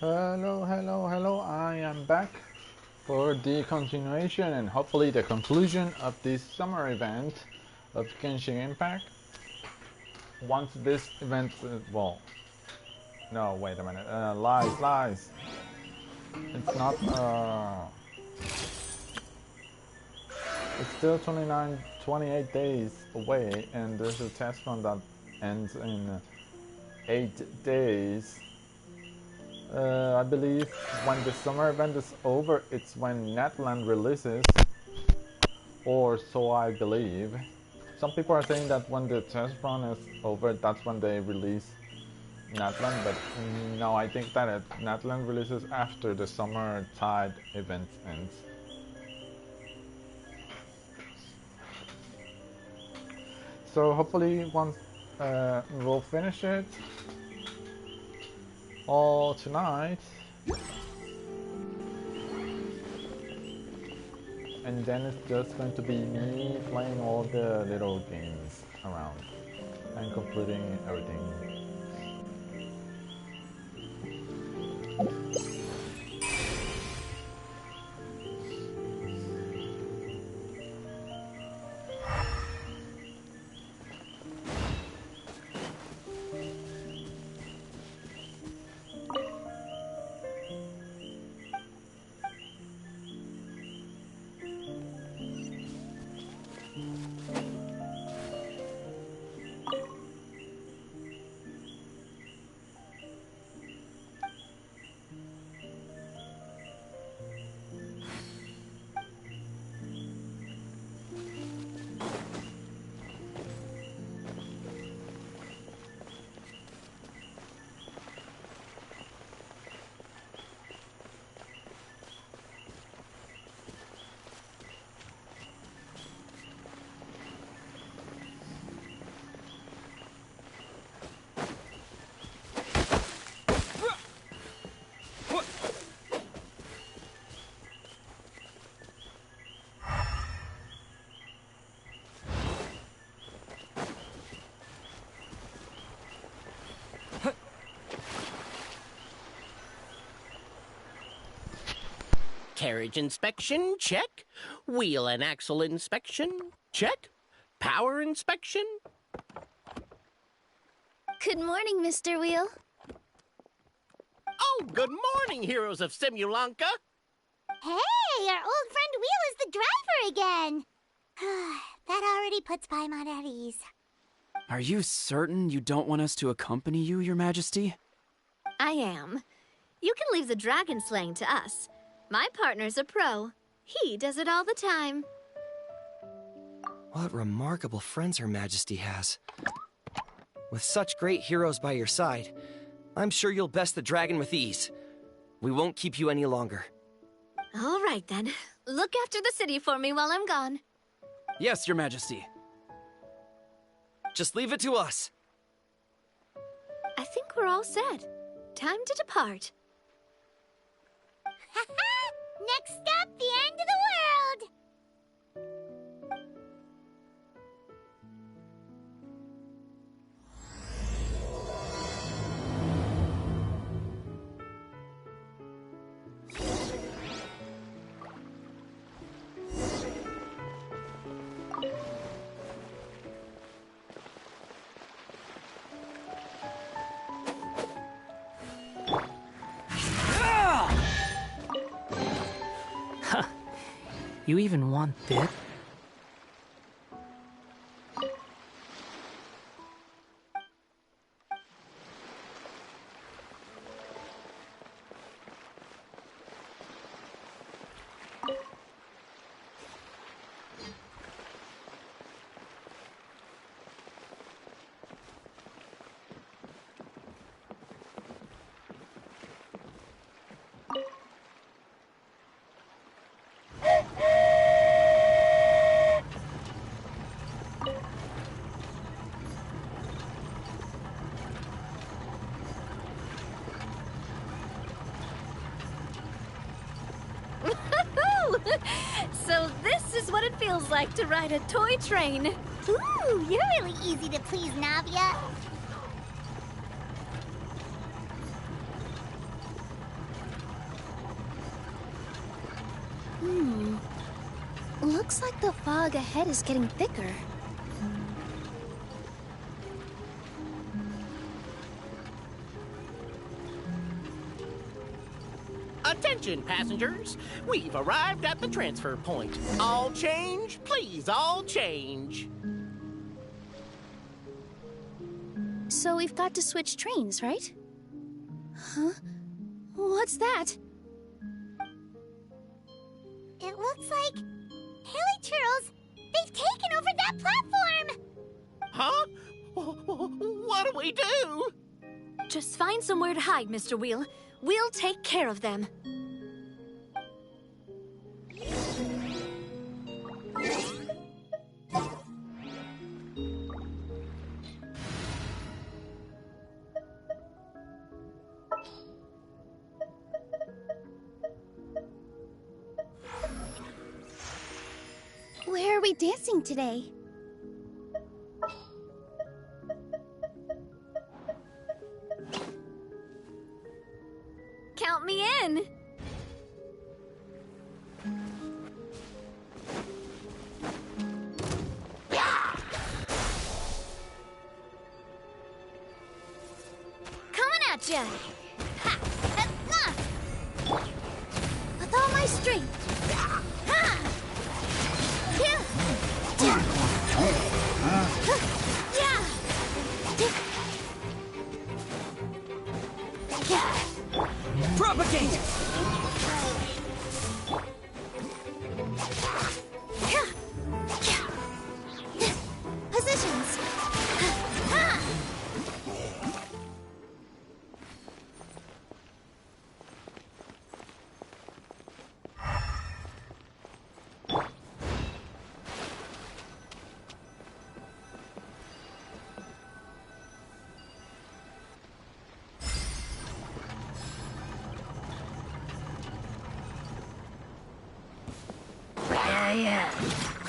Hello, hello, hello. I am back for the continuation and hopefully the conclusion of this summer event of Genshin Impact. Once this event, well, no, wait a minute. Lies. It's not, it's still 28 days away, and there's a test run that ends in 8 days. I believe when the summer event is over, it's when Natland releases, or so I believe. Some people are saying that when the test run is over, that's when they release Natland, but no, I think that Natland releases after the summer tide event ends. So hopefully once we'll finish it all tonight, and then it's just going to be me playing all the little games around and completing everything. Carriage inspection, check. Wheel and axle inspection, check. Power inspection. Good morning, Mr. Wheel. Oh, good morning, heroes of Simulanka. Hey, our old friend Wheel is the driver again. That already puts Paimon at ease. Are you certain you don't want us to accompany you, Your Majesty? I am. You can leave the dragon slaying to us. My partner's a pro. He does it all the time. What remarkable friends Her Majesty has. With such great heroes by your side, I'm sure you'll best the dragon with ease. We won't keep you any longer. All right, then. Look after the city for me while I'm gone. Yes, Your Majesty. Just leave it to us. I think we're all set. Time to depart. Next stop, the end of the world! You even want this? So this is what it feels like to ride a toy train. Ooh, you're really easy to please, Navia. Looks like the fog ahead is getting thicker. Attention, passengers. We've arrived at the transfer point. All change, please, all change. So we've got to switch trains, right? Huh? What's that? It looks like... Haley Churros, they've taken over that platform! Huh? What do we do? Just find somewhere to hide, Mr. Wheel. We'll take care of them. Where are we dancing today? Count me in! Coming at ya! Ha! With all my strength! Ha! Propagate! Positions!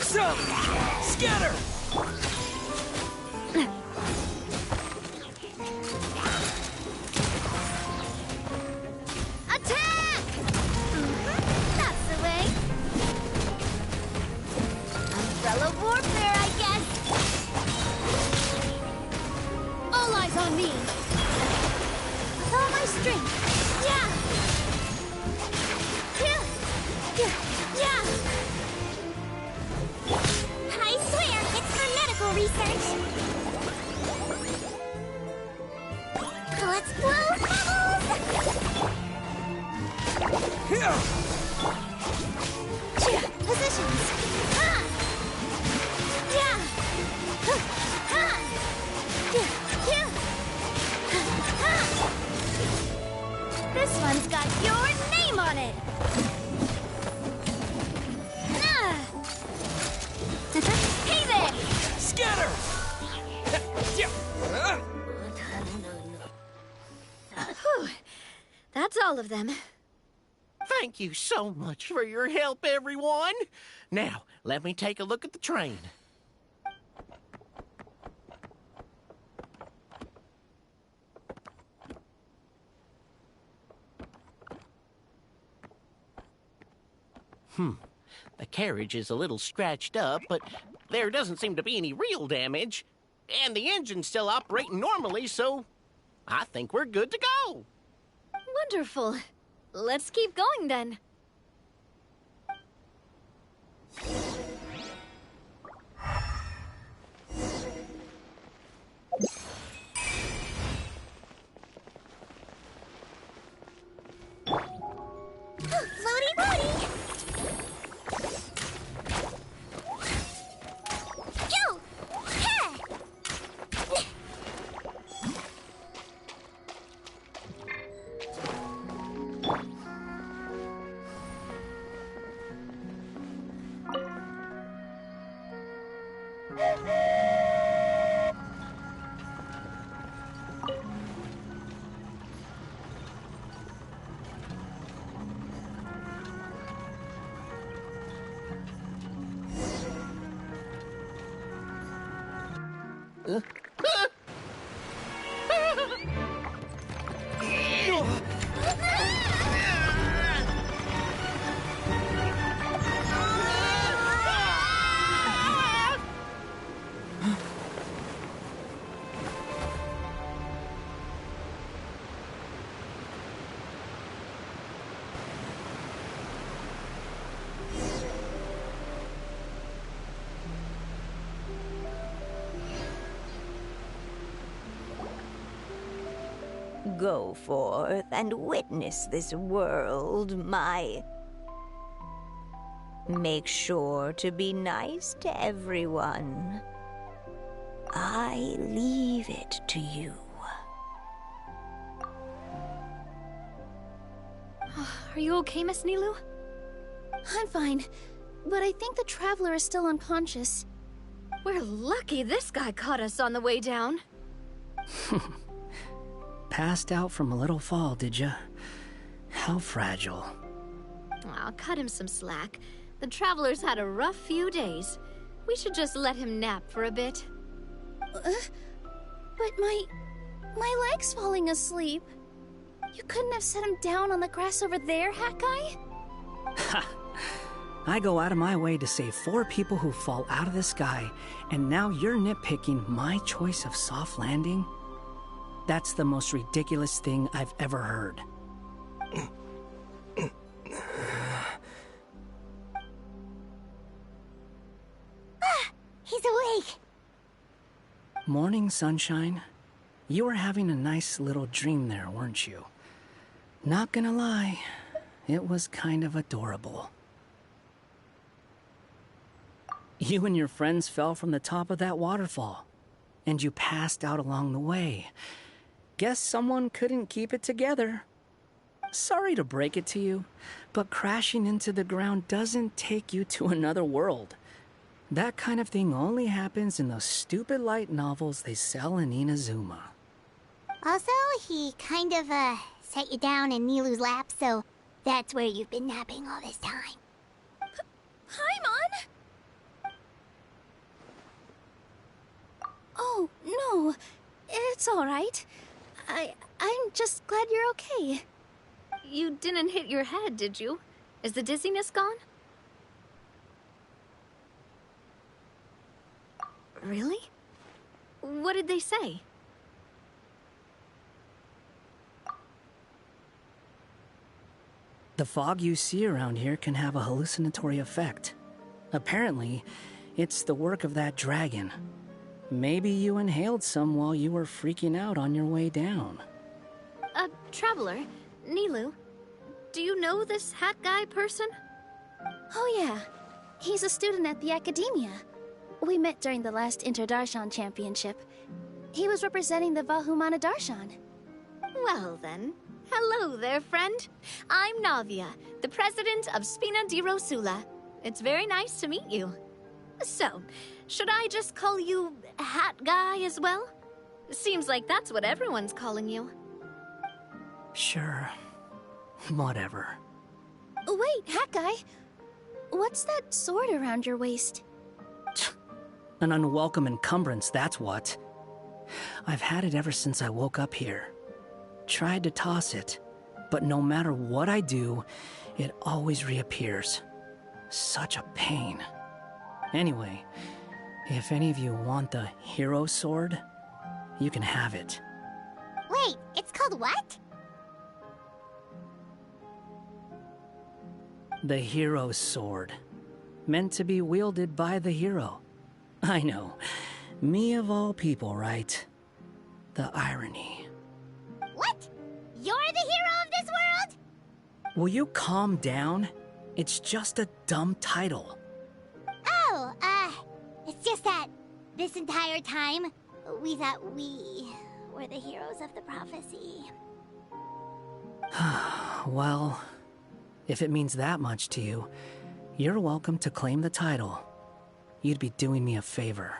So, scatter! Attack! That's the way. Umbrella warfare, I guess. All eyes on me. With all my strength. Yeah! Yeah! I swear, it's for medical research. Let's blow bubbles! Here! Positions! Ha! Yeah! Ha! Yeah! Ha! This one's got your name on it. Hey there! Scatter! Whew. That's all of them. Thank you so much for your help, everyone. Now, let me take a look at the train. The carriage is a little scratched up, but there doesn't seem to be any real damage. And the engine's still operating normally, so I think we're good to go. Wonderful. Let's keep going then. Floaty booty! Go! Ha! Go forth and witness this world, my... Make sure to be nice to everyone. I leave it to you. Are you okay, Miss Nilou? I'm fine, but I think the Traveler is still unconscious. We're lucky this guy caught us on the way down. Passed out from a little fall, did ya? How fragile. I'll cut him some slack. The Traveler's had a rough few days. We should just let him nap for a bit. But my leg's falling asleep. You couldn't have set him down on the grass over there, Hat Guy? Ha! I go out of my way to save 4 people who fall out of the sky, and now you're nitpicking my choice of soft landing? That's the most ridiculous thing I've ever heard. He's awake. Morning, sunshine. You were having a nice little dream there, weren't you? Not gonna lie, it was kind of adorable. You and your friends fell from the top of that waterfall, and you passed out along the way. Guess someone couldn't keep it together. Sorry to break it to you, but crashing into the ground doesn't take you to another world. That kind of thing only happens in those stupid light novels they sell in Inazuma. Also, he kind of, set you down in Nilou's lap, so that's where you've been napping all this time. Paimon! Oh, no. It's all right. I'm just glad you're okay. You didn't hit your head, did you? Is the dizziness gone? Really? What did they say? The fog you see around here can have a hallucinatory effect. Apparently, it's the work of that dragon. Maybe you inhaled some while you were freaking out on your way down. Traveler, Nilou, do you know this Hat Guy person? Oh yeah, he's a student at the Academia. We met during the last Inter-Darshan Championship. He was representing the Vahumana Darshan. Well then, hello there, friend. I'm Navia, the president of Spina di Rosula. It's very nice to meet you. So, should I just call you Hat Guy as well? Seems like that's what everyone's calling you. Sure. Whatever. Wait, Hat Guy. What's that sword around your waist? An unwelcome encumbrance, that's what. I've had it ever since I woke up here. Tried to toss it, but no matter what I do, it always reappears. Such a pain. Anyway, if any of you want the hero sword, you can have it. Wait, it's called what? The hero sword. Meant to be wielded by the hero. I know. Me of all people, right? The irony. What? You're the hero of this world? Will you calm down? It's just a dumb title. Oh, it's just that this entire time, we thought we were the heroes of the prophecy. Well, if it means that much to you, you're welcome to claim the title. You'd be doing me a favor.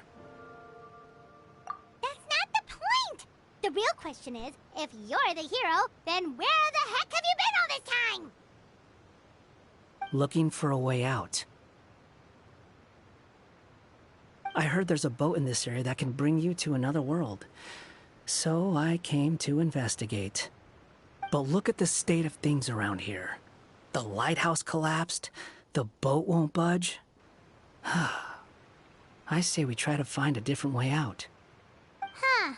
That's not the point! The real question is, if you're the hero, then where the heck have you been all this time? Looking for a way out. I heard there's a boat in this area that can bring you to another world. So I came to investigate. But look at the state of things around here. The lighthouse collapsed. The boat won't budge. I say we try to find a different way out. Huh.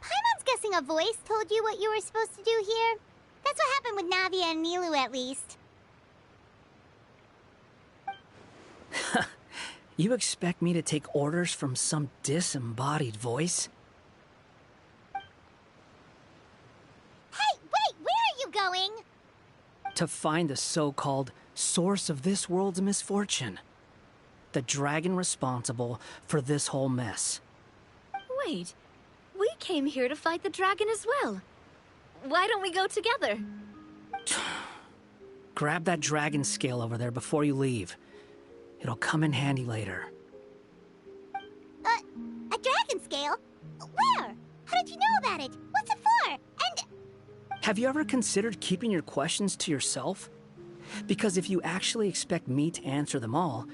Paimon's guessing a voice told you what you were supposed to do here. That's what happened with Navia and Nilou, at least. You expect me to take orders from some disembodied voice? Hey, To find the so-called source of this world's misfortune. The dragon responsible for this whole mess. Wait, we came here to fight the dragon as well. Why don't we go together? Grab that dragon scale over there before you leave. It'll come in handy later. A dragon scale? Where? How did you know about it? What's it for? And... Have you ever considered keeping your questions to yourself? Because if you actually expect me to answer them all,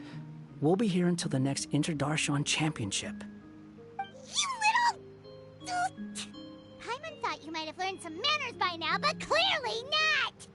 we'll be here until the next Interdarshan Championship. You little... Paimon thought you might have learned some manners by now, but clearly not!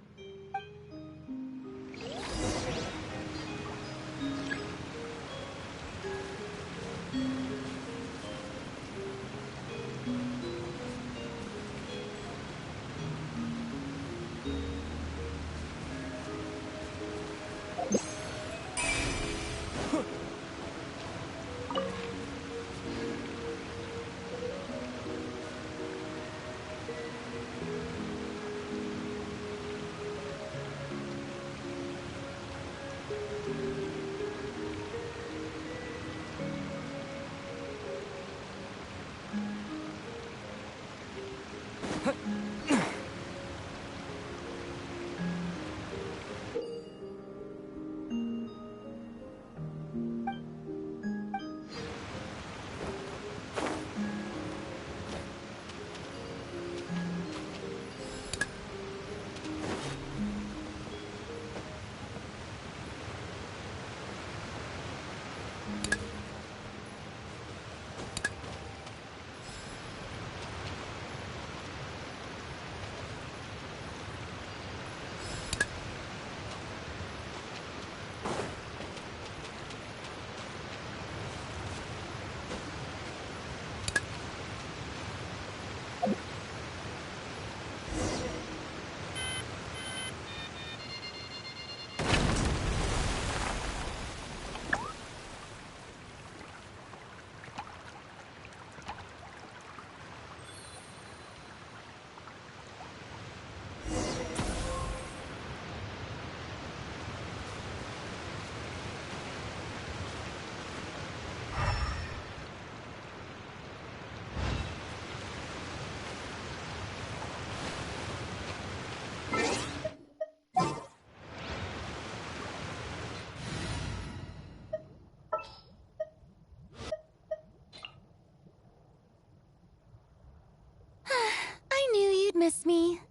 Miss me.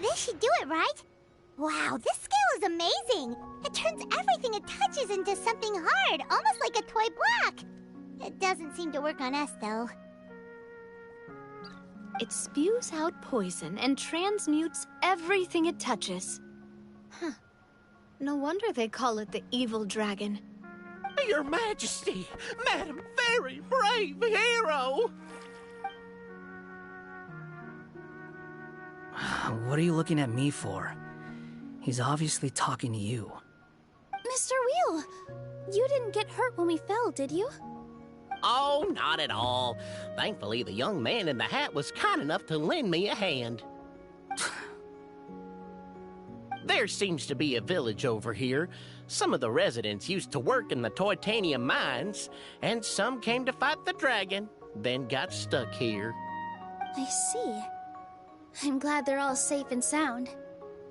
This should do it, right? Wow, this scale is amazing! It turns everything it touches into something hard, almost like a toy block! It doesn't seem to work on us, though. It spews out poison and transmutes everything it touches. Huh. No wonder they call it the evil dragon. Your Majesty, Madam Very Brave Hero! What are you looking at me for? He's obviously talking to you. Mr. Wheel, you didn't get hurt when we fell, did you? Oh, not at all. Thankfully, the young man in the hat was kind enough to lend me a hand. There seems to be a village over here. Some of the residents used to work in the Titanium mines, and some came to fight the dragon, then got stuck here. I see. I'm glad they're all safe and sound.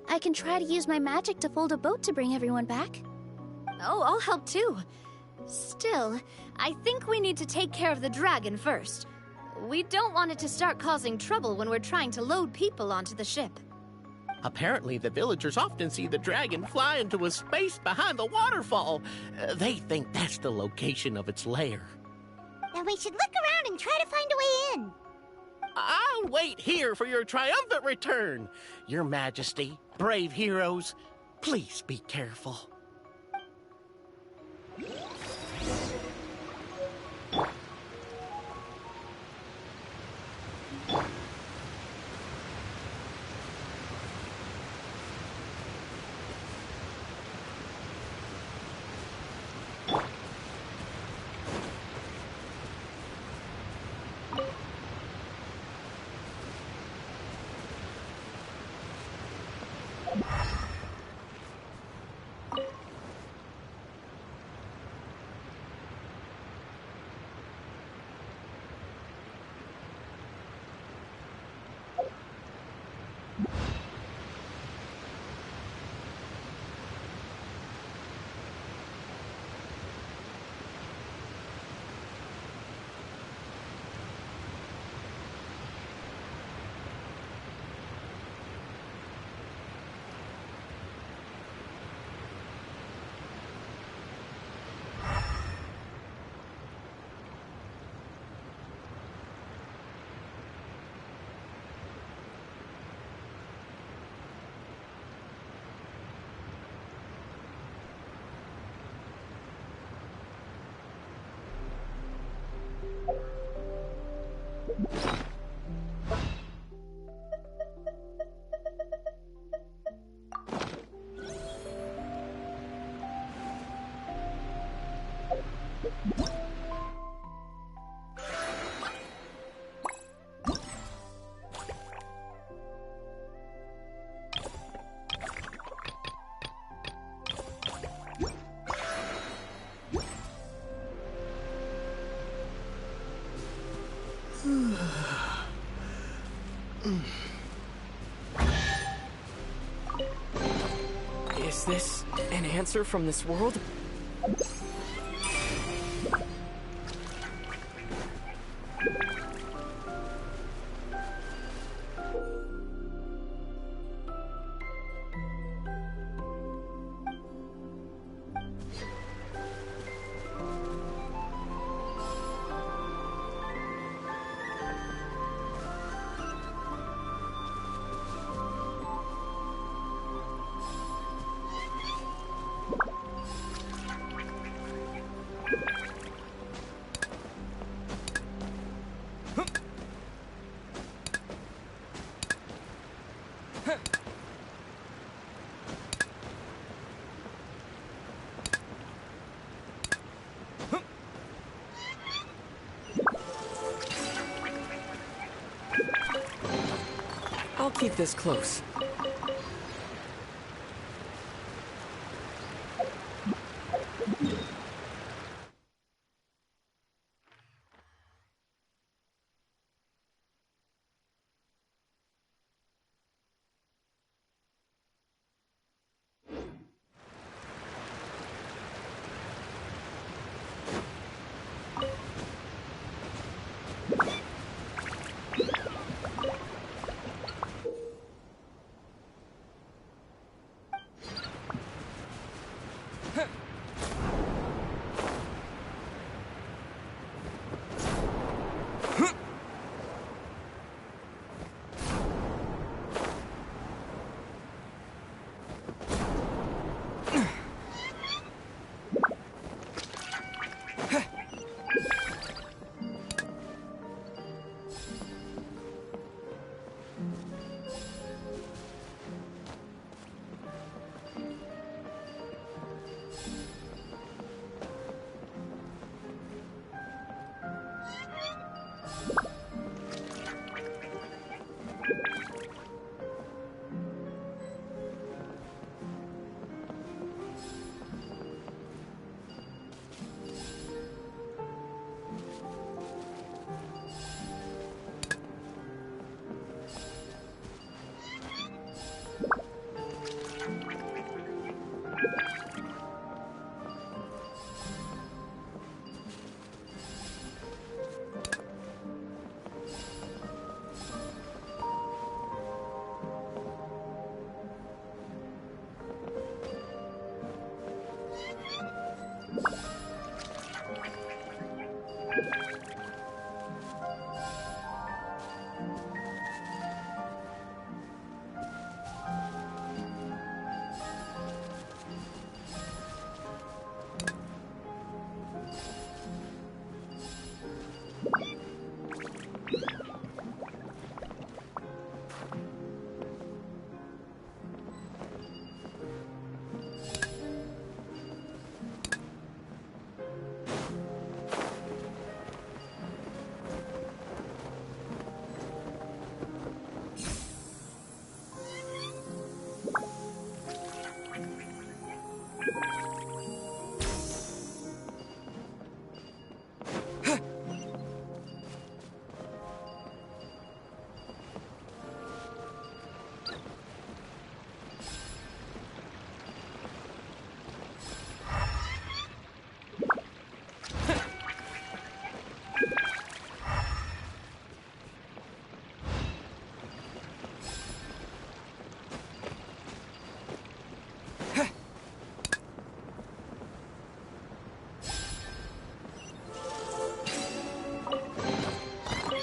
I can try to use my magic to fold a boat to bring everyone back. Oh, I'll help too. Still, I think we need to take care of the dragon first. We don't want it to start causing trouble when we're trying to load people onto the ship. Apparently, the villagers often see the dragon fly into a space behind the waterfall. They think that's the location of its lair. Then we should look around and try to find a way in. I'll wait here for your triumphant return. Your Majesty, brave heroes, please be careful. Is this an answer from this world? I'll keep this close.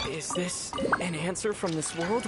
Is this an answer from this world?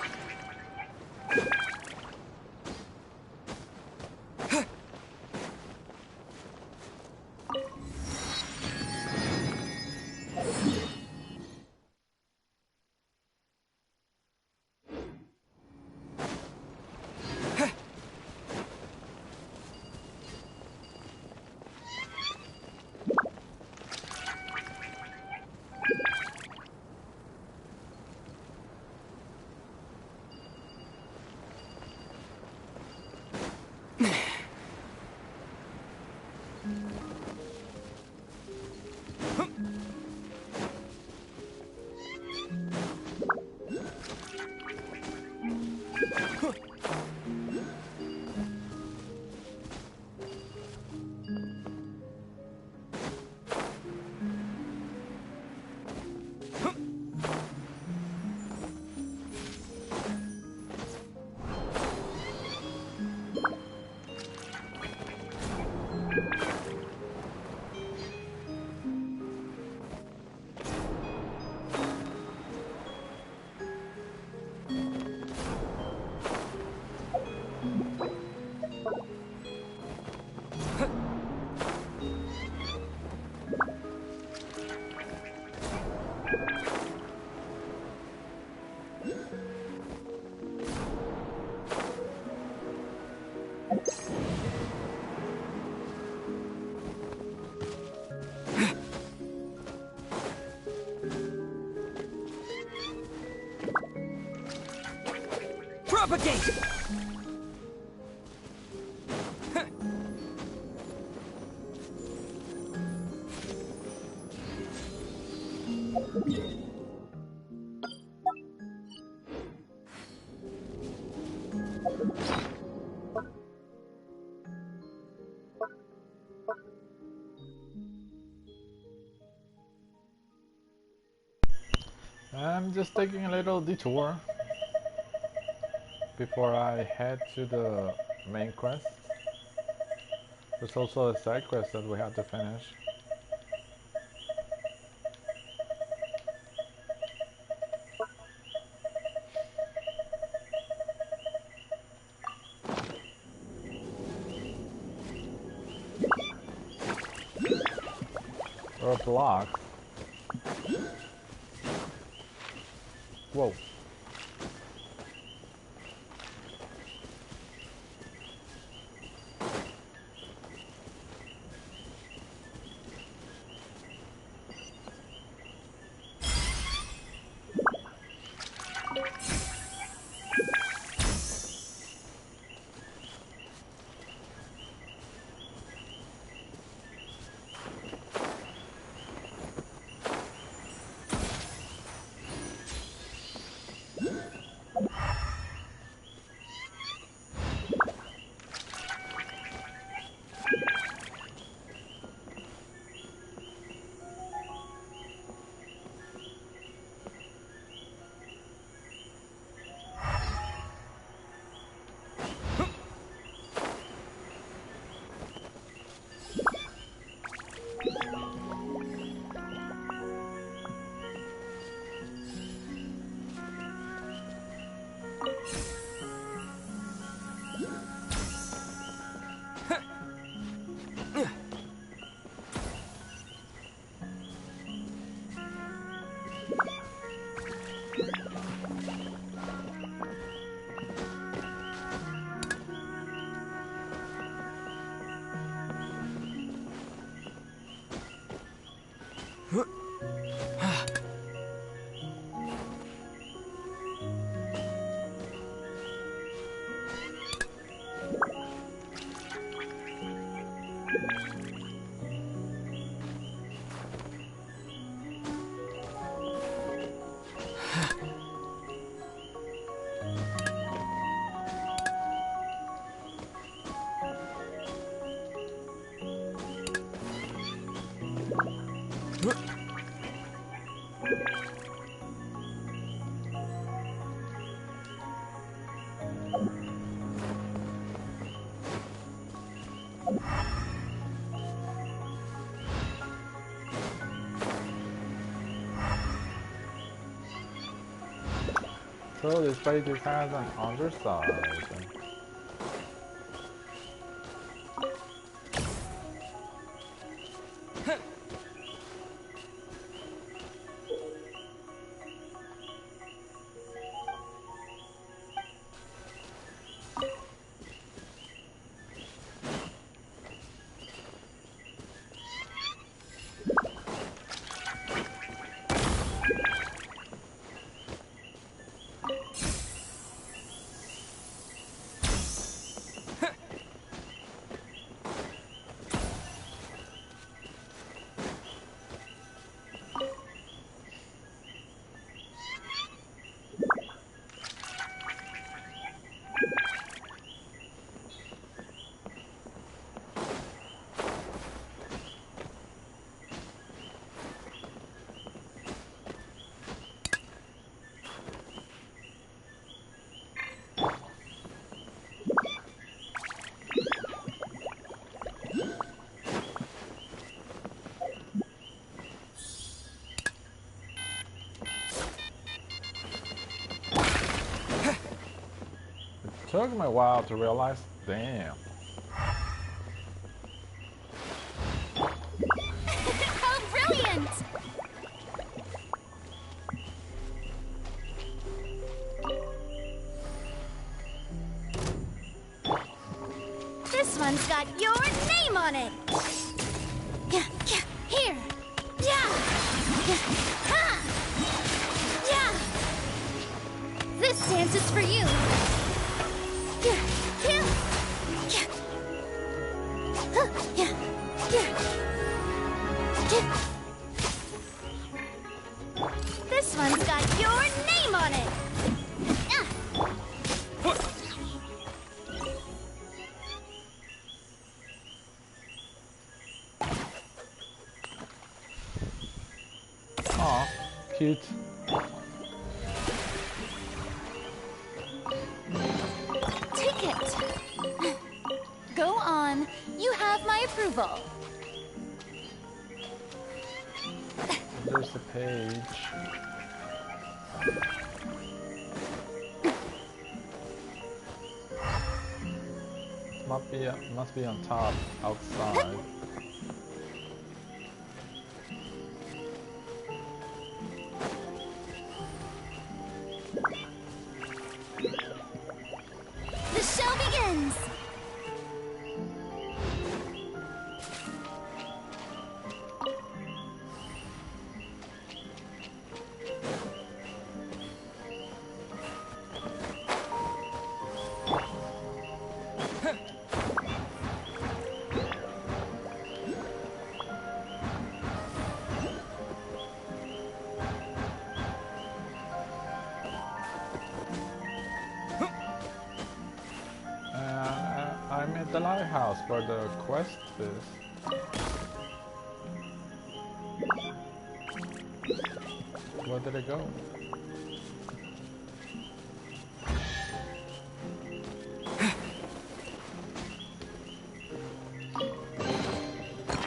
Propagate! I'm just taking a little detour before I head to the main quest. There's also a side quest that we have to finish. Or a block. Whoa. So this place has an underside. Took me a while to realize, damn. Oh, brilliant! one's got your name on it! Yeah, yeah, here! Yeah! Yeah! Ha! Yeah! This dance is for you! Yeah, yeah, yeah! Huh, yeah, yeah! Yeah! This one's got your name on it! Aw, cute. Take it. Go on. You have my approval. There's the page. Must be on top, outside. The show begins! I'm at the lighthouse where the quest is. Where did it go?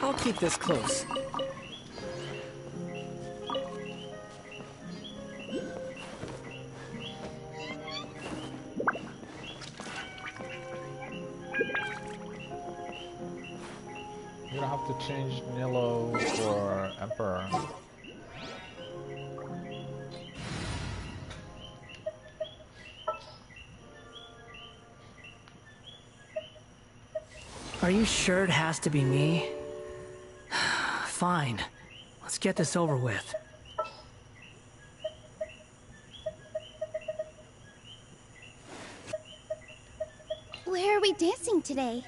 I'll keep this close. You don't have to change Nilo for Emperor. Are you sure it has to be me? Fine. Let's get this over with. Where are we dancing today?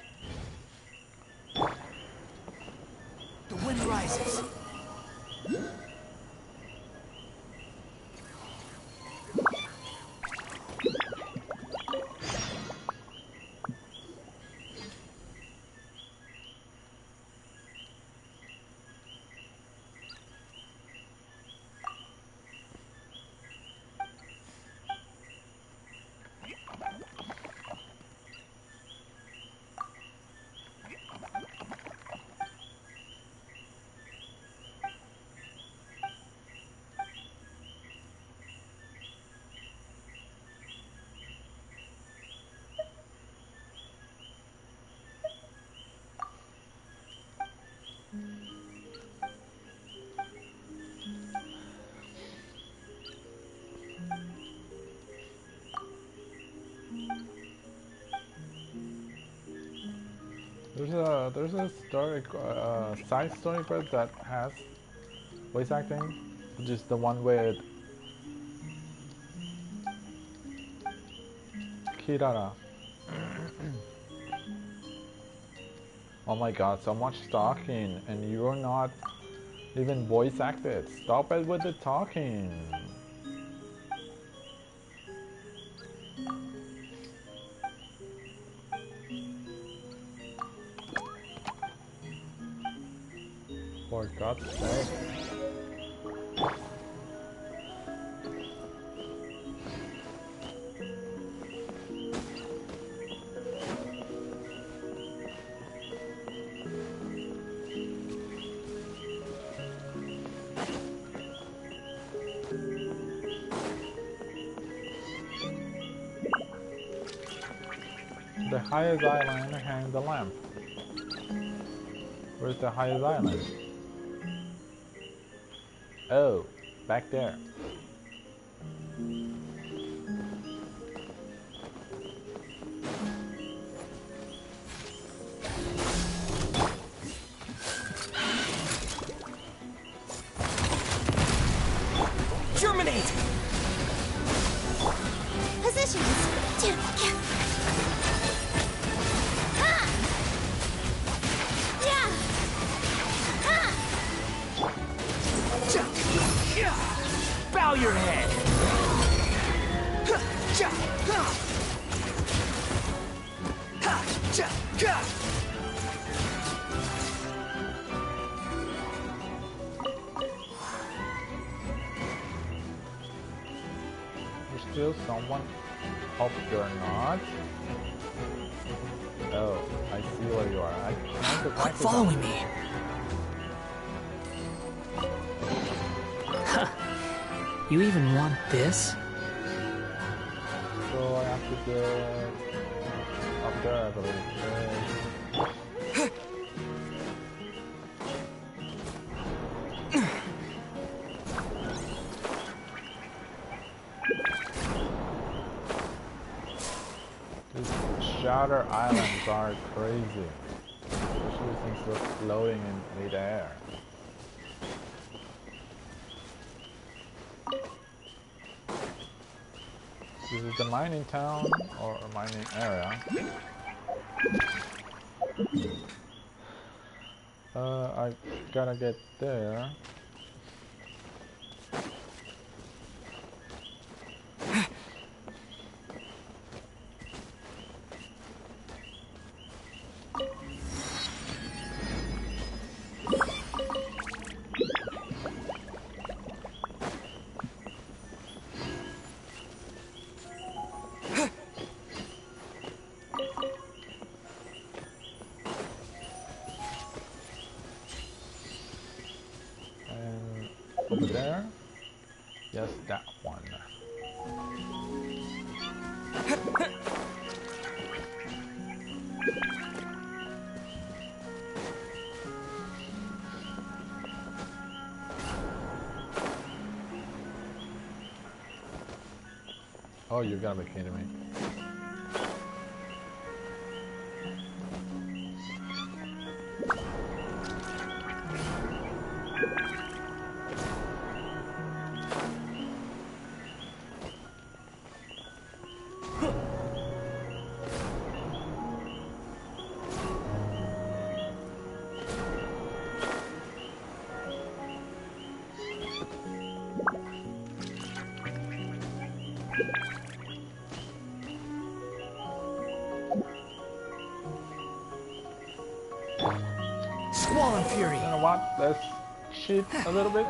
The wind rises. There's a story, side story quest that has voice acting, which is the one with Kirara. Oh my god, so much talking, and you're not even voice acted. Stop it with the talking. For God's sake. The highest island hangs the lamp. Where's the highest island? Oh, back there. Germinate! Positions. Ha! Yeah! Bow your head! There's still someone. Hope you're not. Oh, I see where you are. I can't get back Quit to following me. You even want this? So I have to get up there, I believe. These Shatter Islands are crazy, especially since they're floating in mid-air. This is the mining town or a mining area. I gotta get there. Over there? Yes, that one. Oh, you gotta be kidding me. Squall and Fury! You know what? Let's cheat a little bit.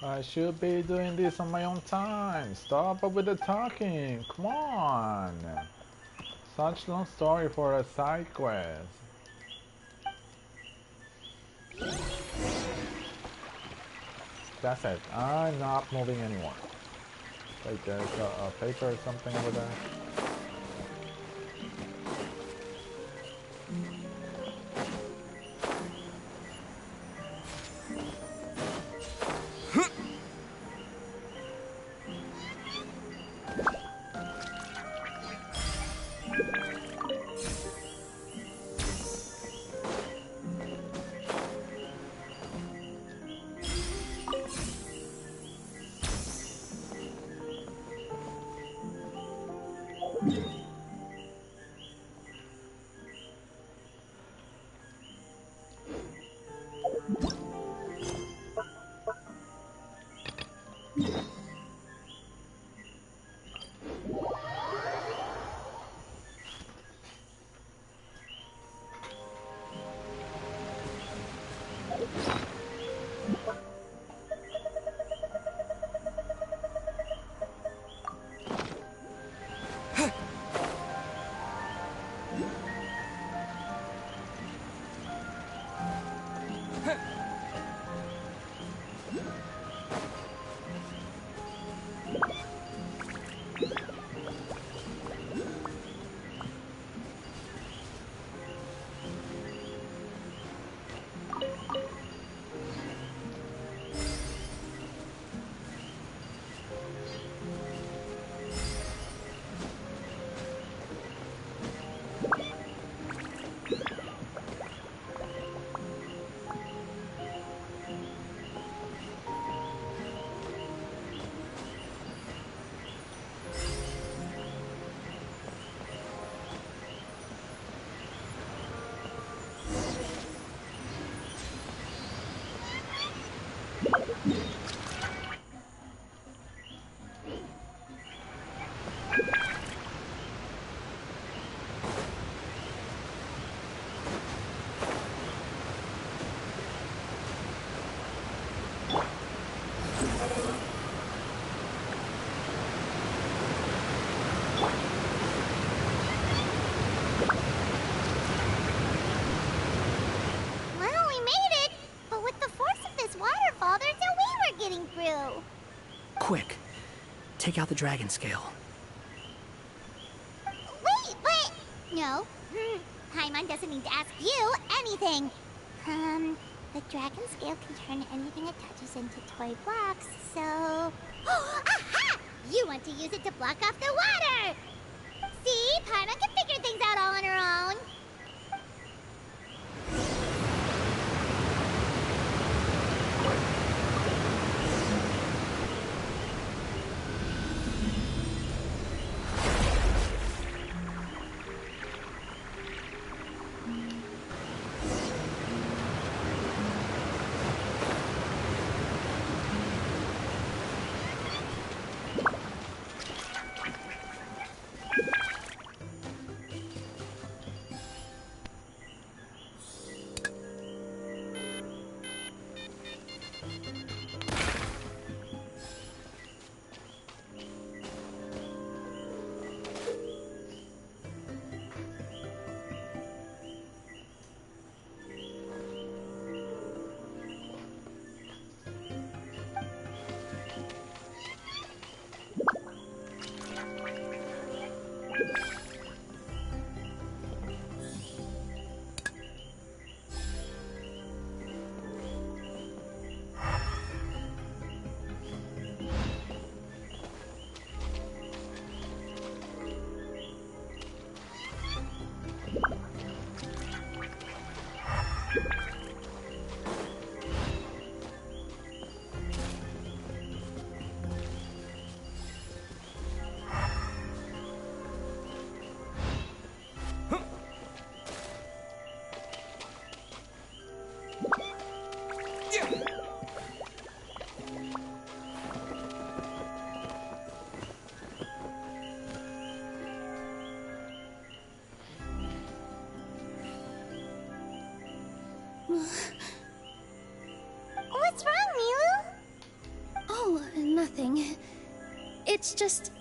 I should be doing this on my own time. Stop up with the talking. Come on. Such long story for a side quest. That's it. I'm not moving anymore. Wait, there's a paper or something over there. Quick, take out the dragon scale. Wait, but... No. Paimon doesn't need to ask you anything. The dragon scale can turn anything it touches into toy blocks, so... Aha! You want to use it to block off the water! See? Paimon can figure things out all on her own. nothing. It's just...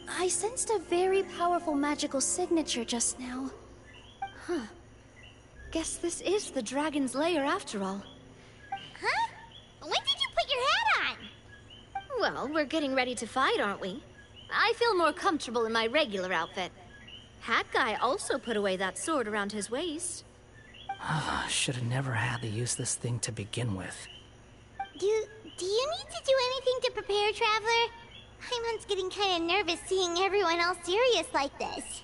I sensed a very powerful magical signature just now. Huh. Guess this is the dragon's lair after all. Huh? When did you put your hat on? Well, we're getting ready to fight, aren't we? I feel more comfortable in my regular outfit. Hat Guy also put away that sword around his waist. Should have never had to use this thing to begin with. Do you need to do anything to prepare, Traveler? Paimon's getting kind of nervous seeing everyone else serious like this.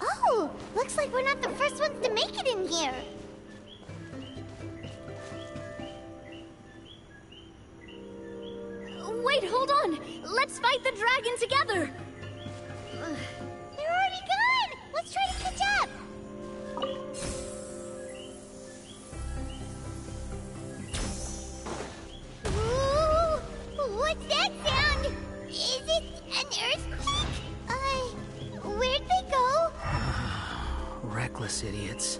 Oh, looks like we're not the first ones to make it in here. Wait, hold on! Let's fight the dragon together! They're already gone! Let's try to catch up! Ooh, what's that sound? Is it an earthquake? Where'd they go? Reckless idiots.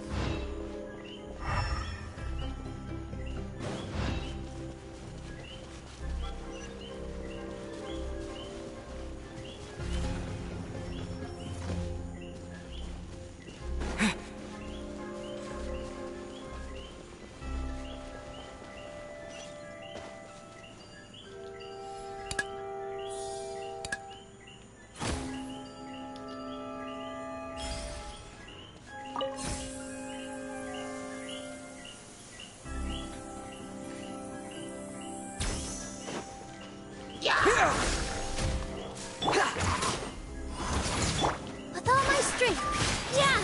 With all my strength! Yeah!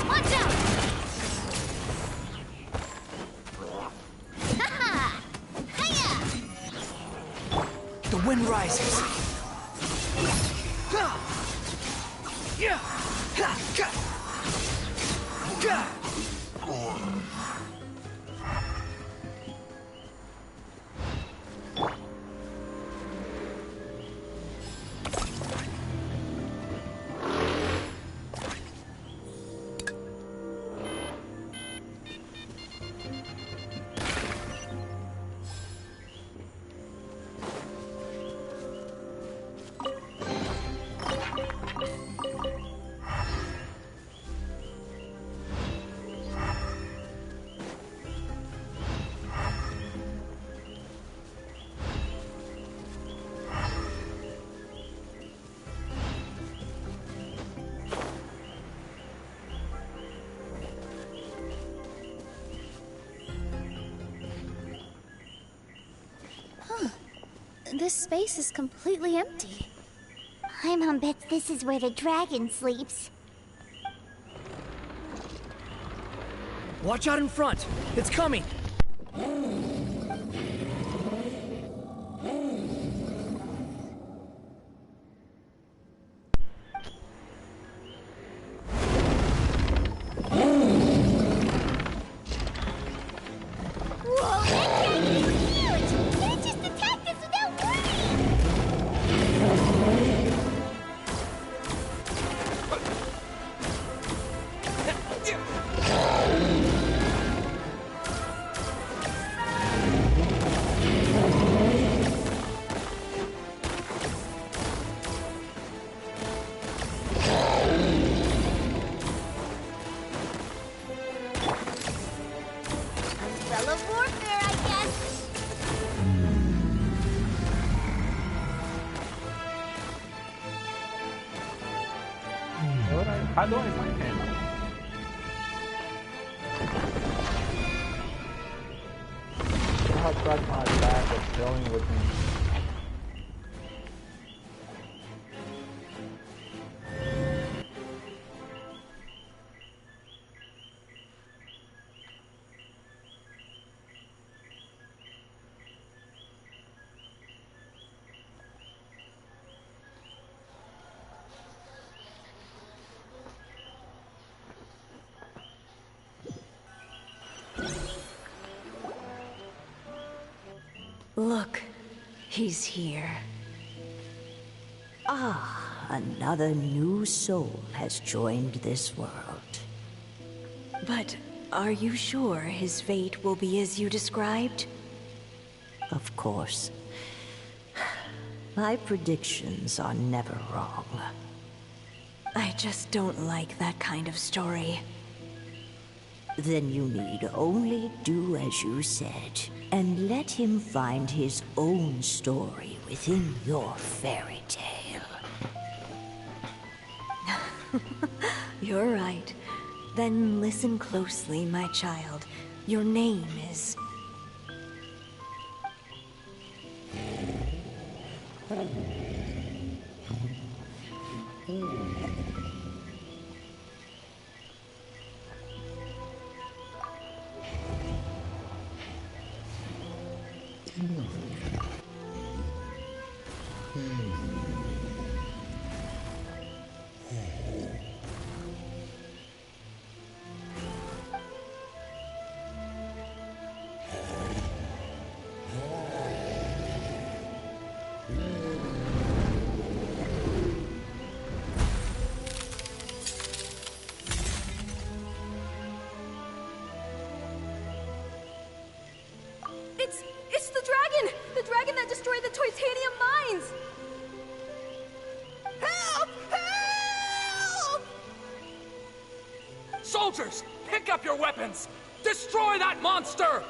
Watch out! The wind rises. This space is completely empty. Paimon bets this is where the dragon sleeps. Watch out in front! It's coming! Whoa, that dragon is huge! It just attacked us without warning! Umbrella warfare, I guess. How do I find him? I have got my bag of dealing with him. Look, he's here. Ah, another new soul has joined this world. But are you sure his fate will be as you described? Of course. My predictions are never wrong. I just don't like that kind of story. Then you need only do as you said, and let him find his own story within your fairy tale. You're right. Then listen closely, my child. Your name is... It's the dragon! The dragon that destroyed the Titanium mines! Help! Help! Soldiers, pick up your weapons! Destroy that monster!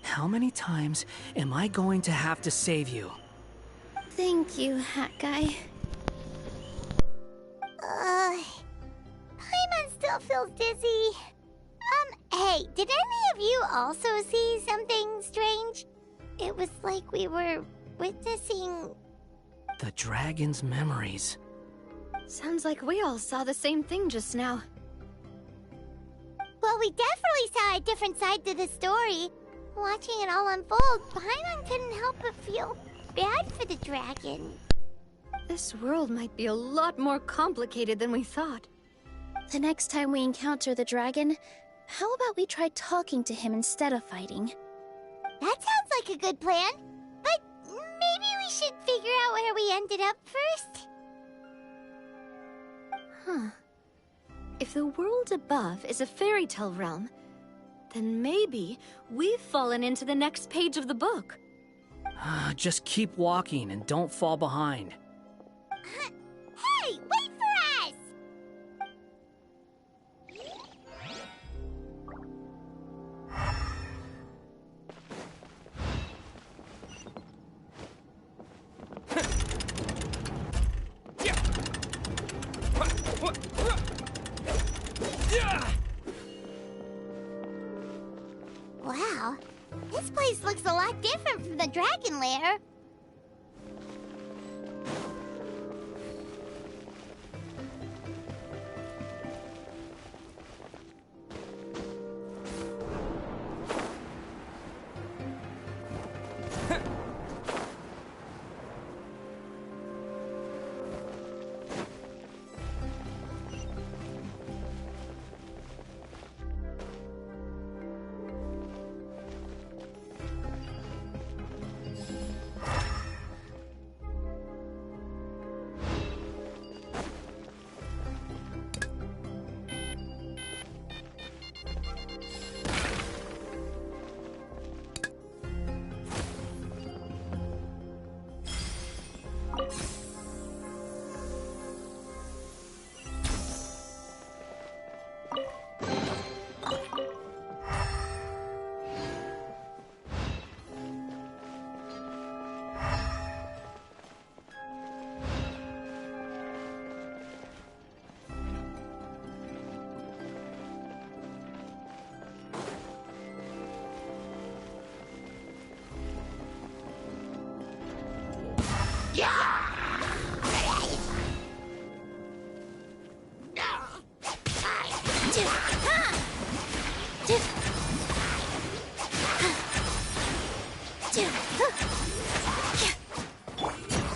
How many times am I going to have to save you? Thank you, Hat Guy. Paimon still feels dizzy. Hey, did any of you also see something strange? It was like we were witnessing... The dragon's memories. Sounds like we all saw the same thing just now. Well, we definitely saw a different side to the story. Watching it all unfold, Paimon couldn't help but feel bad for the dragon. This world might be a lot more complicated than we thought. The next time we encounter the dragon, how about we try talking to him instead of fighting? That sounds like a good plan. But maybe we should figure out where we ended up first. Huh. If the world above is a fairy tale realm, then maybe we've fallen into the next page of the book. Just keep walking and don't fall behind. Hey, wait for us! Wow, this place looks a lot different from the dragon lair.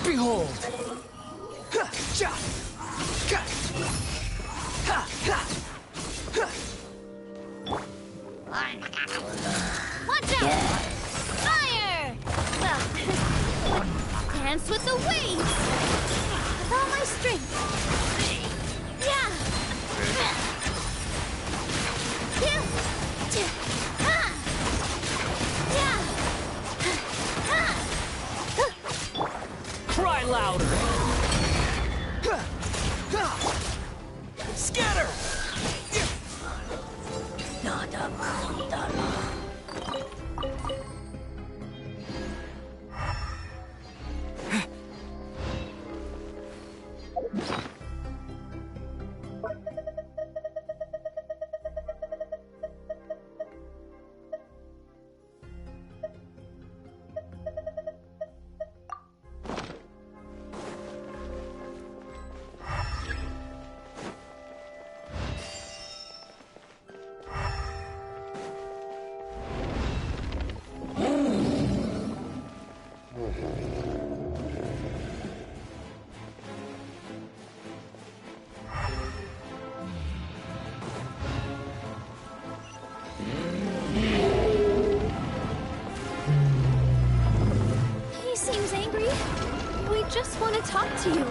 Behold! Watch out! Fire! Dance with the waves! With all my strength. Yeah! Cry louder! Scatter! He seems angry. We just want to talk to you.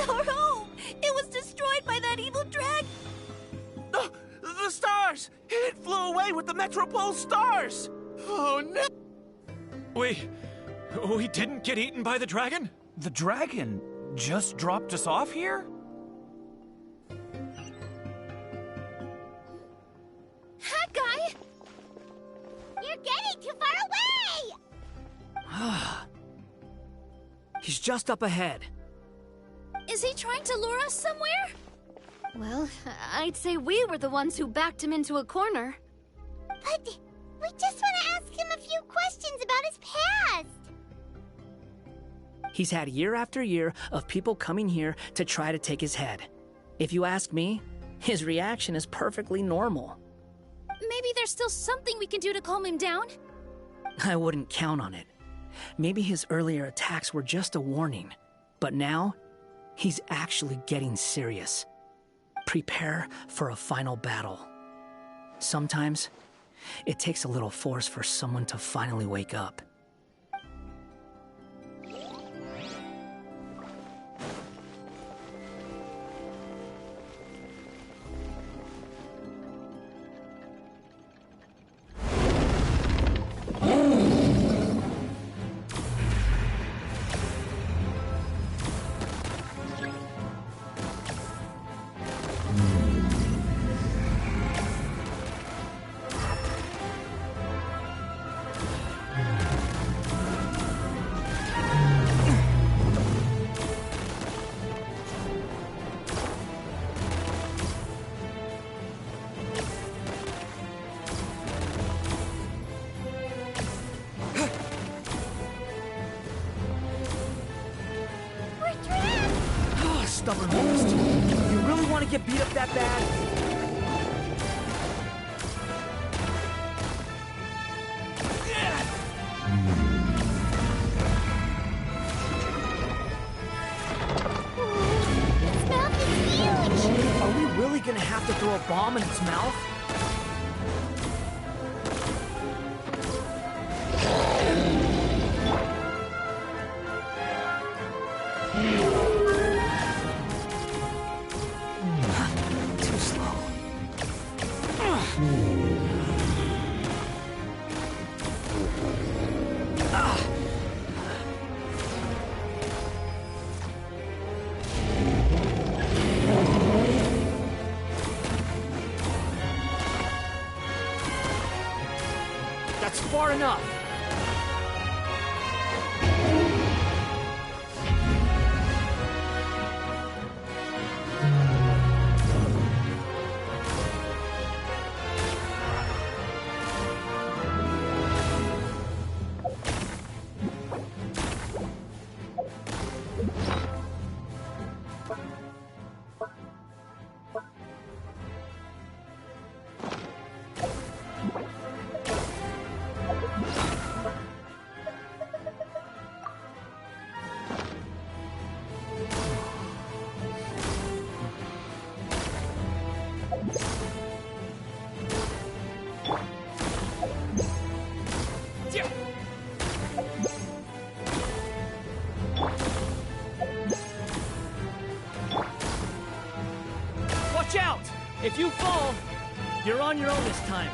Our home! It was destroyed by that evil dragon! The stars! It flew away with the Metropole stars! Oh no! We didn't get eaten by the dragon? The dragon just dropped us off here? Hat guy! You're getting too far away! He's just up ahead. Is he trying to lure us somewhere? Well, I'd say we were the ones who backed him into a corner. But we just want to ask him a few questions about his past. He's had year after year of people coming here to try to take his head. If you ask me, his reaction is perfectly normal. Maybe there's still something we can do to calm him down? I wouldn't count on it. Maybe his earlier attacks were just a warning, but now he's actually getting serious. Prepare for a final battle. Sometimes it takes a little force for someone to finally wake up. Stubborn beast. You really want to get beat up that bad? Its mouth is huge! Are we really gonna have to throw a bomb in its mouth? Too slow. That's far enough. Watch out! If you fall, you're on your own this time.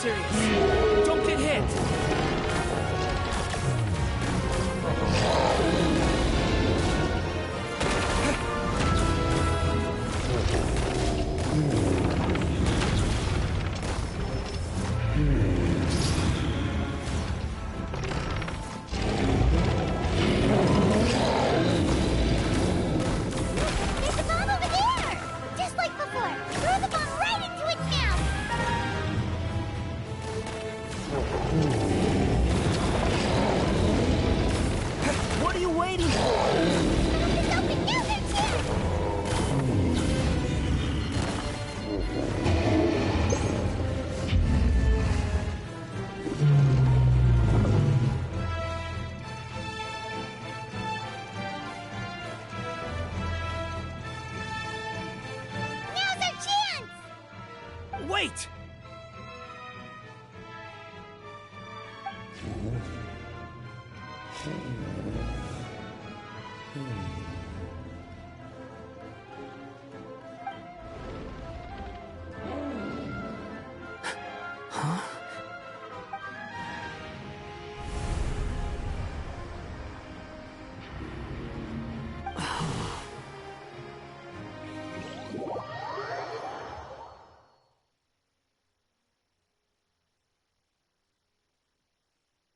serious. Don't get hit. There's a bomb over there! Just like before! Throw the bomb right into its mouth! What are you waiting for? It's open now, there too! Now's our chance! Wait!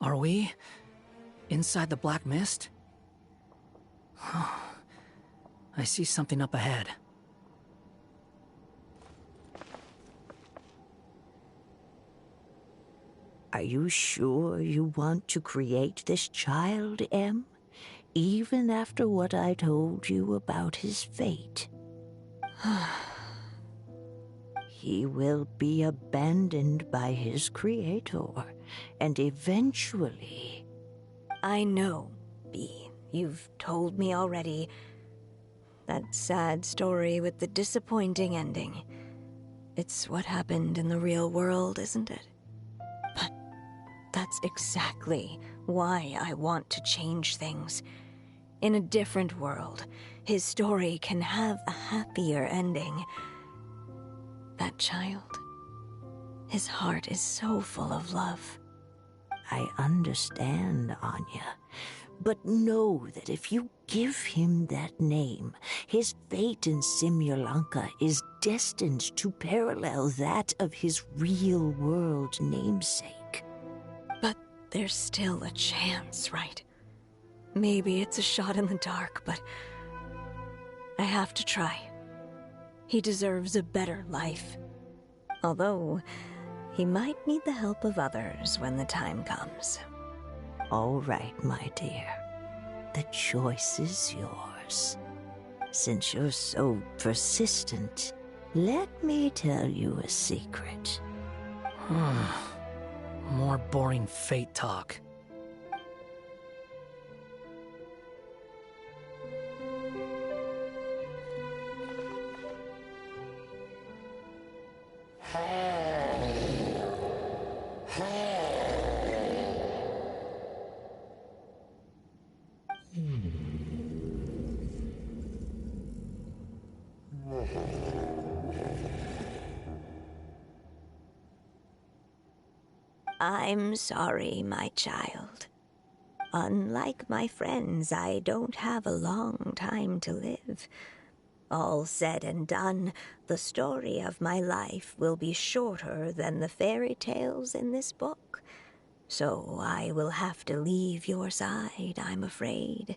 Are we inside the black mist? I see something up ahead. Are you sure you want to create this child, Em? Even after what I told you about his fate? He will be abandoned by his creator, and eventually... I know, Bee. You've told me already. That sad story with the disappointing ending. It's what happened in the real world, isn't it? But that's exactly why I want to change things. In a different world, his story can have a happier ending. That child, his heart is so full of love. I understand, Anya. But know that if you give him that name, his fate in Simulanka is destined to parallel that of his real-world namesake. But there's still a chance, right? Maybe it's a shot in the dark, but I have to try. He deserves a better life. Although, he might need the help of others when the time comes. All right, my dear. The choice is yours. Since you're so persistent, let me tell you a secret. More boring fate talk. I'm sorry, my child. Unlike my friends, I don't have a long time to live. All said and done, the story of my life will be shorter than the fairy tales in this book. So I will have to leave your side, I'm afraid.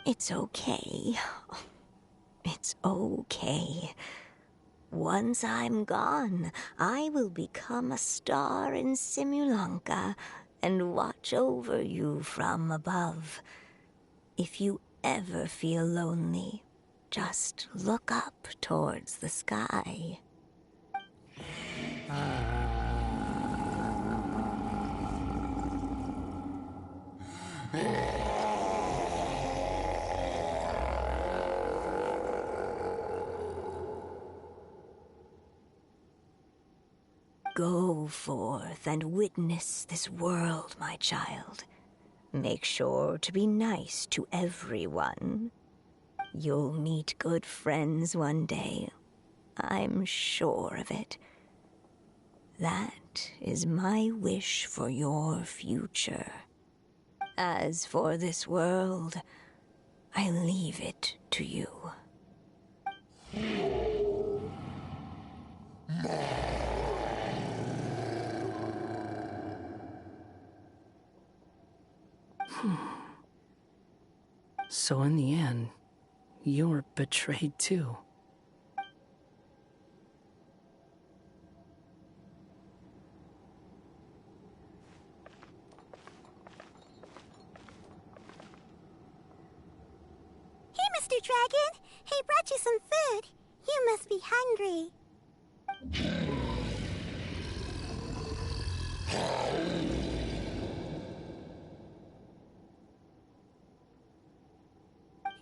It's okay. It's okay. Once I'm gone, I will become a star in Simulanka and watch over you from above. If you ever feel lonely, just look up towards the sky. Go forth and witness this world, my child. Make sure to be nice to everyone. You'll meet good friends one day. I'm sure of it. That is my wish for your future. As for this world, I leave it to you. So in the end, you were betrayed too. Hey, Mr. Dragon! He brought you some food. You must be hungry.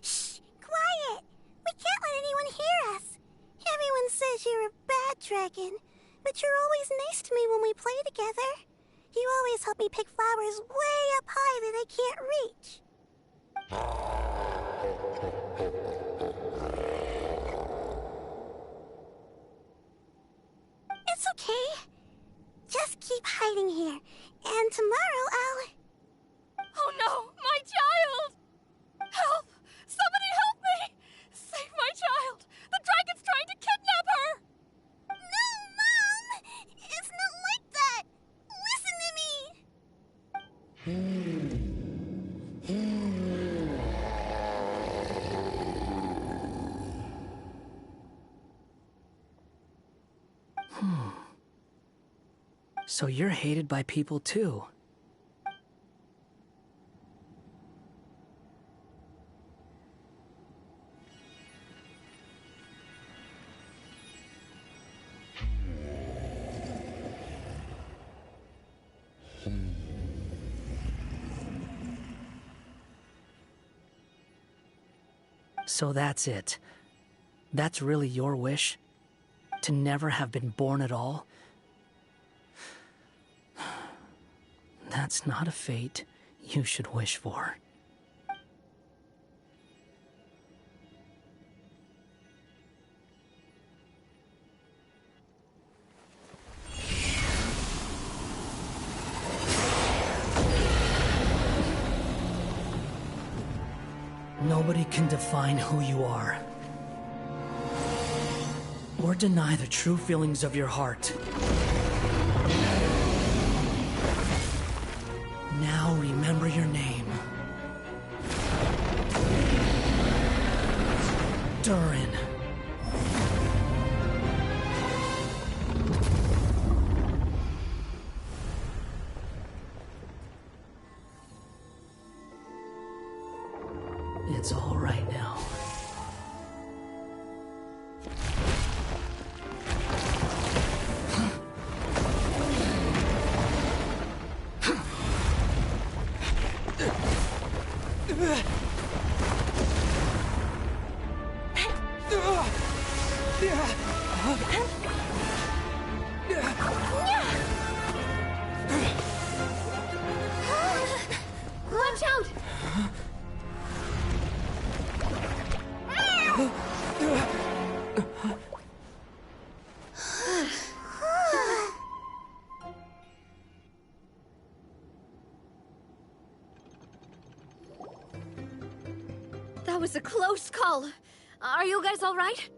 Shh! Quiet! We can't let anyone hear us. Everyone says you're a bad dragon, but you're always nice to me when we play together. You always help me pick flowers way up high that I can't reach. It's okay. Just keep hiding here, and tomorrow I'll... Oh no, my child! Help! Somebody help me! Save my child! The dragon's trying to kidnap her! No, Mom! It's not like that! Listen to me! So you're hated by people too. So that's it. That's really your wish? To never have been born at all? That's not a fate you should wish for. Nobody can define who you are, or deny the true feelings of your heart. Now remember your name. Durin. It's all right now. Watch out! That was a close call. Are you guys all right?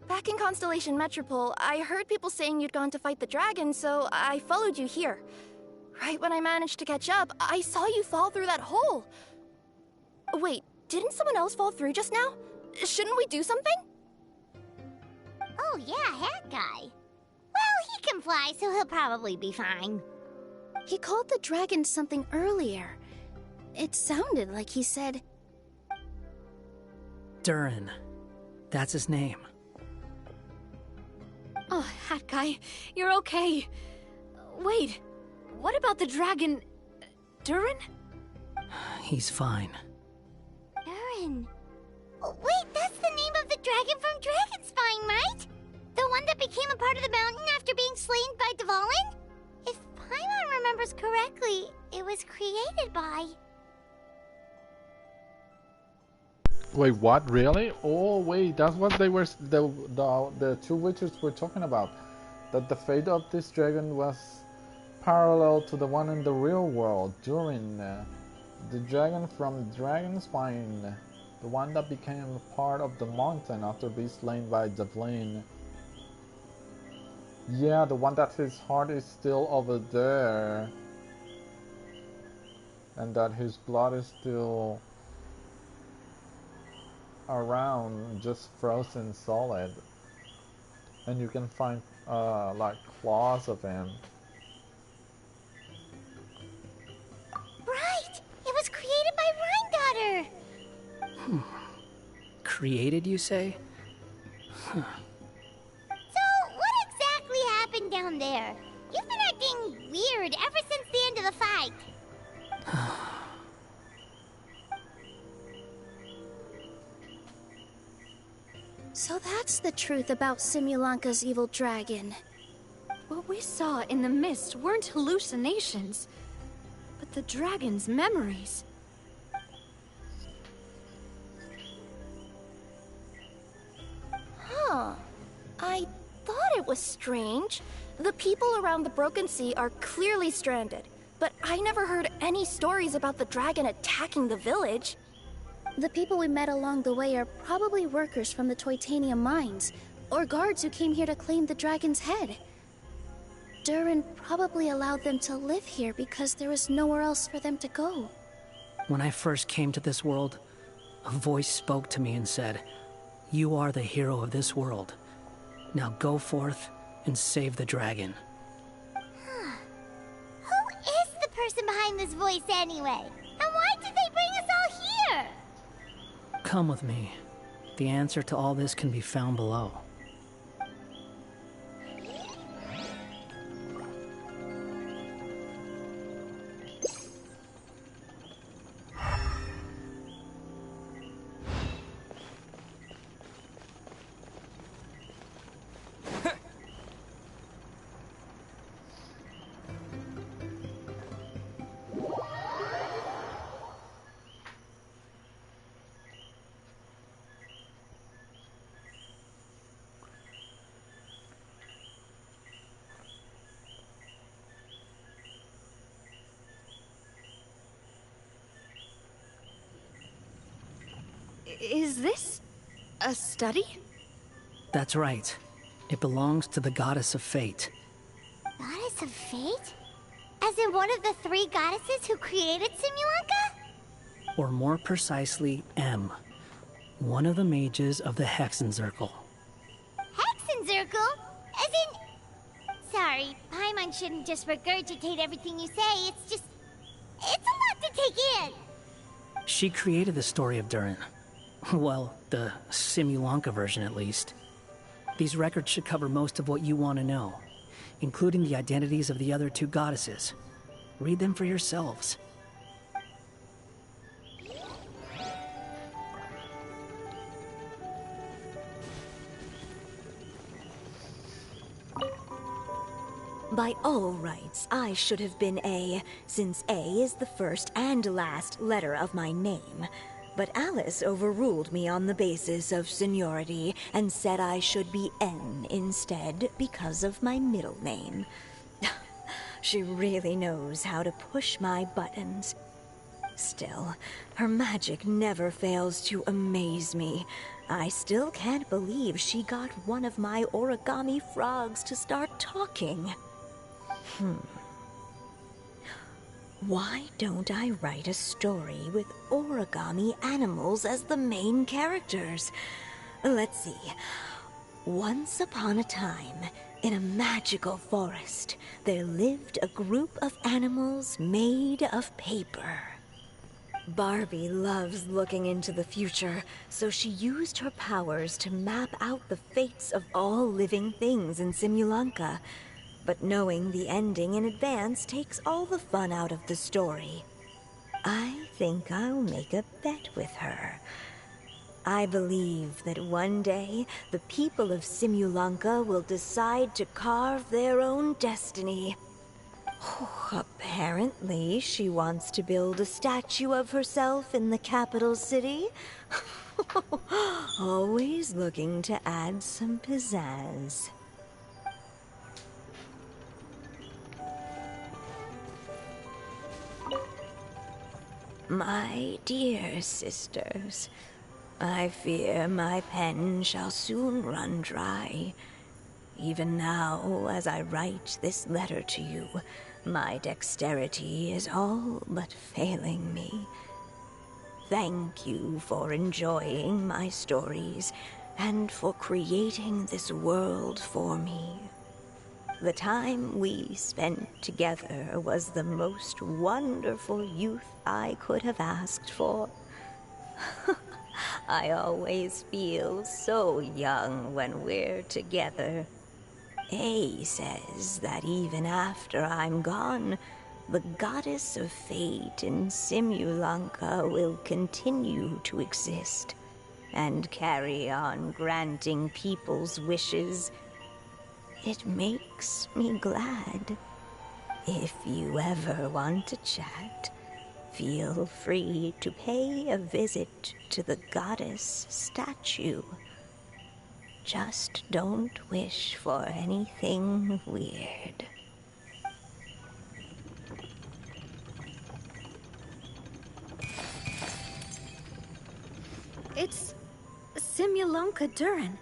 Back in Constellation Metropole, I heard people saying you'd gone to fight the dragon, so I followed you here. Right when I managed to catch up, I saw you fall through that hole. Wait, didn't someone else fall through just now? Shouldn't we do something? Oh yeah, Hat Guy. Well, he can fly, so he'll probably be fine. He called the dragon something earlier. It sounded like he said... Durin. That's his name. Oh, Hat Guy, you're okay. Wait, what about the dragon... Durin? He's fine. Durin. Oh, wait, that's the name of the dragon from Dragonspine, right? The one that became a part of the mountain after being slain by Dvalin? If Paimon remembers correctly, it was created by... Wait, what? Really? Oh, wait, that's what they were. The two witches were talking about. That the fate of this dragon was parallel to the one in the real world. Durin, the dragon from Dragonspine, the one that became part of the mountain after being slain by Devlin. Yeah, the one that his heart is still over there, and that his blood is still around, just frozen solid, and you can find like claws of him. Right! It was created by Rhine Daughter! Created, you say? Huh. So, what exactly happened down there? You've been acting weird ever since the end of the fight. So that's the truth about Simulanka's evil dragon. What we saw in the mist weren't hallucinations, but the dragon's memories. Huh. I thought it was strange. The people around the Broken Sea are clearly stranded, but I never heard any stories about the dragon attacking the village. The people we met along the way are probably workers from the Toitanium mines, or guards who came here to claim the dragon's head. Durin probably allowed them to live here because there was nowhere else for them to go. When I first came to this world, a voice spoke to me and said, "You are the hero of this world. Now go forth and save the dragon." Who is the person behind this voice anyway? And why did they bring us all here? Come with me. The answer to all this can be found below. Is this a study? That's right. It belongs to the Goddess of Fate. Goddess of Fate? As in one of the three goddesses who created Simulanka? Or more precisely, M. One of the mages of the Hexenzirkel. Hexenzirkel? As in... Sorry, Paimon shouldn't just regurgitate everything you say. It's just... It's a lot to take in. She created the story of Durin. Well, the Simulanka version at least. These records should cover most of what you want to know, including the identities of the other two goddesses. Read them for yourselves. By all rights, I should have been A, since A is the first and last letter of my name. But Alice overruled me on the basis of seniority and said I should be N instead because of my middle name. She really knows how to push my buttons. Still, her magic never fails to amaze me. I still can't believe she got one of my origami frogs to start talking. Why don't I write a story with origami animals as the main characters? Let's see. Once upon a time, in a magical forest, there lived a group of animals made of paper. Barbie loves looking into the future, so she used her powers to map out the fates of all living things in Simulanka. But knowing the ending in advance takes all the fun out of the story. I think I'll make a bet with her. I believe that one day, the people of Simulanka will decide to carve their own destiny. Apparently, she wants to build a statue of herself in the capital city. Always looking to add some pizzazz. My dear sisters, I fear my pen shall soon run dry. Even now, as I write this letter to you, my dexterity is all but failing me. Thank you for enjoying my stories and for creating this world for me. The time we spent together was the most wonderful youth I could have asked for. I always feel so young when we're together. A says that even after I'm gone, the goddess of fate in Simulanka will continue to exist and carry on granting people's wishes. It makes me glad. If you ever want to chat, feel free to pay a visit to the goddess statue. Just don't wish for anything weird. It's Simulanka Durin.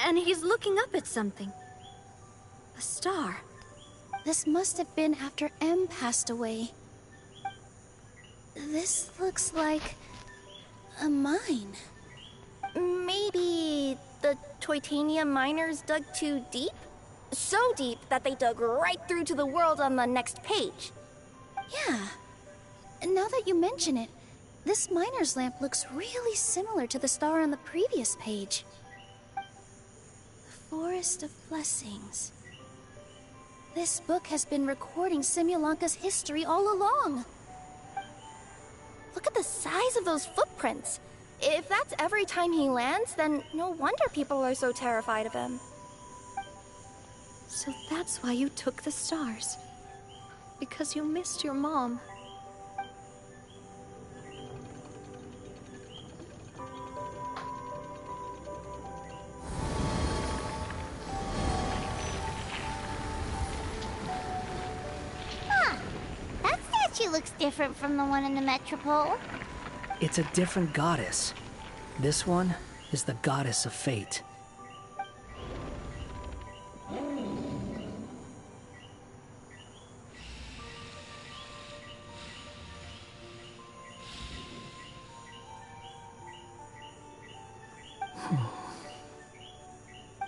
And he's looking up at something. A star. This must have been after M passed away. This looks like a mine. Maybe the Toitania miners dug too deep? So deep that they dug right through to the world on the next page. Yeah. And now that you mention it, this miner's lamp looks really similar to the star on the previous page. The Forest of Blessings. This book has been recording Simulanka's history all along. Look at the size of those footprints. If that's every time he lands, then no wonder people are so terrified of him. So that's why you took the stars. Because you missed your mom. Huh. That statue looks different from the one in the Metropole. It's a different goddess. This one is the goddess of fate.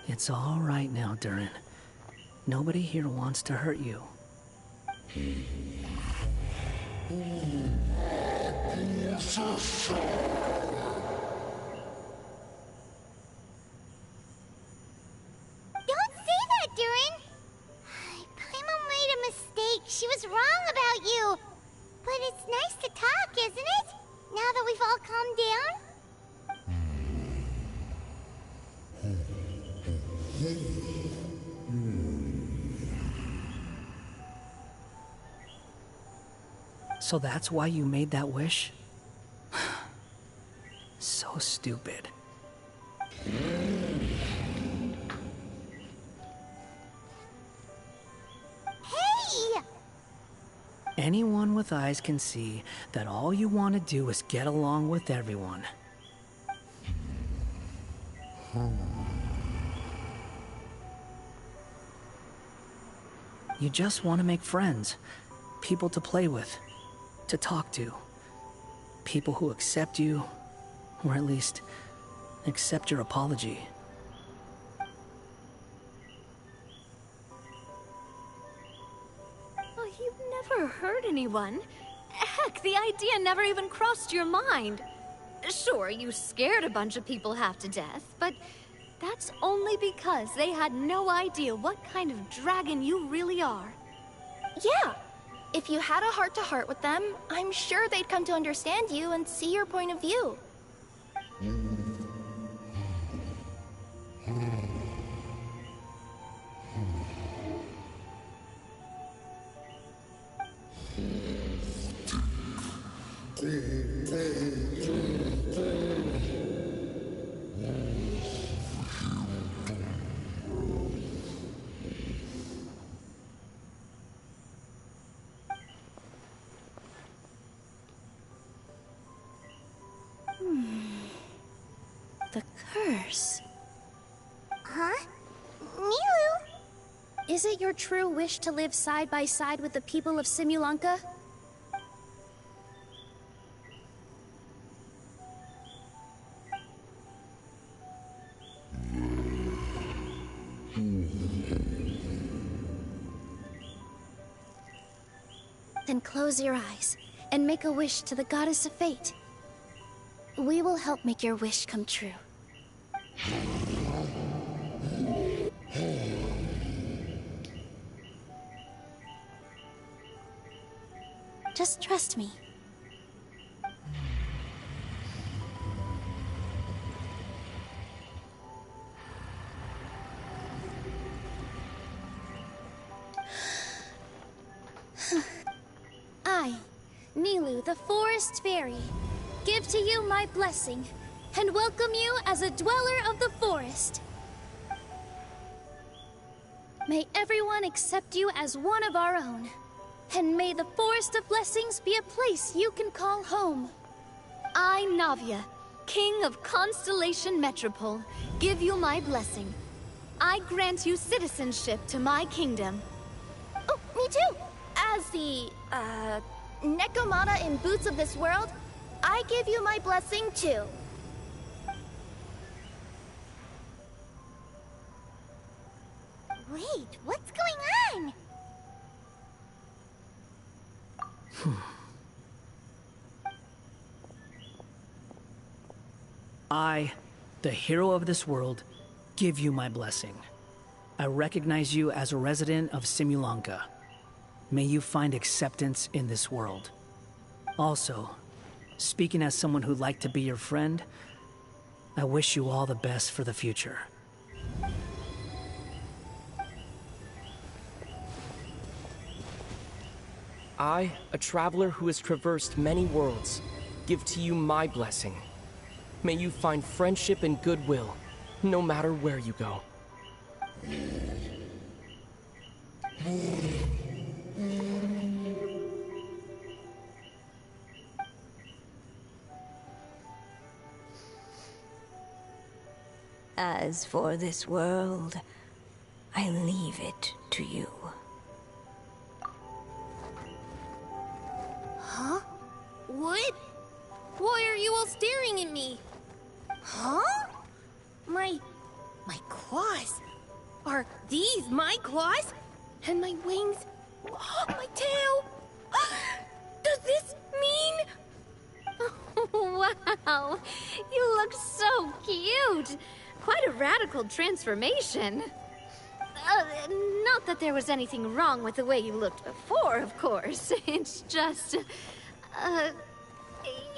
It's all right now, Durin. Nobody here wants to hurt you. Don't say that, Durin! Paimon made a mistake. She was wrong about you. But it's nice to talk, isn't it? Now that we've all calmed down? So that's why you made that wish? So stupid. Hey! Anyone with eyes can see that all you want to do is get along with everyone. You just want to make friends, people to play with, to talk to. People who accept you, or at least accept your apology. Oh, you've never hurt anyone. Heck, the idea never even crossed your mind. Sure, you scared a bunch of people half to death, but that's only because they had no idea what kind of dragon you really are. Yeah. If you had a heart-to-heart with them, I'm sure they'd come to understand you and see your point of view. The curse. Huh? Milu? Is it your true wish to live side by side with the people of Simulanka? Then close your eyes and make a wish to the Goddess of Fate. We will help make your wish come true. Just trust me. I, Nilou, the Forest Fairy, give to you my blessing and welcome you as a dweller of the forest. May everyone accept you as one of our own. And may the Forest of Blessings be a place you can call home. I, Navia, King of Constellation Metropole, give you my blessing. I grant you citizenship to my kingdom. Oh, me too! As the, Nekomata in Boots of this world, I give you my blessing too. Wait, what's going on? I, the hero of this world, give you my blessing. I recognize you as a resident of Simulanka. May you find acceptance in this world. Also, speaking as someone who'd like to be your friend, I wish you all the best for the future. I, a traveler who has traversed many worlds, give to you my blessing. May you find friendship and goodwill, no matter where you go. As for this world, I leave it to you. Huh? What? Why are you all staring at me? Huh? My claws. Are these my claws? And my wings? Oh, my tail? Does this mean? Wow, you look so cute. Quite a radical transformation. Not that there was anything wrong with the way you looked before, of course. It's just,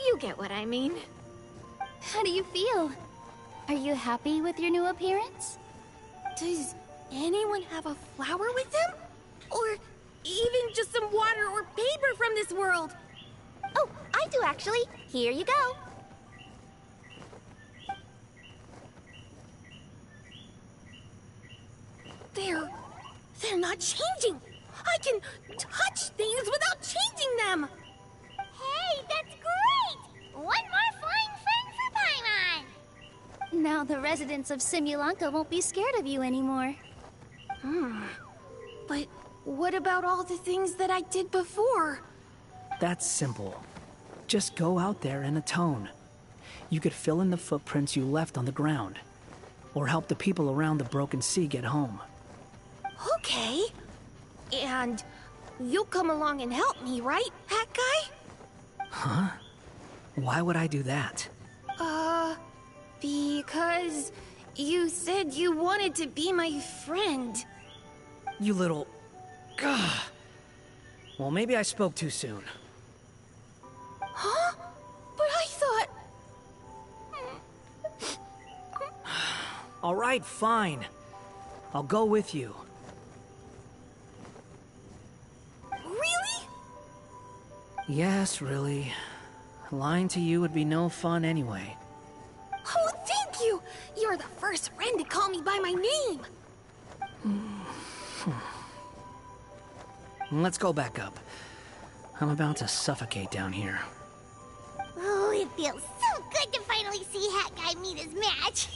you get what I mean. How do you feel? Are you happy with your new appearance? Does anyone have a flower with them? Or even just some water or paper from this world? Oh, I do actually. Here you go. They're not changing. I can touch things without changing them. Hey, that's great! One more flying friend for Paimon! Now the residents of Simulanka won't be scared of you anymore. But what about all the things that I did before? That's simple. Just go out there and atone. You could fill in the footprints you left on the ground, or help the people around the Broken Sea get home. Okay. And you'll come along and help me, right, Hat Guy? Huh? Why would I do that? Because you said you wanted to be my friend. You little... Gah. Well, maybe I spoke too soon. Huh? But I thought... All right, fine. I'll go with you. Really? Yes, really. Lying to you would be no fun anyway. Oh, thank you! You're the first friend to call me by my name! Let's go back up. I'm about to suffocate down here. Oh, it feels so good to finally see Hat Guy meet his match.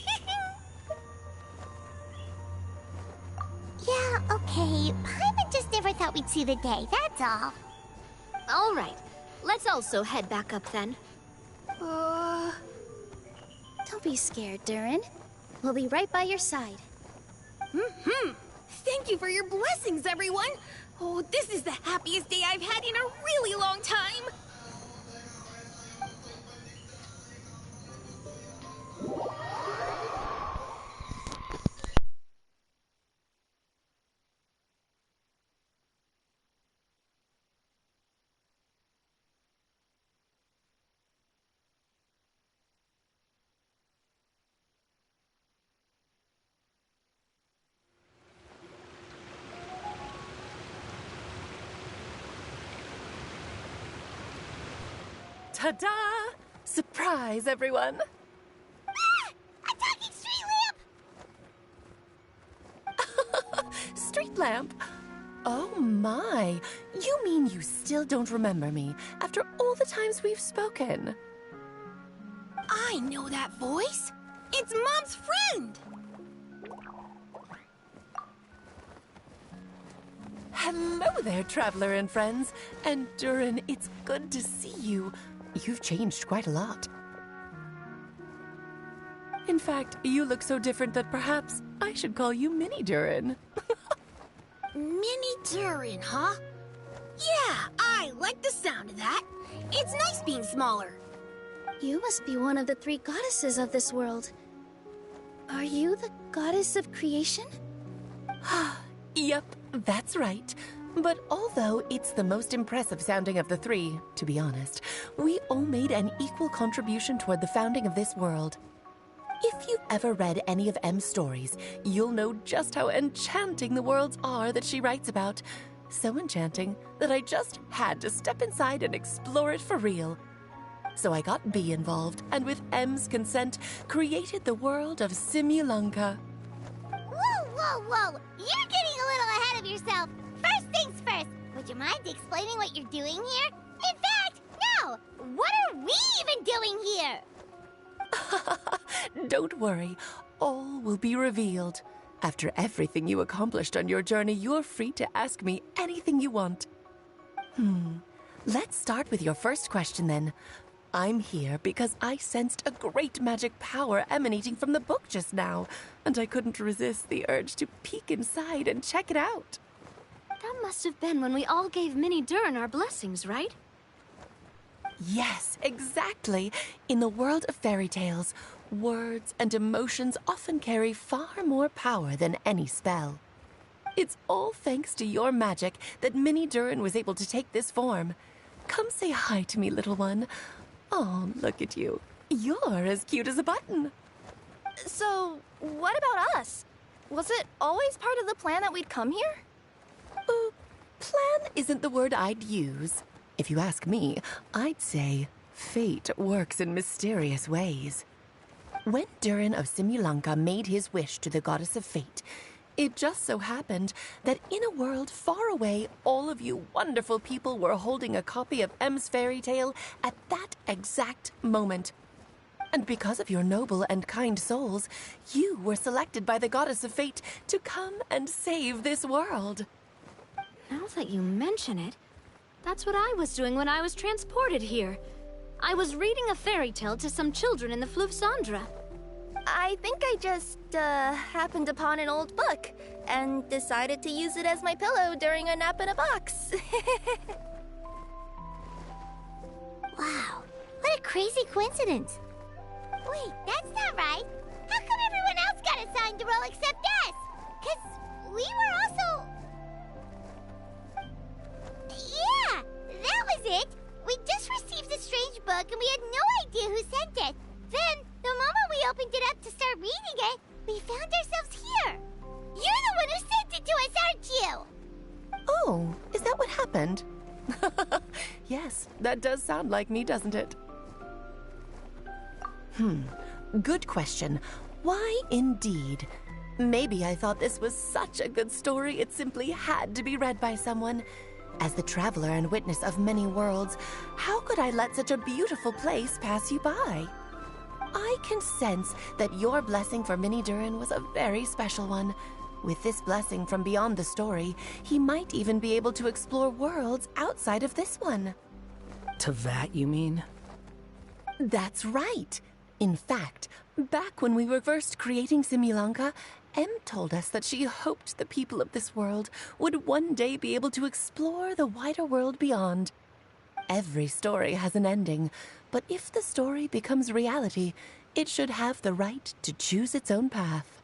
Yeah, okay. Paimon just never thought we'd see the day, that's all. All right. Let's also head back up then. Don't be scared, Durin. We'll be right by your side. Thank you for your blessings, everyone! Oh, this is the happiest day I've had in a really long time! Ta-da! Surprise, everyone! Ah! A talking street lamp! Street lamp? Oh my! You mean you still don't remember me after all the times we've spoken? I know that voice! It's Mom's friend! Hello there, traveler and friends. And Durin, it's good to see you. You've changed quite a lot. In fact, you look so different that perhaps I should call you Mini Durin. Mini Durin, huh? Yeah, I like the sound of that. It's nice being smaller. You must be one of the 3 goddesses of this world. Are you the goddess of creation? Yep, that's right. But although it's the most impressive sounding of the 3, to be honest, we all made an equal contribution toward the founding of this world. If you've ever read any of M's stories, you'll know just how enchanting the worlds are that she writes about. So enchanting that I just had to step inside and explore it for real. So I got B involved, and with M's consent, created the world of Simulunka. Whoa, whoa, whoa! You're getting a little ahead of yourself. First things first, would you mind explaining what you're doing here? In fact, no! What are we even doing here? Don't worry, all will be revealed. After everything you accomplished on your journey, you're free to ask me anything you want. Let's start with your first question then. I'm here because I sensed a great magic power emanating from the book just now, and I couldn't resist the urge to peek inside and check it out. That must have been when we all gave Mini Durin our blessings, right? Yes, exactly. In the world of fairy tales, words and emotions often carry far more power than any spell. It's all thanks to your magic that Mini Durin was able to take this form. Come say hi to me, little one. Oh, look at you. You're as cute as a button. So, what about us? Was it always part of the plan that we'd come here? Plan isn't the word I'd use. If you ask me, I'd say fate works in mysterious ways. When Durin of Simulunka made his wish to the goddess of fate, it just so happened that in a world far away, all of you wonderful people were holding a copy of M's fairy tale at that exact moment. And because of your noble and kind souls, you were selected by the goddess of fate to come and save this world. Now that you mention it, that's what I was doing when I was transported here. I was reading a fairy tale to some children in the Fleuve Cendre. I think I just, happened upon an old book and decided to use it as my pillow during a nap in a box. Wow, what a crazy coincidence. Wait, that's not right. How come everyone else got assigned the role except us? 'Cause we were also... Yeah, that was it. We just received a strange book and we had no idea who sent it. Then, the moment we opened it up to start reading it, we found ourselves here. You're the one who sent it to us, aren't you? Oh, is that what happened? Yes, that does sound like me, doesn't it? Good question. Why indeed? Maybe I thought this was such a good story it simply had to be read by someone. As the traveler and witness of many worlds, how could I let such a beautiful place pass you by? I can sense that your blessing for Minnie Durin was a very special one. With this blessing from beyond the story, he might even be able to explore worlds outside of this one. Teyvat, you mean? That's right. In fact, back when we were first creating Simulanka, Em told us that she hoped the people of this world would one day be able to explore the wider world beyond. Every story has an ending, but if the story becomes reality, it should have the right to choose its own path.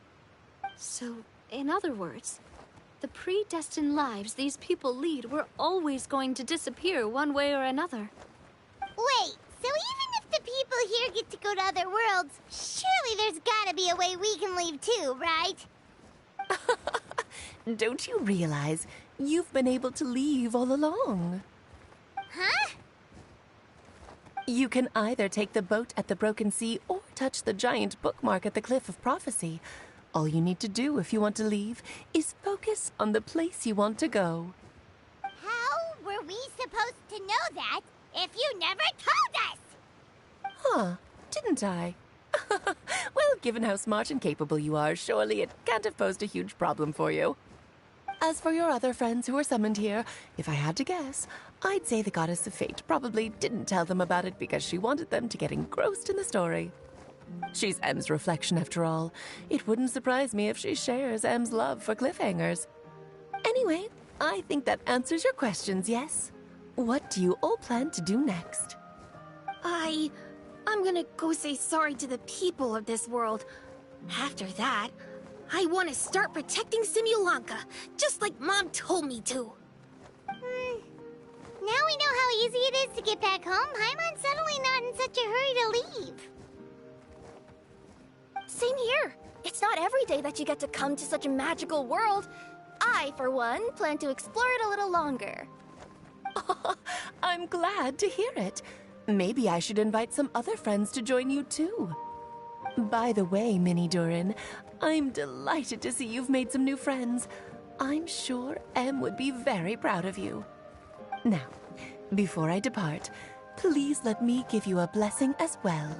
So, in other words, the predestined lives these people lead were always going to disappear one way or another. Wait, so even if the people here get to go to other worlds, surely there's gotta be a way we can leave too, right? Don't you realize you've been able to leave all along? Huh? You can either take the boat at the Broken Sea or touch the giant bookmark at the Cliff of Prophecy. All you need to do if you want to leave is focus on the place you want to go. How were we supposed to know that if you never told us? Huh, didn't I? Well, given how smart and capable you are, surely it can't have posed a huge problem for you. As for your other friends who were summoned here, if I had to guess, I'd say the Goddess of Fate probably didn't tell them about it because she wanted them to get engrossed in the story. She's Em's reflection, after all. It wouldn't surprise me if she shares Em's love for cliffhangers. Anyway, I think that answers your questions, yes? What do you all plan to do next? I'm gonna go say sorry to the people of this world. After that, I want to start protecting Simulanka, just like Mom told me to. Now we know how easy it is to get back home. Paimon's suddenly not in such a hurry to leave. Same here. It's not every day that you get to come to such a magical world. I, for one, plan to explore it a little longer. I'm glad to hear it. Maybe I should invite some other friends to join you too. By the way, Minnie Durin, I'm delighted to see you've made some new friends. I'm sure Em would be very proud of you. Now, before I depart, please let me give you a blessing as well.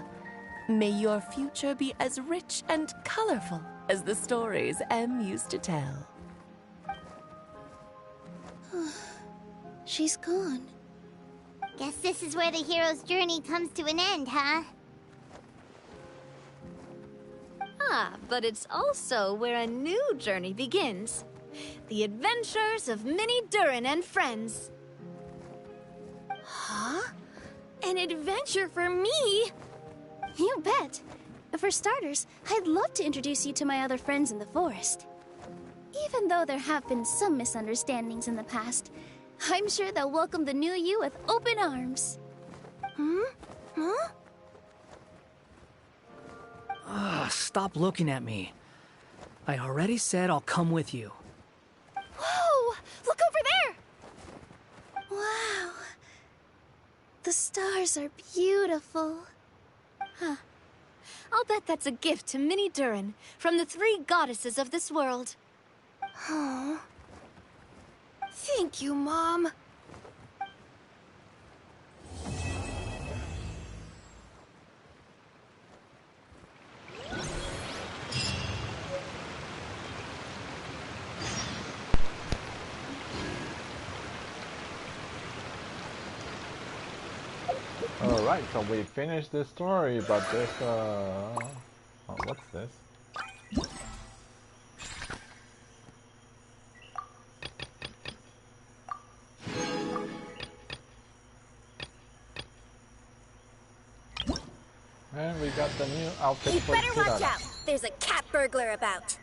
May your future be as rich and colorful as the stories Em used to tell. She's gone. Guess this is where the hero's journey comes to an end, huh? Ah, but it's also where a new journey begins. The adventures of Minnie Durin and friends. Huh? An adventure for me? You bet. For starters, I'd love to introduce you to my other friends in the forest. Even though there have been some misunderstandings in the past, I'm sure they'll welcome the new you with open arms. Huh? Stop looking at me. I already said I'll come with you. Whoa! Look over there! Wow. The stars are beautiful. Huh. I'll bet that's a gift to Minnie Durin from the three goddesses of this world. Huh? Thank you, Mom. Alright, so we finished the story, but there's oh, what's this? And we got the new outfit You for better watch Kirara. out! There's a cat burglar about.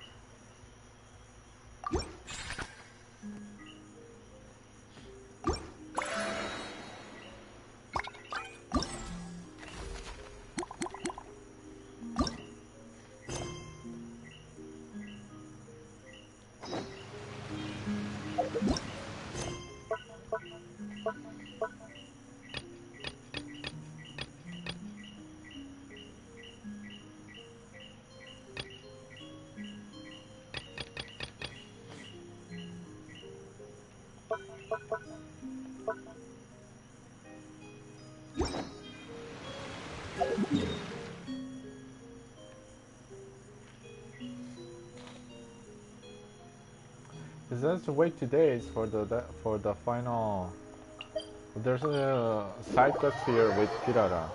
It says to wait 2 days for the final. There's a side quest here with Kirara.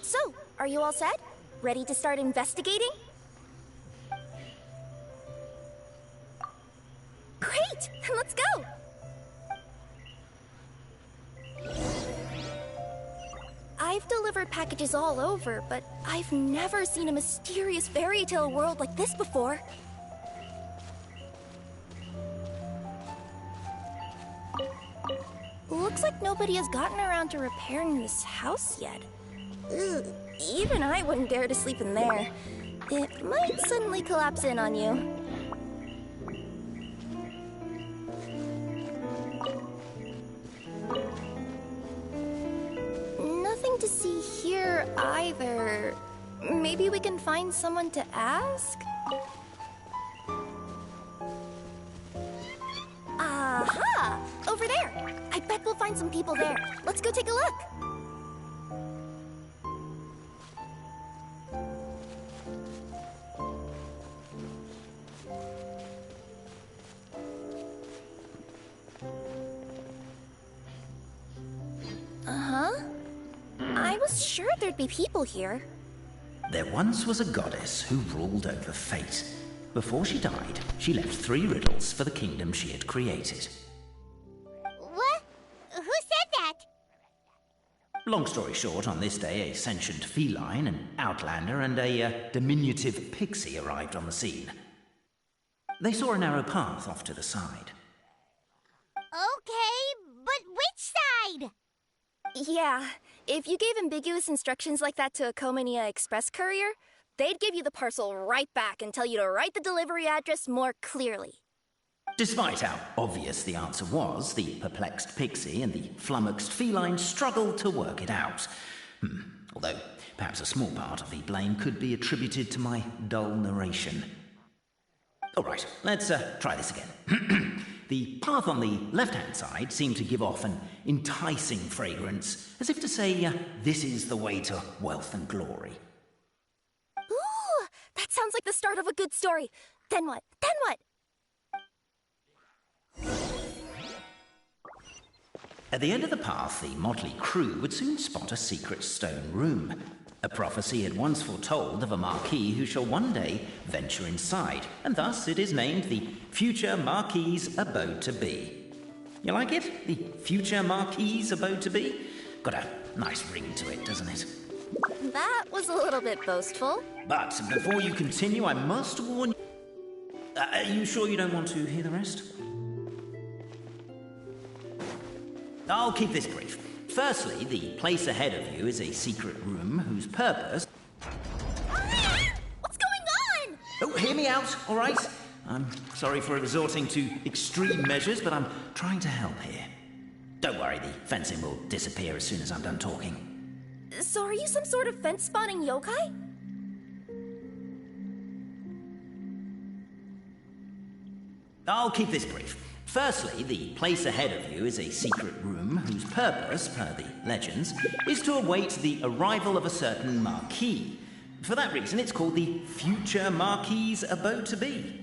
So, are you all set? Ready to start investigating? Great! Then let's go! I've delivered packages all over, but I've never seen a mysterious fairy tale world like this before. Looks like nobody has gotten around to repairing this house yet. Ugh, even I wouldn't dare to sleep in there. It might suddenly collapse in on you. Nothing to see here either. Maybe we can find someone to ask? Aha! Over there! I bet we'll find some people there. Let's go take a look. Uh-huh. I was sure there'd be people here. There once was a goddess who ruled over fate. Before she died, she left 3 riddles for the kingdom she had created. What? Who said that? Long story short, on this day, a sentient feline, an outlander, and a diminutive pixie arrived on the scene. They saw a narrow path off to the side. Okay, but which side? Yeah, if you gave ambiguous instructions like that to a Komania Express courier, they'd give you the parcel right back and tell you to write the delivery address more clearly. Despite how obvious the answer was, the perplexed pixie and the flummoxed feline struggled to work it out. Although, perhaps a small part of the blame could be attributed to my dull narration. Alright, let's try this again. The path on the left-hand side seemed to give off an enticing fragrance, as if to say, this is the way to wealth and glory. Ooh, that sounds like the start of a good story. Then what? Then what? At the end of the path, the motley crew would soon spot a secret stone room. A prophecy had once foretold of a Marquis who shall one day venture inside, and thus it is named the Future Marquis's Abode to Be. You like it? The Future Marquis's Abode to Be? Got a nice ring to it, doesn't it? That was a little bit boastful. But before you continue, I must warn you... Are you sure you don't want to hear the rest? I'll keep this brief. Firstly, the place ahead of you is a secret room whose purpose... What's going on? Oh, hear me out, all right? I'm sorry for resorting to extreme measures, but I'm trying to help here. Don't worry, the fencing will disappear as soon as I'm done talking. So are you some sort of fence-spawning yokai? I'll keep this brief. Firstly, the place ahead of you is a secret room whose purpose, per the legends, is to await the arrival of a certain Marquis. For that reason, it's called the Future Marquis's Abode to Be.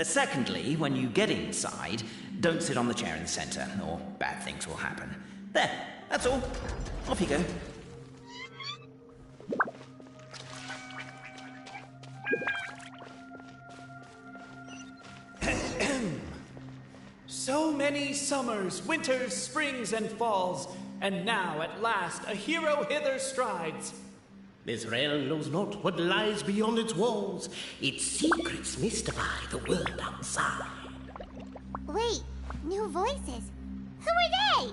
Secondly, when you get inside, don't sit on the chair in the centre, or bad things will happen. There, that's all. Off you go. So many summers, winters, springs, and falls, and now at last a hero hither strides. Israel knows not what lies beyond its walls. Its secrets mystify the world outside. Wait, new voices. Who are they?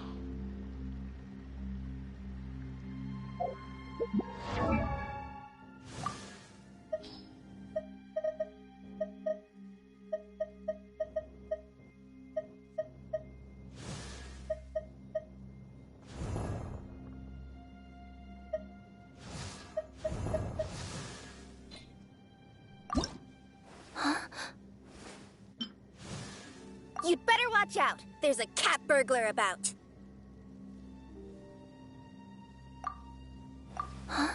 watch out! There's a cat burglar about! Huh?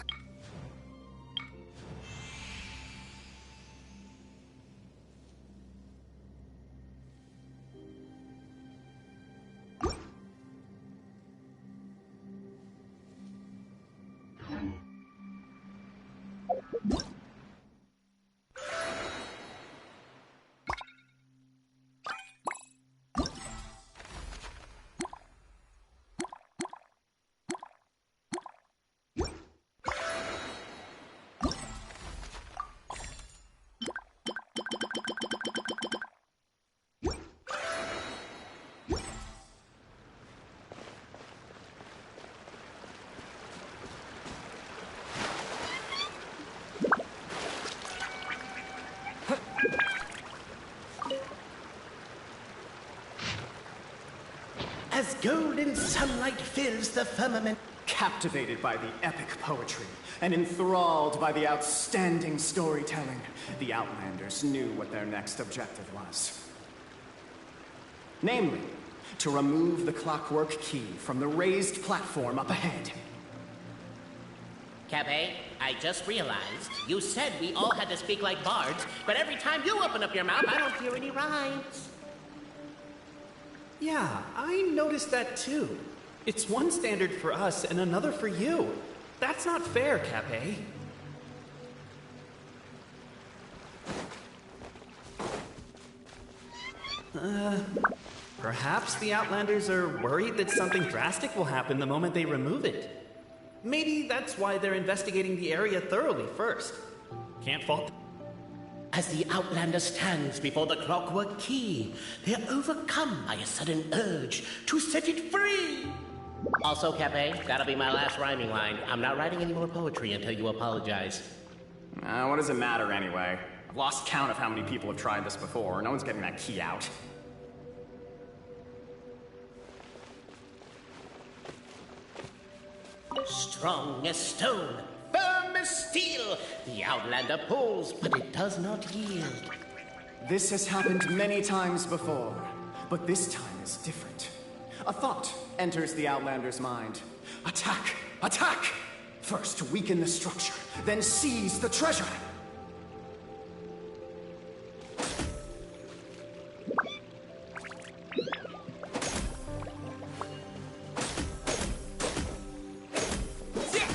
As golden sunlight fills the firmament. Captivated by the epic poetry and enthralled by the outstanding storytelling, the Outlanders knew what their next objective was. Namely, to remove the clockwork key from the raised platform up ahead. Cappy, I just realized you said we all had to speak like bards, but every time you open up your mouth, I don't hear any rhymes. Yeah, I noticed that too. It's one standard for us and another for you. That's not fair, Cappy. Perhaps the Outlanders are worried that something drastic will happen the moment they remove it. Maybe that's why they're investigating the area thoroughly first. Can't fault them. As the Outlander stands before the clockwork key, they're overcome by a sudden urge to set it free. Also, Cappy, that'll be my last rhyming line. I'm not writing any more poetry until you apologize. What does it matter anyway? I've lost count of how many people have tried this before. No one's getting that key out. Strong as stone, firm as steel, the Outlander pulls, but it does not yield. This has happened many times before, but this time is different. A thought enters the Outlander's mind. Attack! Attack! First weaken the structure, then seize the treasure!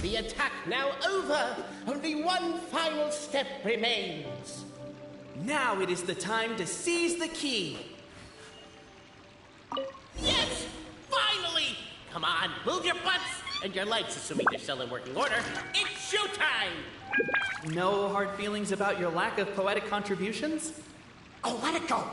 The attack now over! Only one final step remains. Now it is the time to seize the key. Yes! Finally! Come on, move your butts! And your lights, assuming they're still in working order. It's showtime! No hard feelings about your lack of poetic contributions? Oh, let it go!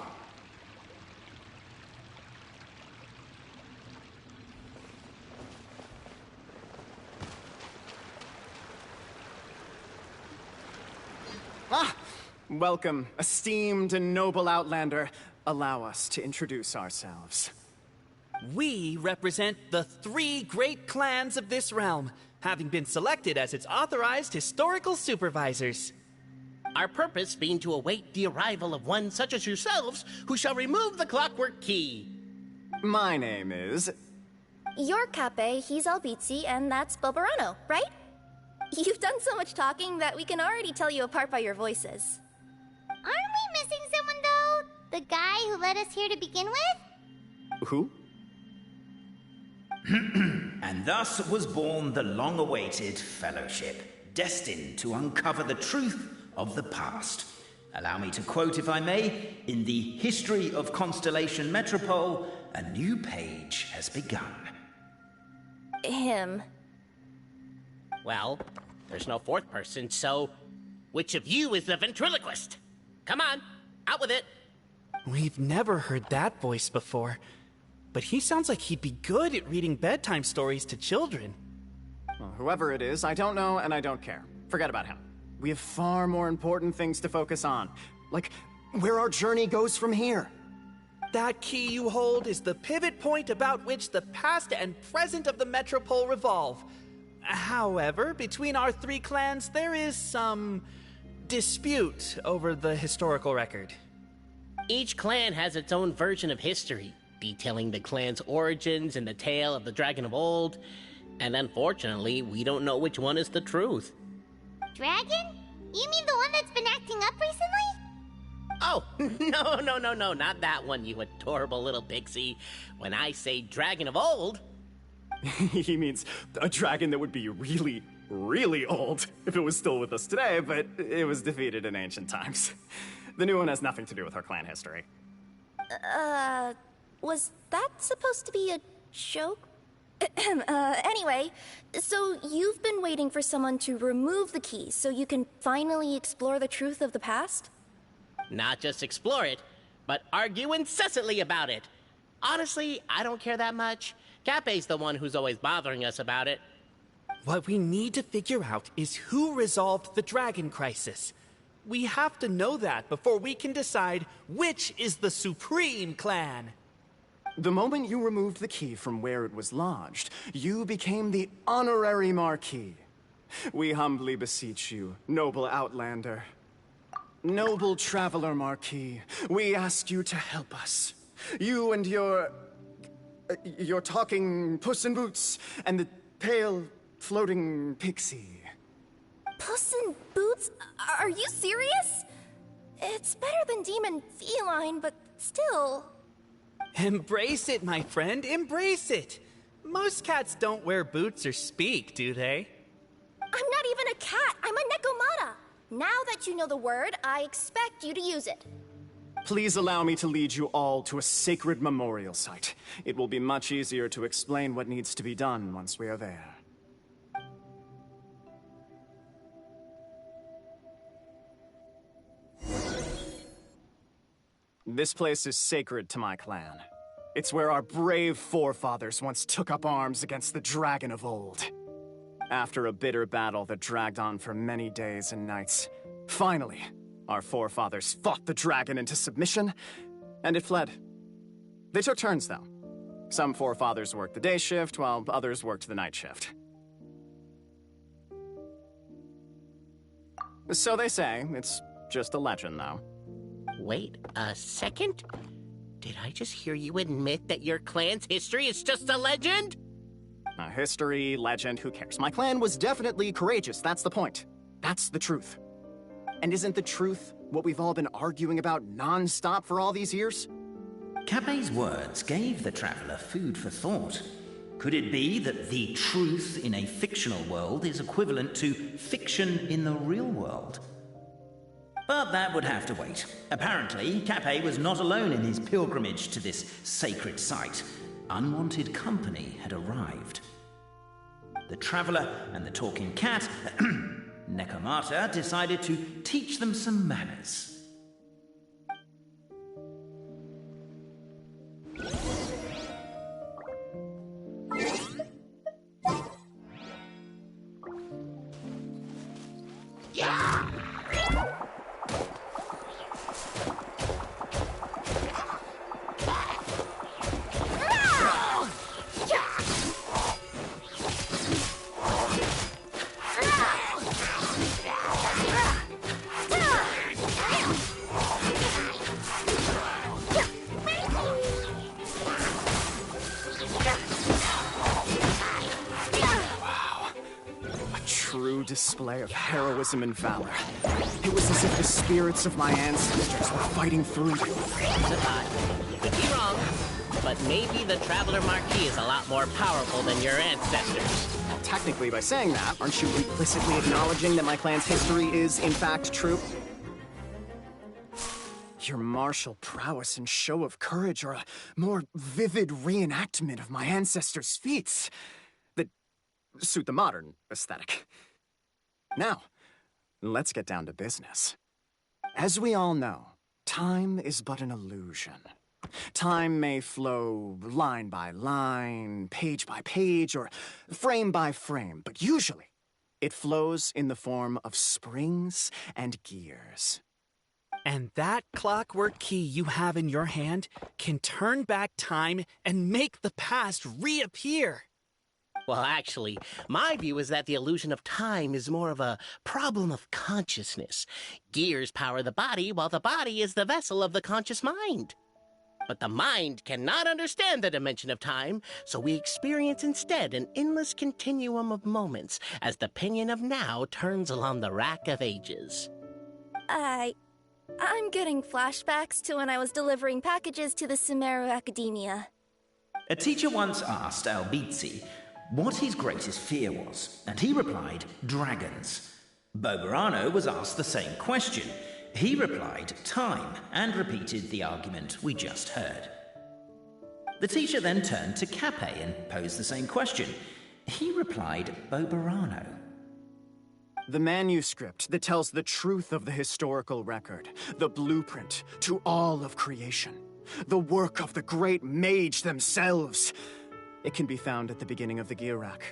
Welcome, esteemed and noble Outlander. Allow us to introduce ourselves. We represent the 3 great clans of this realm, having been selected as its authorized historical supervisors. Our purpose being to await the arrival of one such as yourselves, who shall remove the clockwork key. My name is... You're Cappy, he's Albizzi, and that's Bobarano, right? You've done so much talking that we can already tell you apart by your voices. Aren't we missing someone, though? The guy who led us here to begin with? Who? And thus was born the long-awaited Fellowship, destined to uncover the truth of the past. Allow me to quote, if I may, in the history of Constellation Metropole, a new page has begun. Him. Well, there's no fourth person, so which of you is the ventriloquist? Come on, out with it. We've never heard that voice before, but he sounds like he'd be good at reading bedtime stories to children. Well, whoever it is, I don't know and I don't care. Forget about him. We have far more important things to focus on, like where our journey goes from here. That key you hold is the pivot point about which the past and present of the Metropole revolve. However, between our 3 clans, there is some dispute over the historical record. Each clan has its own version of history. detailing the clan's origins and the tale of the Dragon of Old. And unfortunately, we don't know which one is the truth. Dragon? You mean the one that's been acting up recently? Oh, no, not that one, you adorable little pixie. When I say Dragon of Old... He means a dragon that would be really, really old if it was still with us today, but it was defeated in ancient times. The new one has nothing to do with our clan history. Was that supposed to be a joke? Anyway, so you've been waiting for someone to remove the key so you can finally explore the truth of the past? Not just explore it, but argue incessantly about it. Honestly, I don't care that much. Cape's the one who's always bothering us about it. What we need to figure out is who resolved the dragon crisis. We have to know that before we can decide which is the supreme clan. The moment you removed the key from where it was lodged, you became the honorary Marquis. We humbly beseech you, noble Outlander. Noble Traveler Marquis, we ask you to help us. You and your talking Puss in Boots and the pale floating pixie. Puss in Boots? Are you serious? It's better than demon feline, but still... Embrace it, my friend, embrace it. Most cats don't wear boots or speak, do they? I'm not even a cat, I'm a Nekomata. Now that you know the word, I expect you to use it. Please allow me to lead you all to a sacred memorial site. It will be much easier to explain what needs to be done once we are there. This place is sacred to my clan. It's where our brave forefathers once took up arms against the Dragon of Old. After a bitter battle that dragged on for many days and nights, finally, our forefathers fought the dragon into submission, and it fled. They took turns, though. Some forefathers worked the day shift, while others worked the night shift. So they say. It's just a legend, though. Wait a second? Did I just hear you admit that your clan's history is just a legend? History, legend, who cares? My clan was definitely courageous, that's the point. That's the truth. And isn't the truth what we've all been arguing about non-stop for all these years? Cape's words gave the traveler food for thought. Could it be that the truth in a fictional world is equivalent to fiction in the real world? But that would have to wait. Apparently, Cape was not alone in his pilgrimage to this sacred site. Unwanted company had arrived. The traveler and the talking cat, Nekomata, decided to teach them some manners. Display of heroism and valor. It was as if the spirits of my ancestors were fighting through you. You could be wrong, but maybe the Traveler Marquis is a lot more powerful than your ancestors. Well, technically, by saying that, aren't you implicitly acknowledging that my clan's history is, in fact, true? Your martial prowess and show of courage are a more vivid reenactment of my ancestors' feats that suit the modern aesthetic. Now, let's get down to business. As we all know, time is but an illusion. Time may flow line by line, page by page, or frame by frame, but usually it flows in the form of springs and gears. And that clockwork key you have in your hand can turn back time and make the past reappear. Well, actually, my view is that the illusion of time is more of a problem of consciousness. Gears power the body, while the body is the vessel of the conscious mind. But the mind cannot understand the dimension of time, so we experience instead an endless continuum of moments as the pinion of now turns along the rack of ages. I'm getting flashbacks to when I was delivering packages to the Sumeru Academia. A teacher once asked Albizzi what his greatest fear was, and he replied, dragons. Boberano was asked the same question. He replied, time, and repeated the argument we just heard. The teacher then turned to Cape and posed the same question. He replied, Boberano. The manuscript that tells the truth of the historical record, the blueprint to all of creation, the work of the great mage themselves. It can be found at the beginning of the Girac,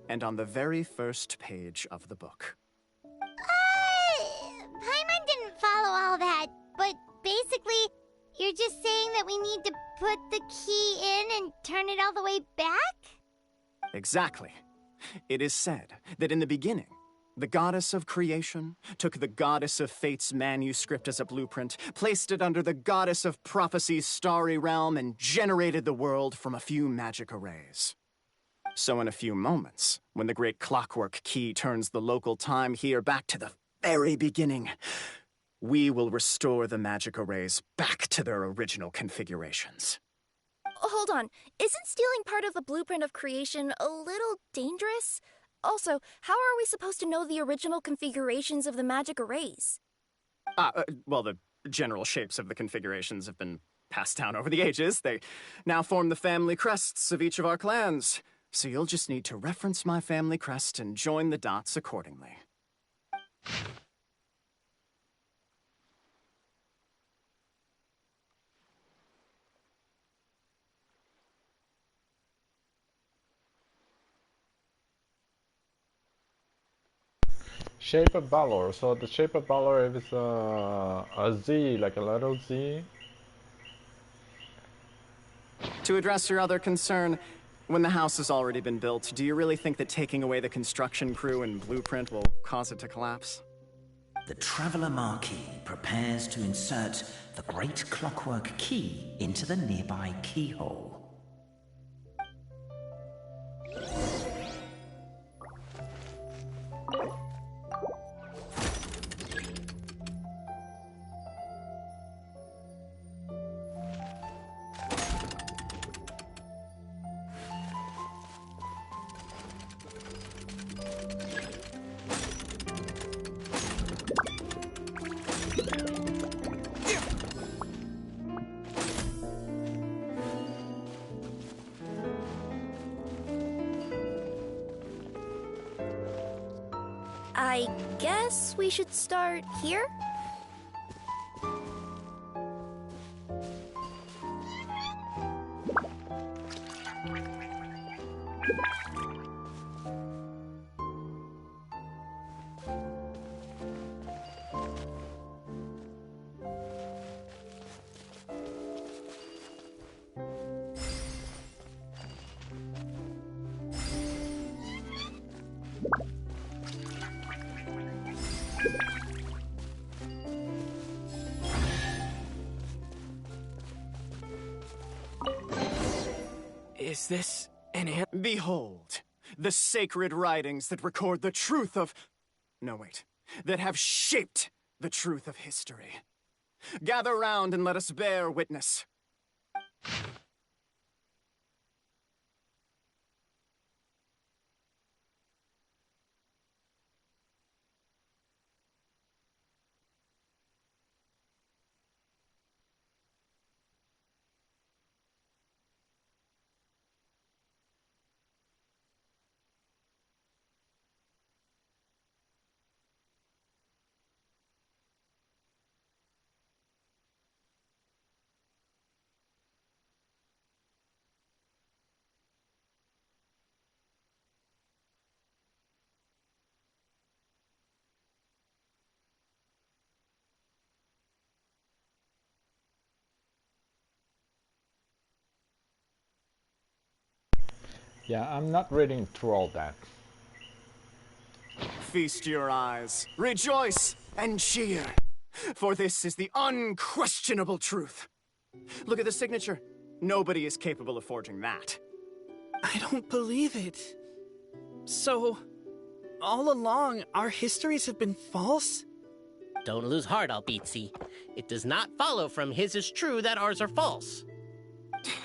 and on the very first page of the book. Paimon didn't follow all that, but basically, you're just saying that we need to put the key in and turn it all the way back? Exactly. It is said that in the beginning, the goddess of creation took the goddess of fate's manuscript as a blueprint, placed it under the goddess of prophecy's starry realm, and generated the world from a few magic arrays. So in a few moments, when the great clockwork key turns the local time here back to the very beginning, we will restore the magic arrays back to their original configurations. Hold on, isn't stealing part of the blueprint of creation a little dangerous? Also, how are we supposed to know the original configurations of the magic arrays? Well, the general shapes of the configurations have been passed down over the ages. They now form the family crests of each of our clans. So you'll just need to reference my family crest and join the dots accordingly. Shape of Balor. So the shape of Balor is a Z, like a little Z. To address your other concern, when the house has already been built, do you really think that taking away the construction crew and blueprint will cause it to collapse? The Traveler Marquis prepares to insert the great clockwork key into the nearby keyhole. I guess we should start here? Is this an Behold, the sacred writings that record the truth of... No, wait. That have shaped the truth of history. Gather round and let us bear witness. Yeah, I'm not reading through all that. Feast your eyes, rejoice, and cheer, for this is the unquestionable truth. Look at the signature. Nobody is capable of forging that. I don't believe it. So, all along, our histories have been false? Don't lose heart, Albizzi. It does not follow from his is true that ours are false.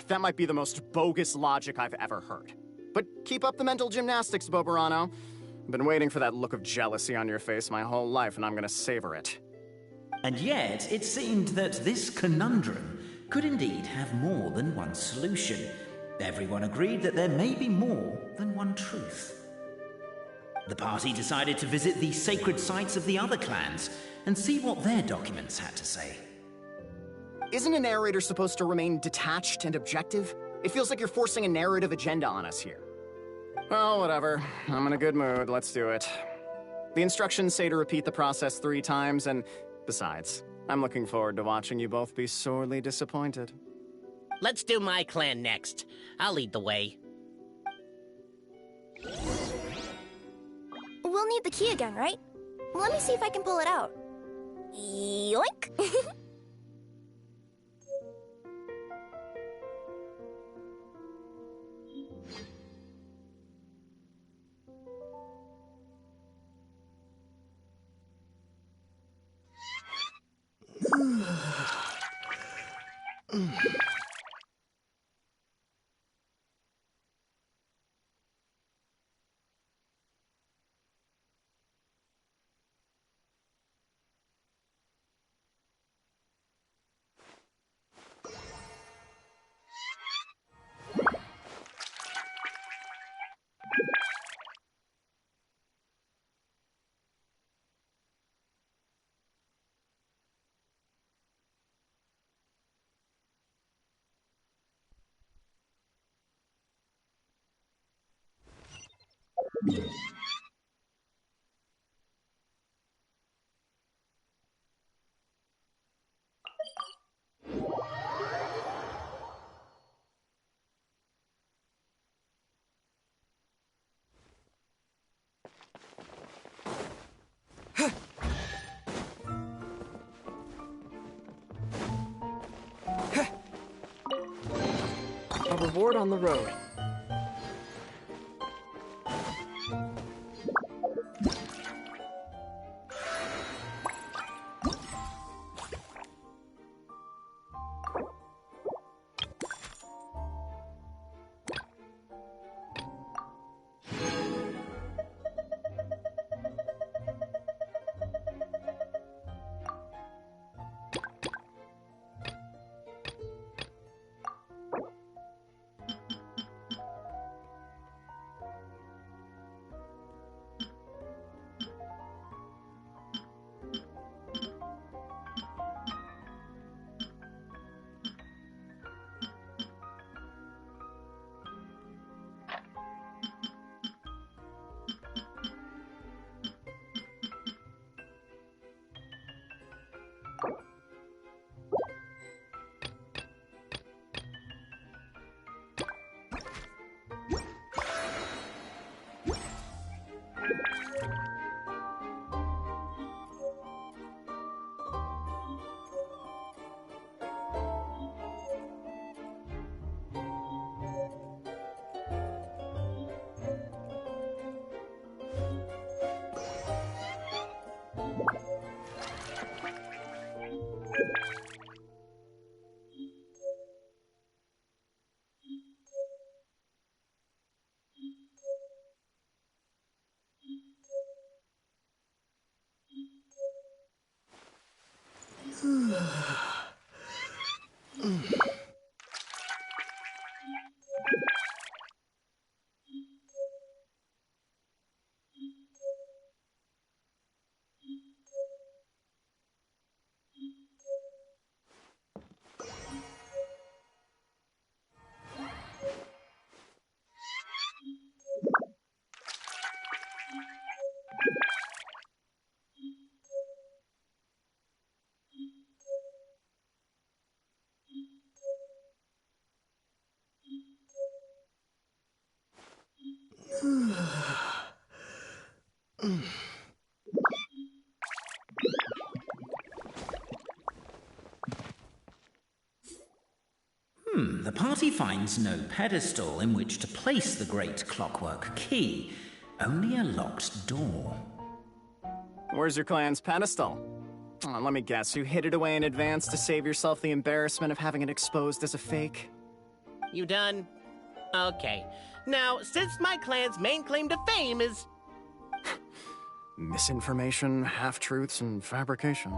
That might be the most bogus logic I've ever heard. But keep up the mental gymnastics, Boberano. I've been waiting for that look of jealousy on your face my whole life, and I'm gonna savor it. And yet, it seemed that this conundrum could indeed have more than one solution. Everyone agreed that there may be more than one truth. The party decided to visit the sacred sites of the other clans and see what their documents had to say. Isn't a narrator supposed to remain detached and objective? It feels like you're forcing a narrative agenda on us here. Well, whatever. I'm in a good mood. Let's do it. The instructions say to repeat the process 3 times, and besides, I'm looking forward to watching you both be sorely disappointed. Let's do my clan next. I'll lead the way. We'll need the key again, right? Let me see if I can pull it out. Yoink! A reward on the road. the party finds no pedestal in which to place the great clockwork key, only a locked door. Where's your clan's pedestal? Let me guess, you hid it away in advance to save yourself the embarrassment of having it exposed as a fake? You done? Okay. Now, since my clan's main claim to fame is... Misinformation, half-truths, and fabrication.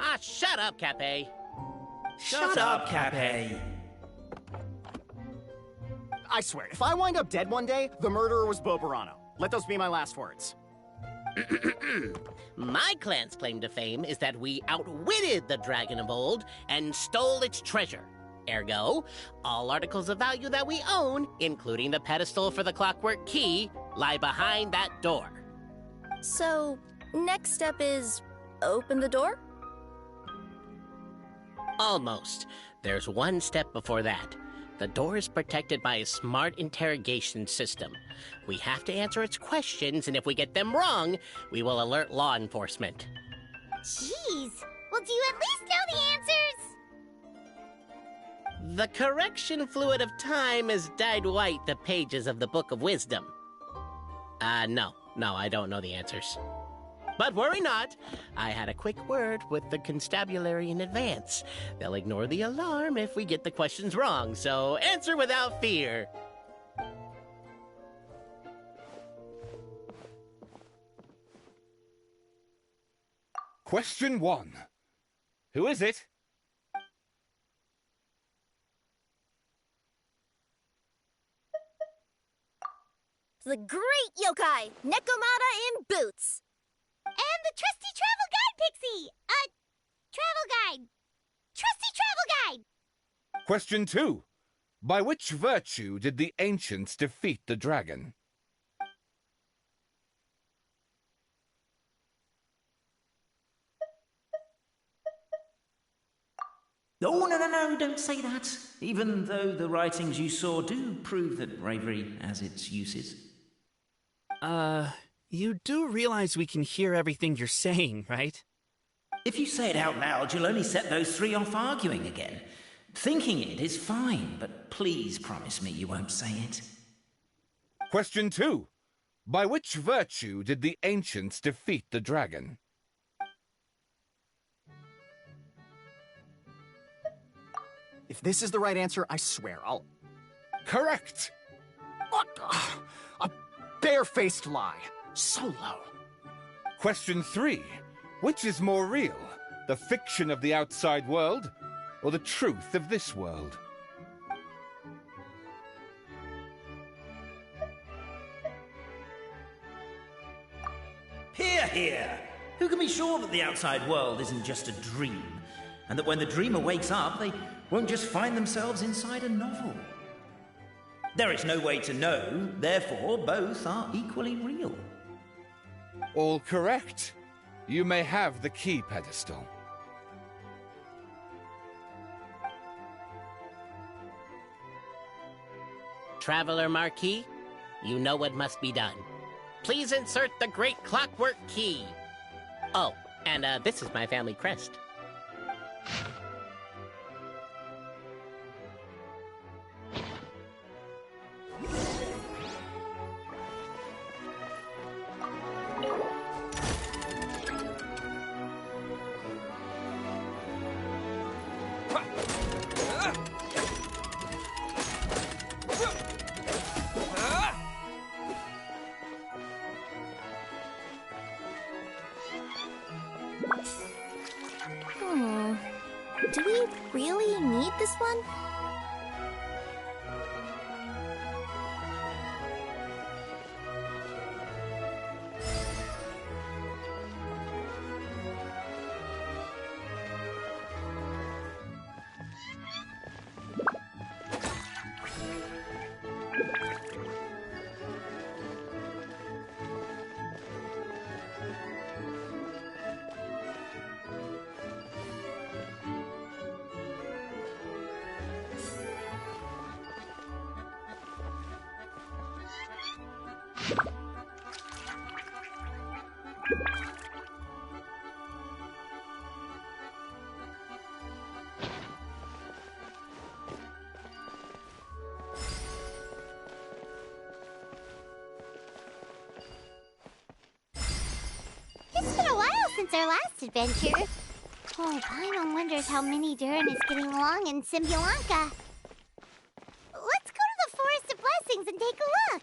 Ah, shut up, Cape. Shut up, Cape. I swear, if I wind up dead one day, the murderer was Bo Burano. Let those be my last words. My clan's claim to fame is that we outwitted the dragon of old and stole its treasure. Ergo, all articles of value that we own, including the pedestal for the clockwork key, lie behind that door. So, next step is open the door? Almost. There's one step before that. The door is protected by a smart interrogation system. We have to answer its questions, and if we get them wrong, we will alert law enforcement. Jeez. Well, do you at least know the answers? The correction fluid of time has dyed white the pages of the Book of Wisdom. No, I don't know the answers. But worry not, I had a quick word with the constabulary in advance. They'll ignore the alarm if we get the questions wrong, so answer without fear. Question 1. Who is it? The great yokai, Nekomata in boots. And the trusty travel guide, Pixie! Travel guide. Trusty travel guide! Question 2. By which virtue did the ancients defeat the dragon? Oh, no, don't say that. Even though the writings you saw do prove that bravery has its uses. You do realize we can hear everything you're saying, right? If you say it out loud, you'll only set those three off arguing again. Thinking it is fine, but please promise me you won't say it. Question 2. By which virtue did the ancients defeat the dragon? If this is the right answer, I swear I'll... Correct! What? A barefaced lie. So low. Question 3. Which is more real? The fiction of the outside world, or the truth of this world? Hear, hear! Who can be sure that the outside world isn't just a dream, and that when the dreamer wakes up, they won't just find themselves inside a novel? There is no way to know, therefore both are equally real. All correct. You may have the key pedestal. Traveler Marquis, you know what must be done. Please insert the great clockwork key. Oh, and this is my family crest. Do we really need this one? since our last adventure. Oh, Paimon wonders how Mini Durin is getting along in Simbulanka. Let's go to the Forest of Blessings and take a look.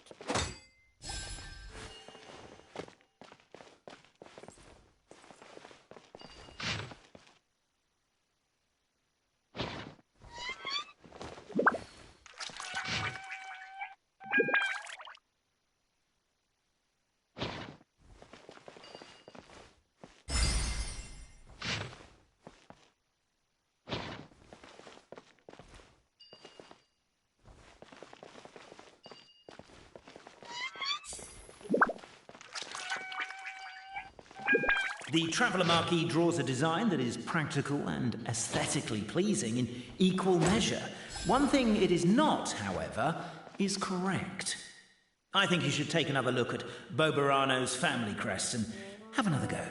The Traveller Marquee draws a design that is practical and aesthetically pleasing in equal measure. One thing it is not, however, is correct. I think you should take another look at Bobarano's family crest and have another go.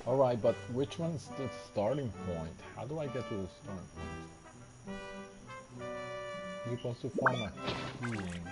Alright, but which one's the starting point? How do I get to the starting point? You're supposed to find my healing.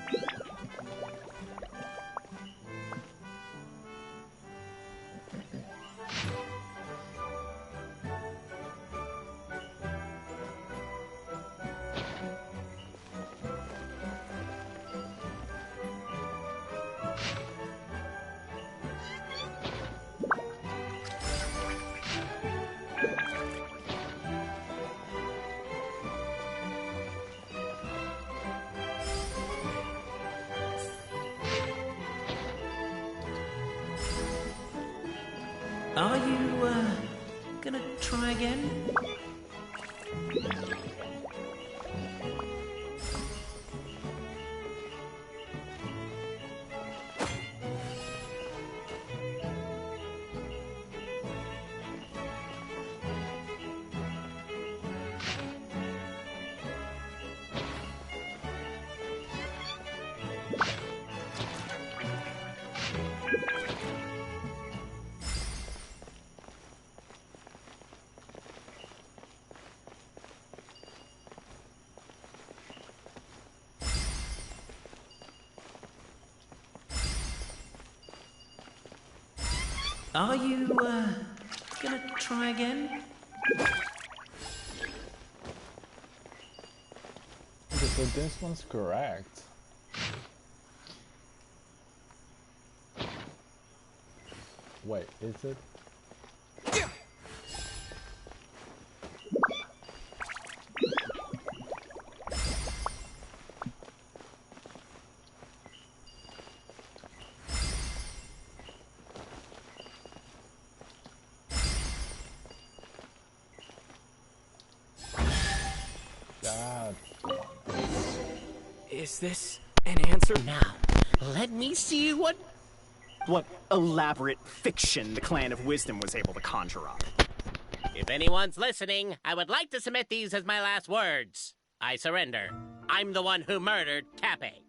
Are you, gonna try again? Are you, gonna try again? Okay, so this one's correct. Wait, is it? Is this an answer? Now, let me see what elaborate fiction the Clan of Wisdom was able to conjure up. If anyone's listening, I would like to submit these as my last words. I surrender. I'm the one who murdered Cappy.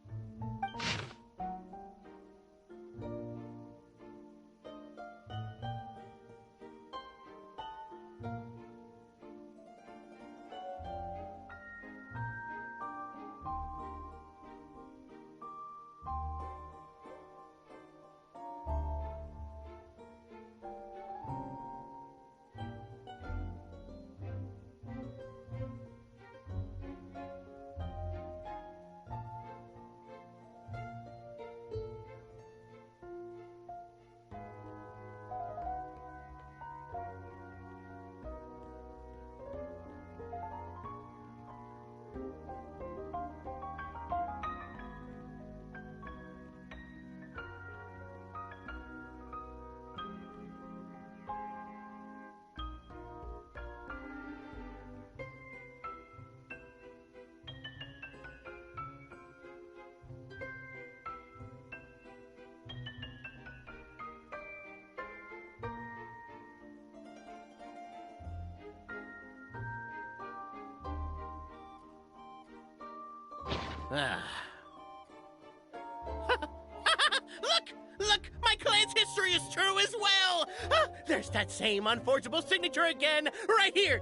Look! Look! My My clan's history is true as well! Ah, there's that same unforgeable signature again, right here!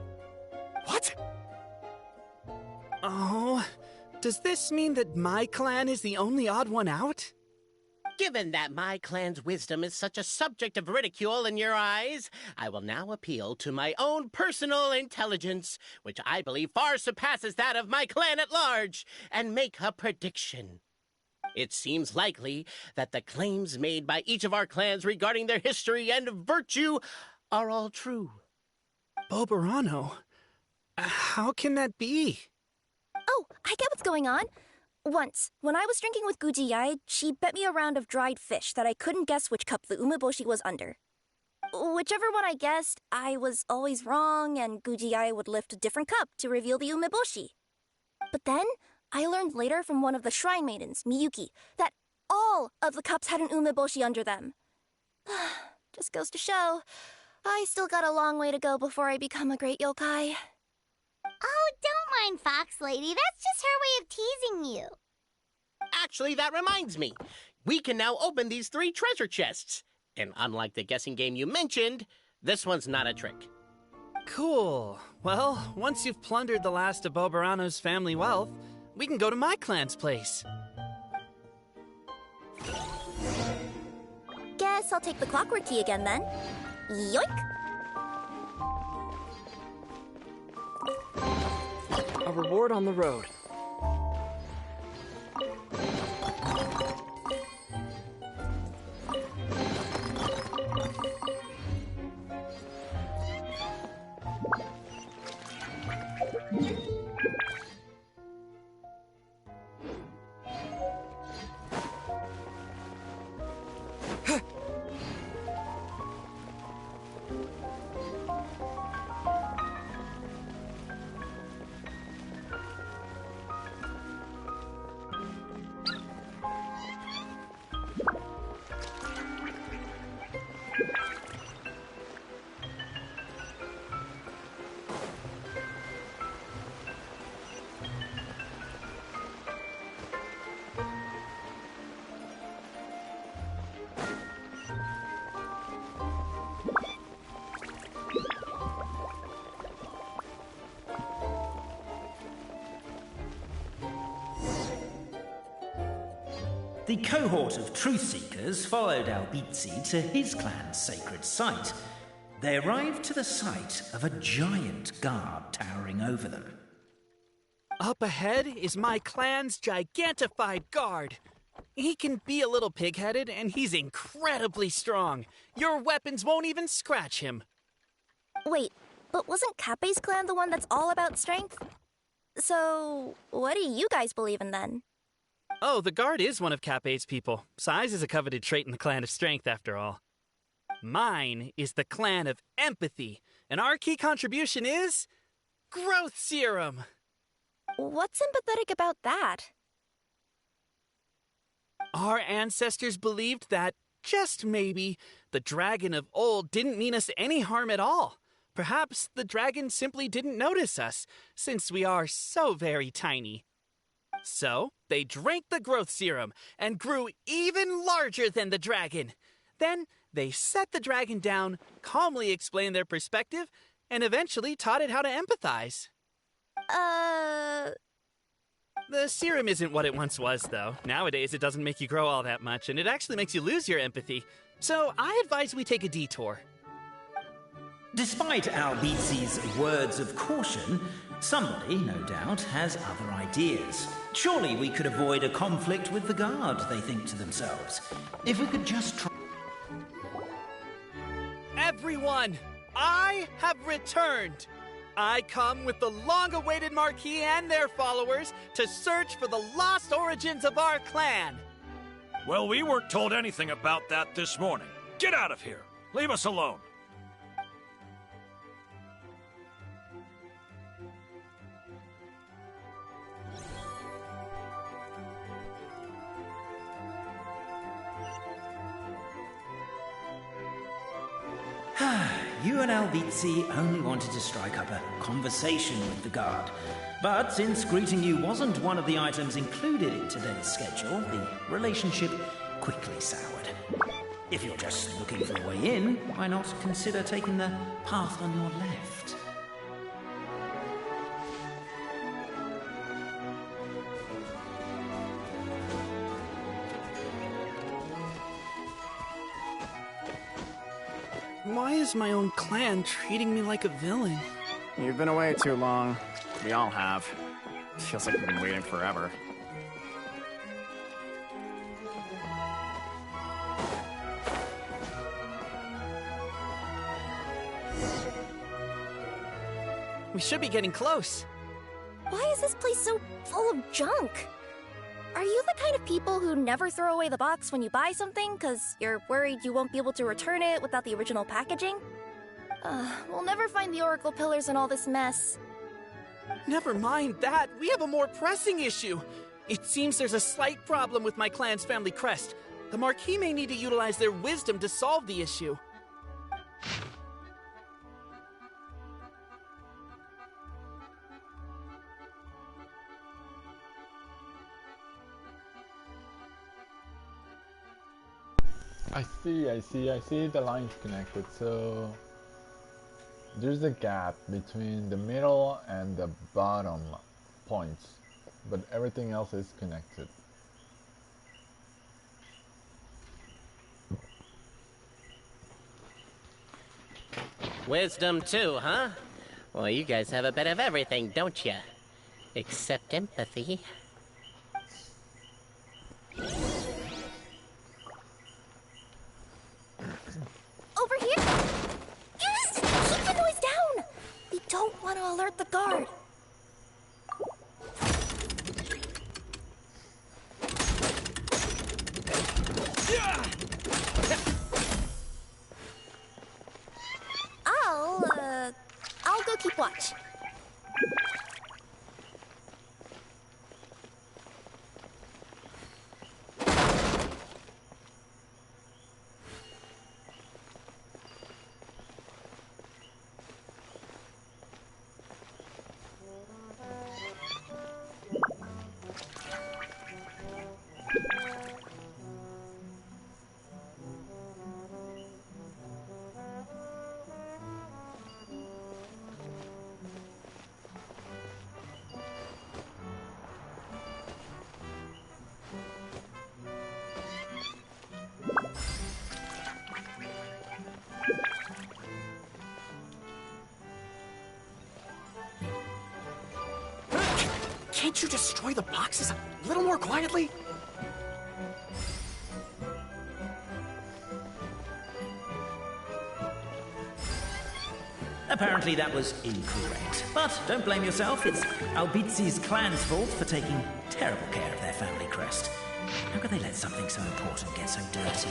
What? Oh, does this mean that my clan is the only odd one out? Given that my clan's wisdom is such a subject of ridicule in your eyes, I will now appeal to my own personal intelligence, which I believe far surpasses that of my clan at large, and make a prediction. It seems likely that the claims made by each of our clans regarding their history and virtue are all true. Boborano? How can that be? Oh, I get what's going on. Once, when I was drinking with Guji-ai, she bet me a round of dried fish that I couldn't guess which cup the umeboshi was under. Whichever one I guessed, I was always wrong, and Guji-ai would lift a different cup to reveal the umeboshi. But then, I learned later from one of the shrine maidens, Miyuki, that all of the cups had an umeboshi under them. Just goes to show, I still got a long way to go before I become a great yokai. Oh, don't mind Fox Lady. That's just her way of teasing you. Actually, that reminds me. We can now open these 3 treasure chests. And unlike the guessing game you mentioned, this one's not a trick. Cool. Well, once you've plundered the last of Boborano's family wealth, we can go to my clan's place. Guess I'll take the clockwork key again then. Yoink! A reward on the road. The cohort of truth seekers followed Albizzi to his clan's sacred site. They arrived to the site of a giant guard towering over them. Up ahead is my clan's gigantified guard. He can be a little pig-headed, and he's incredibly strong. Your weapons won't even scratch him. Wait, but wasn't Kappei's clan the one that's all about strength? So, what do you guys believe in then? Oh, the guard is one of Kappei's people. Size is a coveted trait in the clan of strength, after all. Mine is the clan of empathy, and our key contribution is growth serum. What's empathetic about that? Our ancestors believed that, just maybe, the dragon of old didn't mean us any harm at all. Perhaps the dragon simply didn't notice us, since we are so very tiny. So, they drank the growth serum and grew even larger than the dragon. Then, they set the dragon down, calmly explained their perspective, and eventually taught it how to empathize. The serum isn't what it once was, though. Nowadays, it doesn't make you grow all that much, and it actually makes you lose your empathy. So, I advise we take a detour. Despite Albizzi's words of caution, somebody, no doubt, has other ideas. Surely we could avoid a conflict with the guard, they think to themselves. If we could just try... Everyone, I have returned. I come with the long-awaited Marquis and their followers to search for the lost origins of our clan. Well, we weren't told anything about that this morning. Get out of here. Leave us alone. You and Albizzi only wanted to strike up a conversation with the guard. But since greeting you wasn't one of the items included in today's schedule, the relationship quickly soured. If you're just looking for a way in, why not consider taking the path on your left? Why is my own clan treating me like a villain? You've been away too long. We all have. Feels like we've been waiting forever. We should be getting close. Why is this place so full of junk? Are you the kind of people who never throw away the box when you buy something because you're worried you won't be able to return it without the original packaging? We'll never find the Oracle Pillars in all this mess. Never mind that. We have a more pressing issue. It seems there's a slight problem with my clan's family crest. The Marquis may need to utilize their wisdom to solve the issue. I see the lines connected, so there's a gap between the middle and the bottom points, but everything else is connected. Wisdom too, huh? Well, you guys have a bit of everything, don't you? Except empathy. Over here! Yes! Keep the noise down! We don't want to alert the guard. I'll go keep watch. Can't you destroy the boxes a little more quietly? Apparently that was incorrect. But don't blame yourself, it's Albizi's clan's fault for taking terrible care of their family crest. How could they let something so important get so dirty?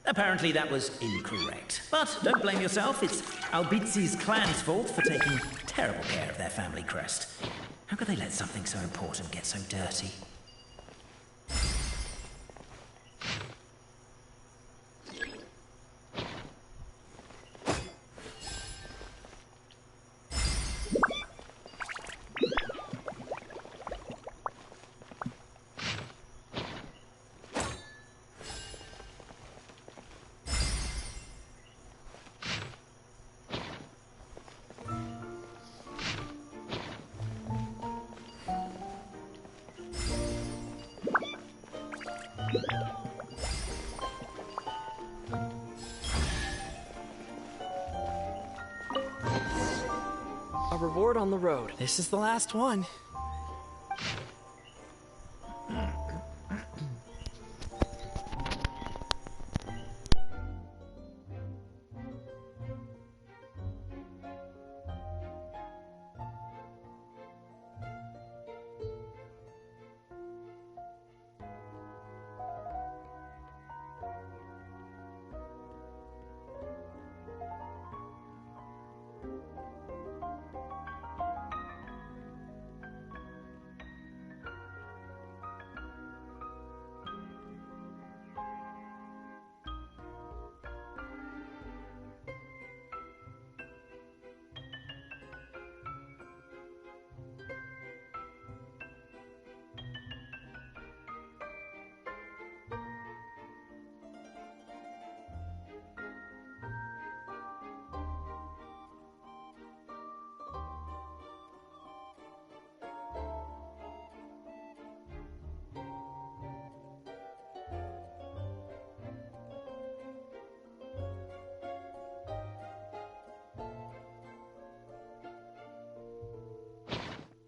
Apparently that was incorrect. But don't blame yourself, it's Albizi's clan's fault for taking terrible care of their family crest. How could they let something so important get so dirty? A reward on the road. This is the last one.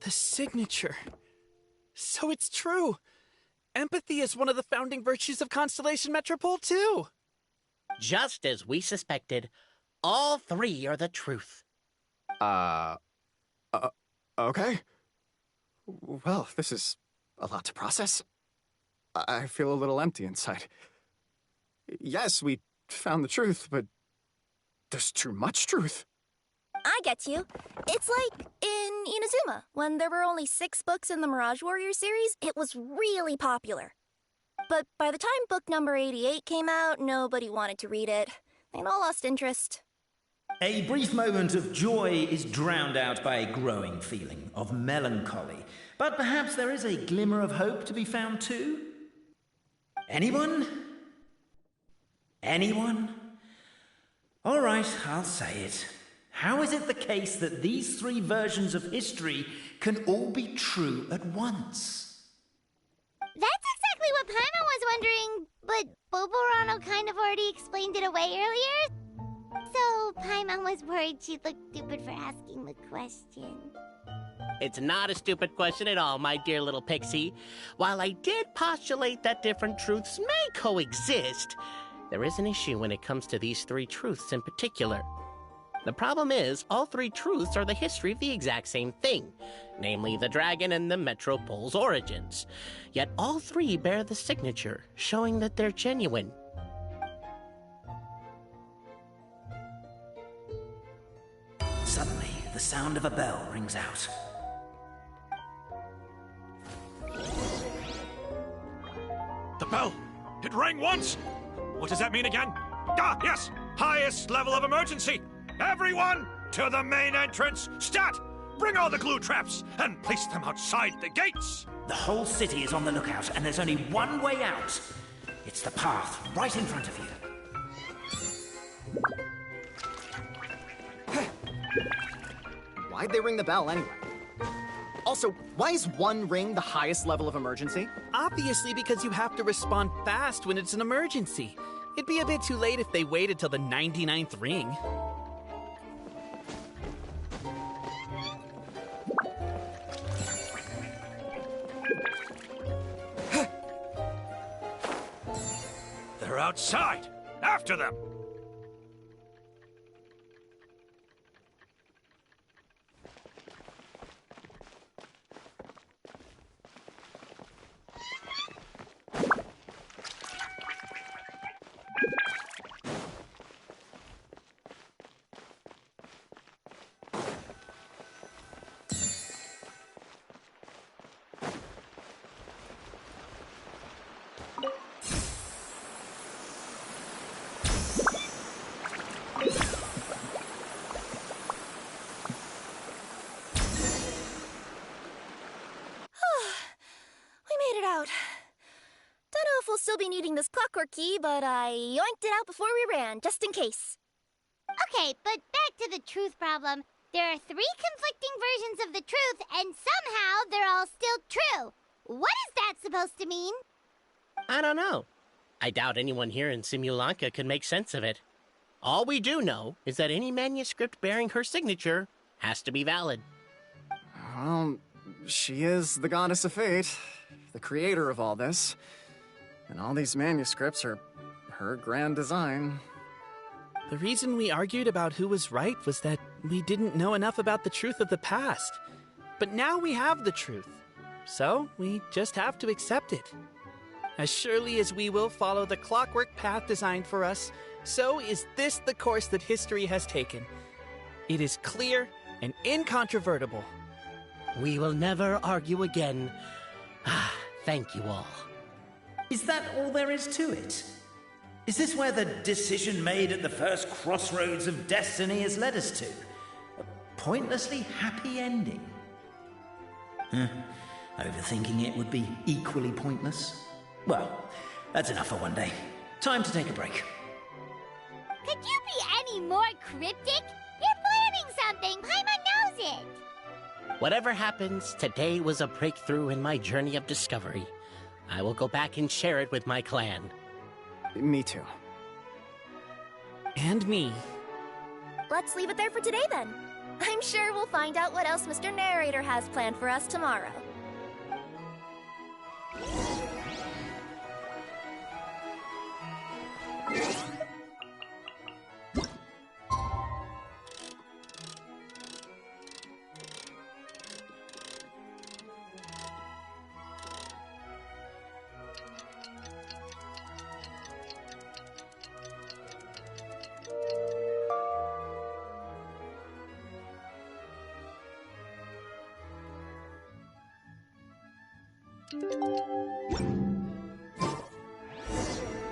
The signature. So it's true. Empathy is one of the founding virtues of Constellation Metropole, too. Just as we suspected, all three are the truth. Okay. Well, this is a lot to process. I feel a little empty inside. Yes, we found the truth, but there's too much truth. I get you. It's like in Inazuma, when there were only 6 books in the Mirage Warrior series, it was really popular. But by the time book number 88 came out, nobody wanted to read it. They'd all lost interest. A brief moment of joy is drowned out by a growing feeling of melancholy. But perhaps there is a glimmer of hope to be found too? Anyone? Anyone? All right, I'll say it. How is it the case that these 3 versions of history can all be true at once? That's exactly what Paimon was wondering, but Boborano kind of already explained it away earlier. So Paimon was worried she'd look stupid for asking the question. It's not a stupid question at all, my dear little pixie. While I did postulate that different truths may coexist, there is an issue when it comes to these 3 truths in particular. The problem is, all 3 truths are the history of the exact same thing, namely the dragon and the Metropole's origins. Yet all 3 bear the signature, showing that they're genuine. Suddenly, the sound of a bell rings out. The bell! It rang once! What does that mean again? Ah, yes! Highest level of emergency! Everyone, to the main entrance! Stat! Bring all the glue traps and place them outside the gates! The whole city is on the lookout, and there's only one way out. It's the path right in front of you. Why'd they ring the bell anyway? Also, why is 1 ring the highest level of emergency? Obviously because you have to respond fast when it's an emergency. It'd be a bit too late if they waited till the 99th ring. They're outside! After them! Still be needing this clockwork key, but I yoinked it out before we ran, just in case. Okay, but back to the truth problem. There are 3 conflicting versions of the truth, and somehow they're all still true. What is that supposed to mean? I don't know. I doubt anyone here in Simulanka could make sense of it. All we do know is that any manuscript bearing her signature has to be valid. Well, she is the goddess of fate, the creator of all this. And all these manuscripts are her grand design. The reason we argued about who was right was that we didn't know enough about the truth of the past. But now we have the truth. So we just have to accept it. As surely as we will follow the clockwork path designed for us, so is this the course that history has taken. It is clear and incontrovertible. We will never argue again. Thank you all. Is that all there is to it? Is this where the decision made at the first crossroads of destiny has led us to? A pointlessly happy ending? Overthinking it would be equally pointless. Well, that's enough for one day. Time to take a break. Could you be any more cryptic? You're planning something. Paimon knows it. Whatever happens, today was a breakthrough in my journey of discovery. I will go back and share it with my clan. Me too. And me. Let's leave it there for today, then. I'm sure we'll find out what else Mr. Narrator has planned for us tomorrow.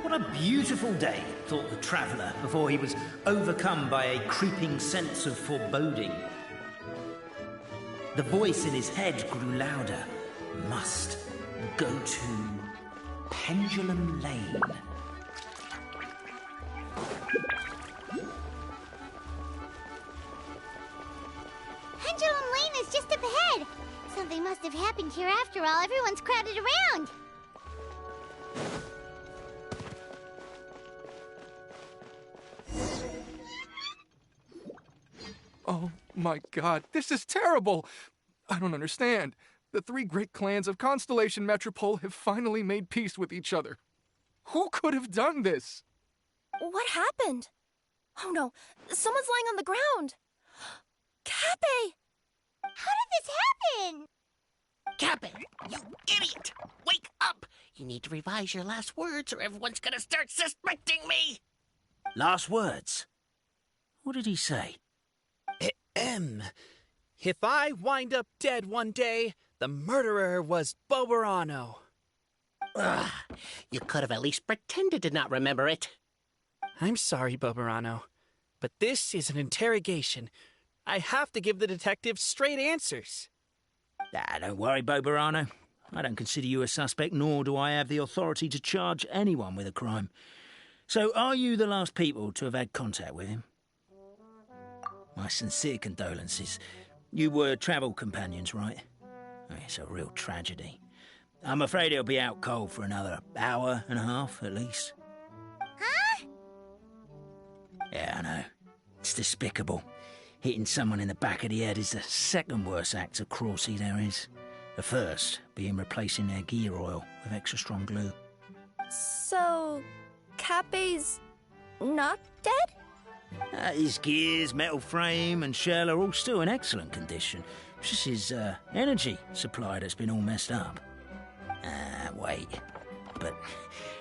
What a beautiful day, thought the traveller before he was overcome by a creeping sense of foreboding. The voice in his head grew louder. Must go to Pendulum Lane. Pendulum Lane is just up ahead. Something must have happened here after all. Everyone's crowded around. Oh my god, this is terrible! I don't understand. The three great clans of Constellation Metropole have finally made peace with each other. Who could have done this? What happened? Oh no, someone's lying on the ground. Cappy! How did this happen? Cappy, you idiot! Wake up! You need to revise your last words or everyone's gonna start suspecting me! Last words? What did he say? If I wind up dead one day, the murderer was Boberano. Ugh, you could have at least pretended to not remember it. I'm sorry, Boberano, but this is an interrogation. I have to give the detective straight answers. Don't worry, Boberano. I don't consider you a suspect, nor do I have the authority to charge anyone with a crime. So, are you the last people to have had contact with him? My sincere condolences. You were travel companions, right? It's a real tragedy. I'm afraid he'll be out cold for another hour and a half, at least. Huh? Yeah, I know. It's despicable. Hitting someone in the back of the head is the second worst act of cruelty there is. The first being replacing their gear oil with extra strong glue. So, Cappy's not dead? His gears, metal frame and shell are all still in excellent condition. It's just his energy supply that's been all messed up. Wait. But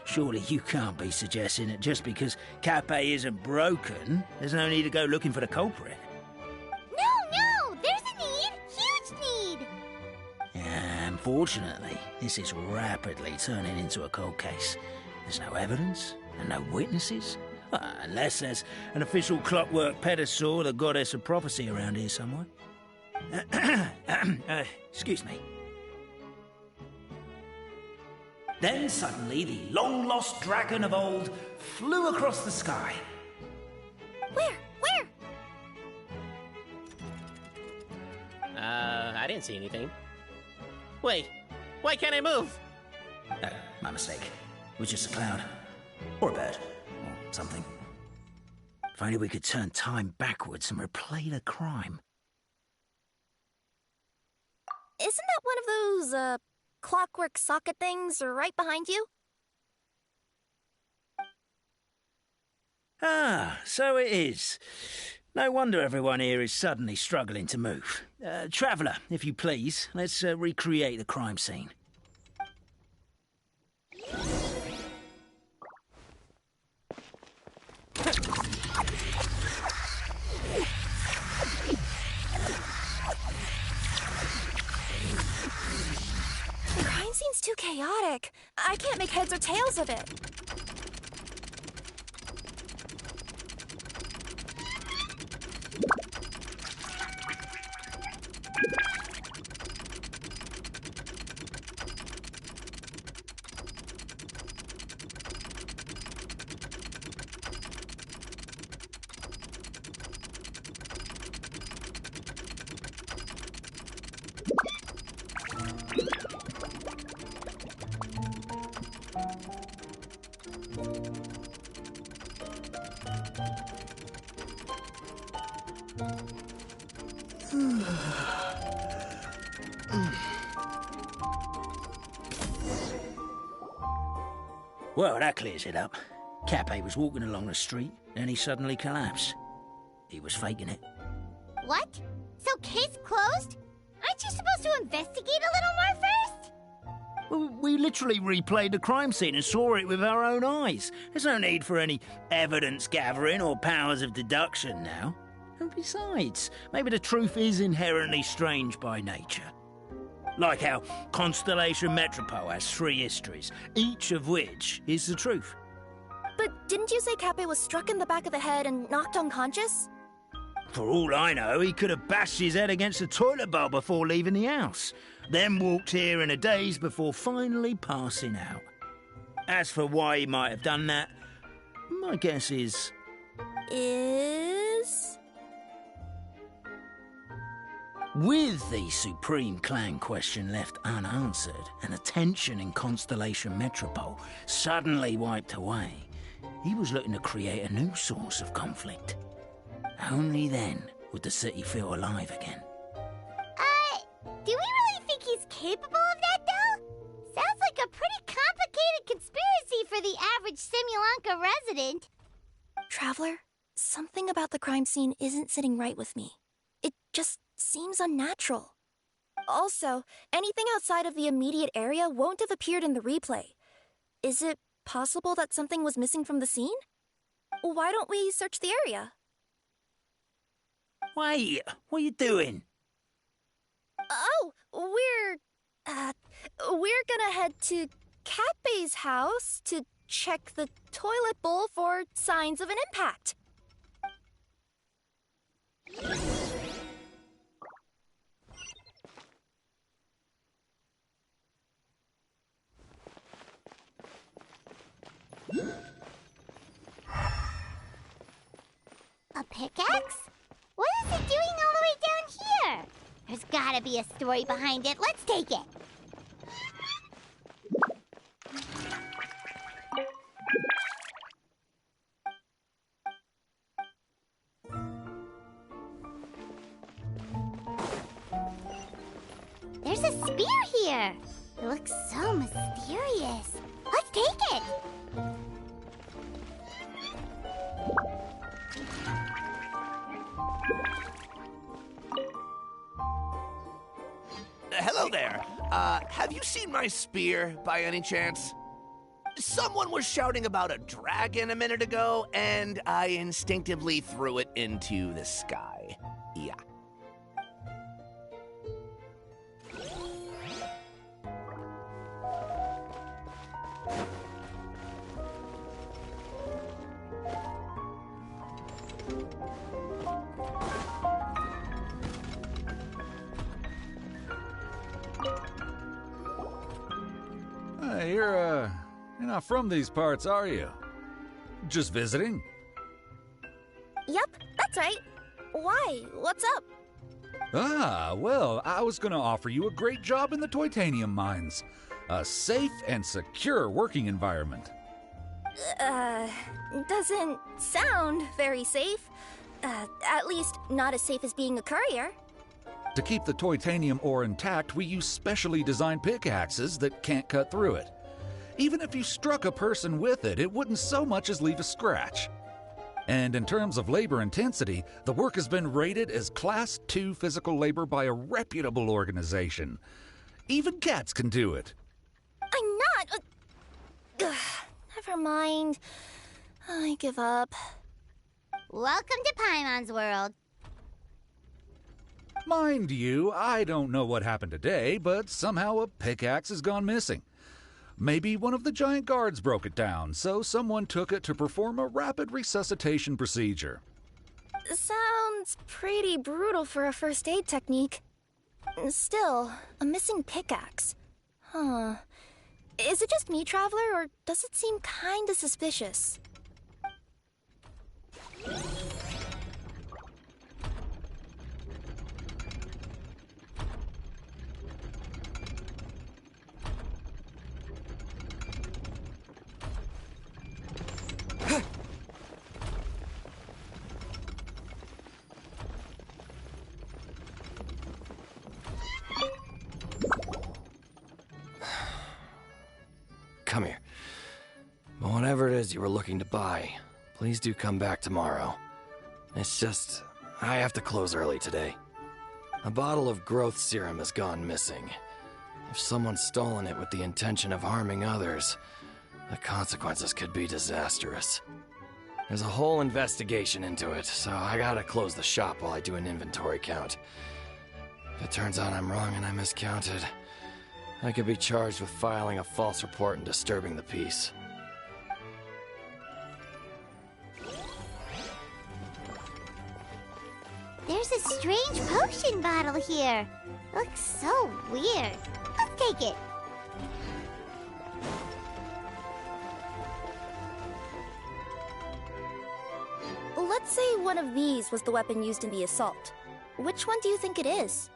surely you can't be suggesting that just because Cappy isn't broken, there's no need to go looking for the culprit. No! There's a need! Huge need! Unfortunately, this is rapidly turning into a cold case. There's no evidence and no witnesses. Unless there's an official clockwork pedestal, the goddess of prophecy around here somewhere. Excuse me. Then suddenly the long-lost dragon of old flew across the sky. Where? I didn't see anything. Wait, why can't I move? My mistake. was just a cloud. Or a bird. Or something. If only we could turn time backwards and replay the crime. Isn't that one of those, clockwork socket things right behind you? Ah, so it is. No wonder everyone here is suddenly struggling to move. Traveller, if you please, let's recreate the crime scene. The crime scene's too chaotic. I can't make heads or tails of it. Well, that clears it up. Cappy was walking along the street, and he suddenly collapsed. He was faking it. What? So case closed? Aren't you supposed to investigate a little more first? Well, we literally replayed the crime scene and saw it with our own eyes. There's no need for any evidence gathering or powers of deduction now. And besides, maybe the truth is inherently strange by nature. Like how Constellation Metropole has 3 histories, each of which is the truth. But didn't you say Cappy was struck in the back of the head and knocked unconscious? For all I know, he could have bashed his head against a toilet bowl before leaving the house, then walked here in a daze before finally passing out. As for why he might have done that, my guess is... With the Supreme Clan question left unanswered and the tension in Constellation Metropole suddenly wiped away, he was looking to create a new source of conflict. Only then would the city feel alive again. Do we really think he's capable of that, though? Sounds like a pretty complicated conspiracy for the average Simulanka resident. Traveler, something about the crime scene isn't sitting right with me. It just seems unnatural. Also, anything outside of the immediate area won't have appeared in the replay. Is it possible that something was missing from the scene? Why don't we search the area? Wait, what are you doing? Oh, we're gonna head to Cappy's house to check the toilet bowl for signs of an impact. A pickaxe? What is it doing all the way down here? There's gotta be a story behind it. Let's take it. There's a spear here. It looks so mysterious. Let's take it. Hello there. Have you seen my spear by any chance? Someone was shouting about a dragon a minute ago, and I instinctively threw it into the sky. Yeah. You're not from these parts, are you? Just visiting? Yep, that's right. Why? What's up? Ah, well, I was gonna offer you a great job in the Toitanium mines. A safe and secure working environment. Doesn't sound very safe. At least not as safe as being a courier. To keep the titanium ore intact, we use specially designed pickaxes that can't cut through it. Even if you struck a person with it, it wouldn't so much as leave a scratch. And in terms of labor intensity, the work has been rated as Class 2 physical labor by a reputable organization. Even cats can do it. I'm not... Never mind. I give up. Welcome to Paimon's world. Mind you, I don't know what happened today, but somehow a pickaxe has gone missing. Maybe one of the giant guards broke it down, so someone took it to perform a rapid resuscitation procedure. Sounds pretty brutal for a first aid technique. Still, a missing pickaxe. Huh. Is it just me, Traveler, or does it seem kinda suspicious? Come here. Whatever it is you were looking to buy, please do come back tomorrow. It's just, I have to close early today. A bottle of growth serum has gone missing. If someone's stolen it with the intention of harming others, the consequences could be disastrous. There's a whole investigation into it, so I gotta close the shop while I do an inventory count. If it turns out I'm wrong and I miscounted, I could be charged with filing a false report and disturbing the peace. There's a strange potion bottle here. Looks so weird. Let's take it. Let's say one of these was the weapon used in the assault. Which one do you think it is?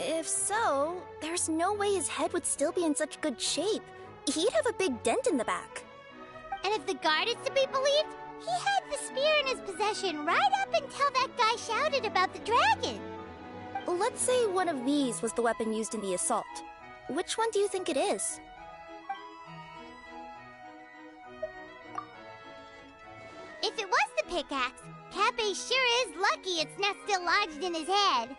If so, there's no way his head would still be in such good shape. He'd have a big dent in the back. And if the guard is to be believed, he had the spear in his possession right up until that guy shouted about the dragon. Let's say one of these was the weapon used in the assault. Which one do you think it is? If it was the pickaxe, Cappy sure is lucky it's not still lodged in his head.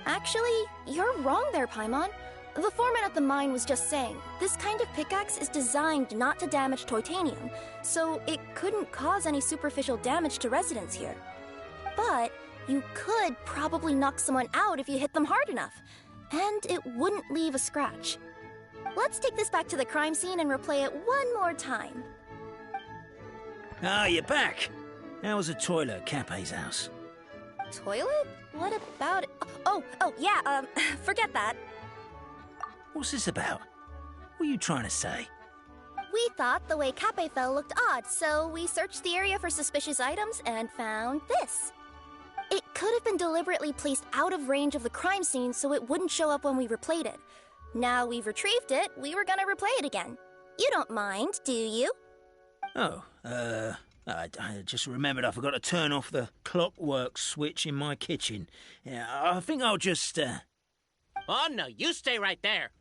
Actually, you're wrong there, Paimon. The foreman at the mine was just saying, this kind of pickaxe is designed not to damage titanium, so it couldn't cause any superficial damage to residents here. But you could probably knock someone out if you hit them hard enough, and it wouldn't leave a scratch. Let's take this back to the crime scene and replay it one more time. Ah, you're back. How was the toilet at Cape's house? Toilet? What about it? Oh, yeah, forget that. What's this about? What are you trying to say? We thought the way Cape fell looked odd, so we searched the area for suspicious items and found this. It could have been deliberately placed out of range of the crime scene so it wouldn't show up when we replayed it. Now we've retrieved it, we were gonna replay it again. You don't mind, do you? Oh, I just remembered I forgot to turn off the clockwork switch in my kitchen. Yeah, I think I'll just, Oh, no, you stay right there.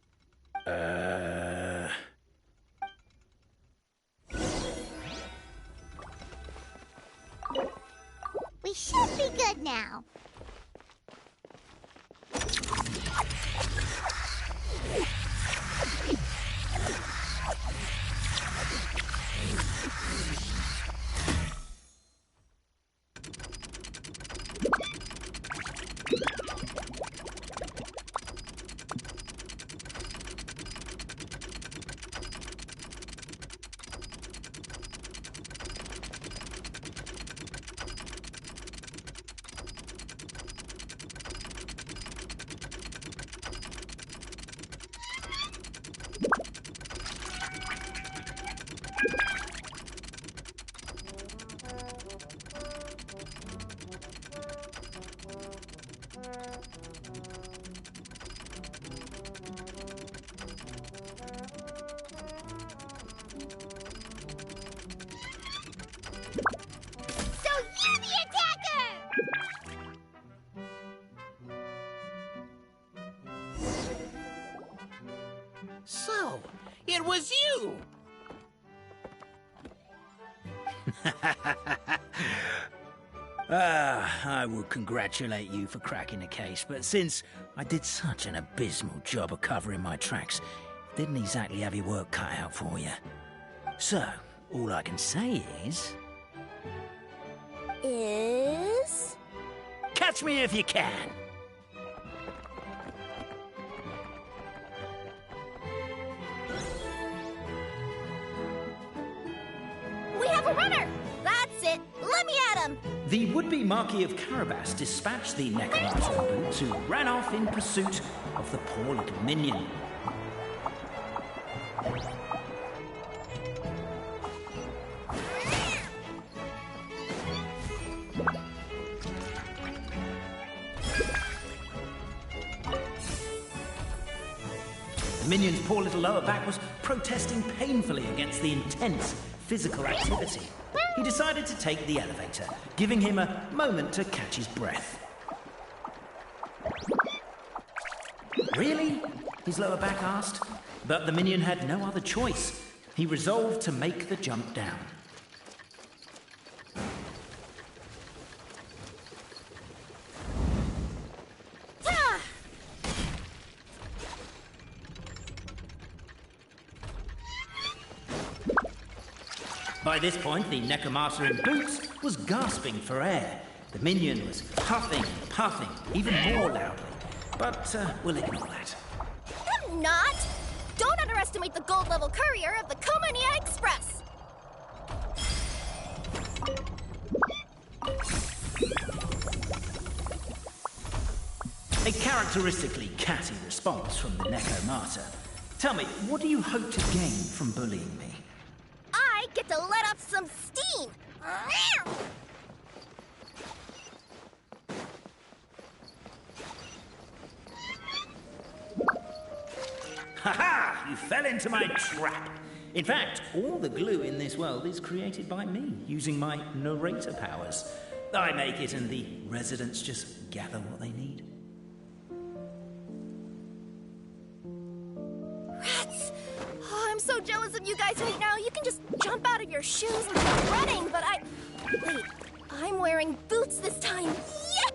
We should be good now. So, it was you! I would congratulate you for cracking the case, but since I did such an abysmal job of covering my tracks, didn't exactly have your work cut out for you. So, all I can say is... Catch me if you can! We have a runner! That's it! Let me at him! The would-be Marquis of Carabas dispatched the Necromancer in boots, who ran off in pursuit of the poor little minion. The minion's poor little lower back was protesting painfully against the intense physical activity. He decided to take the elevator, giving him a moment to catch his breath. Really? His lower back asked. But the minion had no other choice. He resolved to make the jump down. By this point, the Necromancer in boots was gasping for air. The minion was huffing and puffing, even more loudly. But we'll ignore that. I'm not! Don't underestimate the gold-level courier of the Komania Express! A characteristically catty response from the Necromancer. Tell me, what do you hope to gain from bullying me? I get to let off some steam! Ha-ha! You fell into my trap! In fact, all the glue in this world is created by me, using my narrator powers. I make it and the residents just gather what they need. Rats! Oh, I'm so jealous of you guys right now. You can just jump out of your shoes and start running, but Wait, I'm wearing boots this time. Yeah!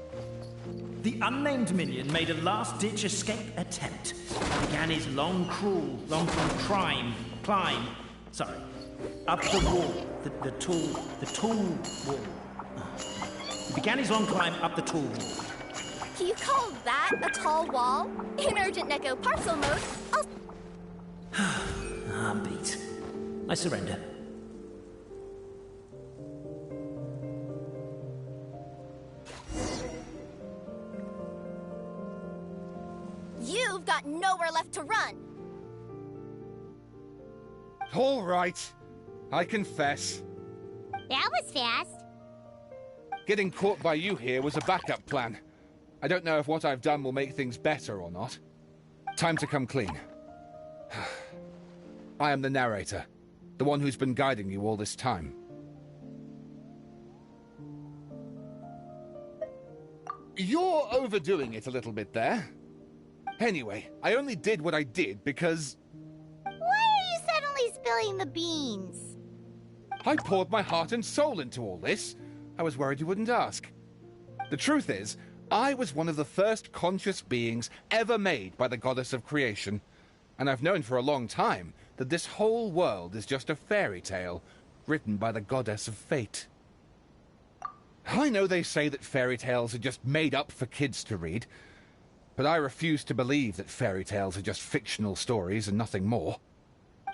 The unnamed minion made a last-ditch escape attempt. Began his long climb, up the wall, the tall wall. He began his long climb up the tall wall. Do you call that a tall wall? In Urgent Neko parcel mode, I'm beat. I surrender. You've got nowhere left to run. All right. I confess. That was fast. Getting caught by you here was a backup plan. I don't know if what I've done will make things better or not. Time to come clean. I am the narrator, the one who's been guiding you all this time. You're overdoing it a little bit there. Anyway, I only did what I did because... Why are you suddenly spilling the beans? I poured my heart and soul into all this. I was worried you wouldn't ask. The truth is, I was one of the first conscious beings ever made by the goddess of creation. And I've known for a long time that this whole world is just a fairy tale written by the goddess of fate. I know they say that fairy tales are just made up for kids to read, but I refuse to believe that fairy tales are just fictional stories and nothing more.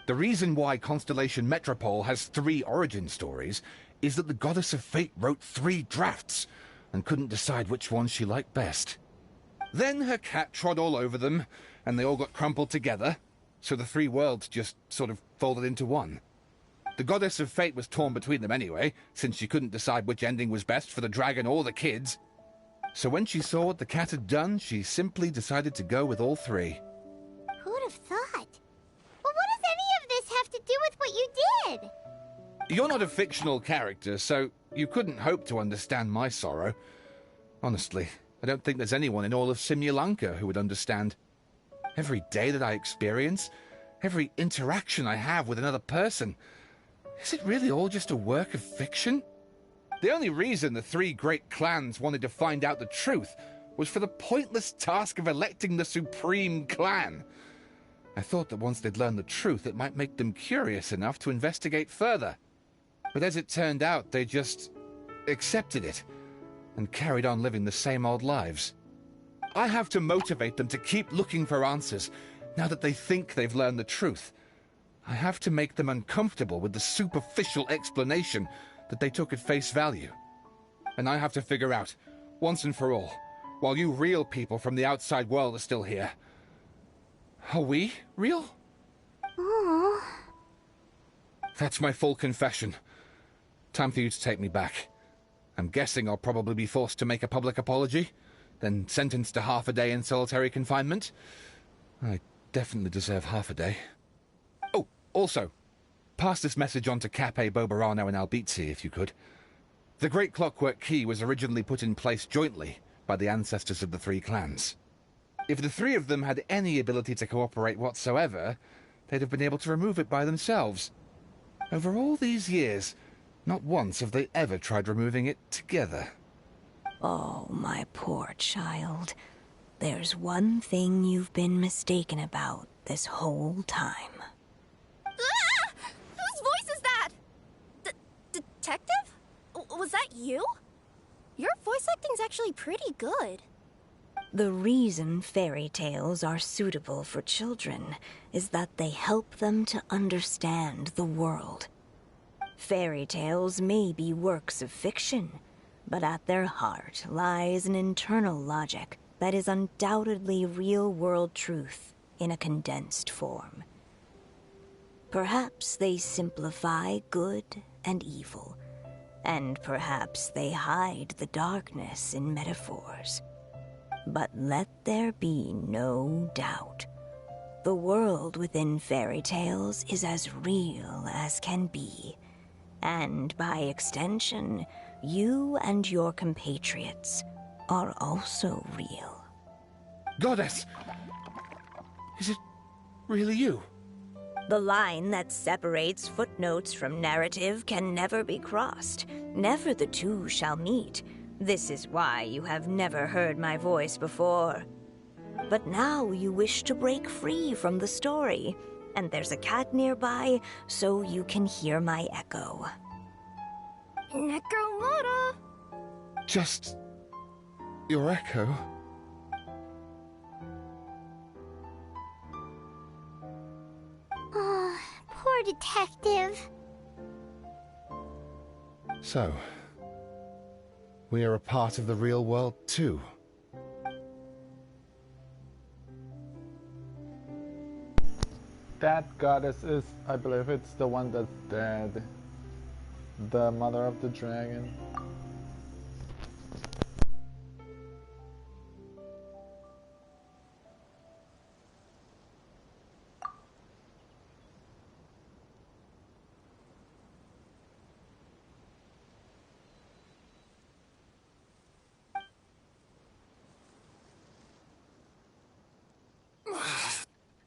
The reason why Constellation Metropole has 3 origin stories is that the Goddess of Fate wrote 3 drafts and couldn't decide which one she liked best. Then her cat trod all over them, and they all got crumpled together, so the 3 worlds just sort of folded into one. The Goddess of Fate was torn between them anyway, since she couldn't decide which ending was best for the dragon or the kids. So when she saw what the cat had done, she simply decided to go with all 3. Who'd have thought? Well, what does any of this have to do with what you did? You're not a fictional character, so you couldn't hope to understand my sorrow. Honestly, I don't think there's anyone in all of Simulanka who would understand. Every day that I experience, every interaction I have with another person. Is it really all just a work of fiction? The only reason the 3 great clans wanted to find out the truth was for the pointless task of electing the supreme clan. I thought that once they'd learned the truth, it might make them curious enough to investigate further. But as it turned out, they just accepted it and carried on living the same old lives. I have to motivate them to keep looking for answers now that they think they've learned the truth. I have to make them uncomfortable with the superficial explanation that they took at face value. And I have to figure out, once and for all, while you real people from the outside world are still here, are we real? Aww. That's my full confession. Time for you to take me back. I'm guessing I'll probably be forced to make a public apology, then sentenced to half a day in solitary confinement. I definitely deserve half a day. Oh, also, pass this message on to Cape, Bobarano, and Albizzi, if you could. The Great Clockwork Key was originally put in place jointly by the ancestors of the 3 clans. If the 3 of them had any ability to cooperate whatsoever, they'd have been able to remove it by themselves. Over all these years, not once have they ever tried removing it together. Oh, my poor child. There's one thing you've been mistaken about this whole time. Ah! Whose voice is that? Detective? Was that you? Your voice acting's actually pretty good. The reason fairy tales are suitable for children is that they help them to understand the world. Fairy tales may be works of fiction, but at their heart lies an internal logic that is undoubtedly real-world truth in a condensed form. Perhaps they simplify good and evil, and perhaps they hide the darkness in metaphors. But let there be no doubt. The world within fairy tales is as real as can be. And by extension, you and your compatriots are also real. Goddess! Is it really you? The line that separates footnotes from narrative can never be crossed. Never the two shall meet. This is why you have never heard my voice before. But now you wish to break free from the story, and there's a cat nearby, so you can hear my echo. Necromora! Just your echo? Oh, poor detective. So, we are a part of the real world too. That goddess is, I believe it's the one that's dead. The mother of the dragon.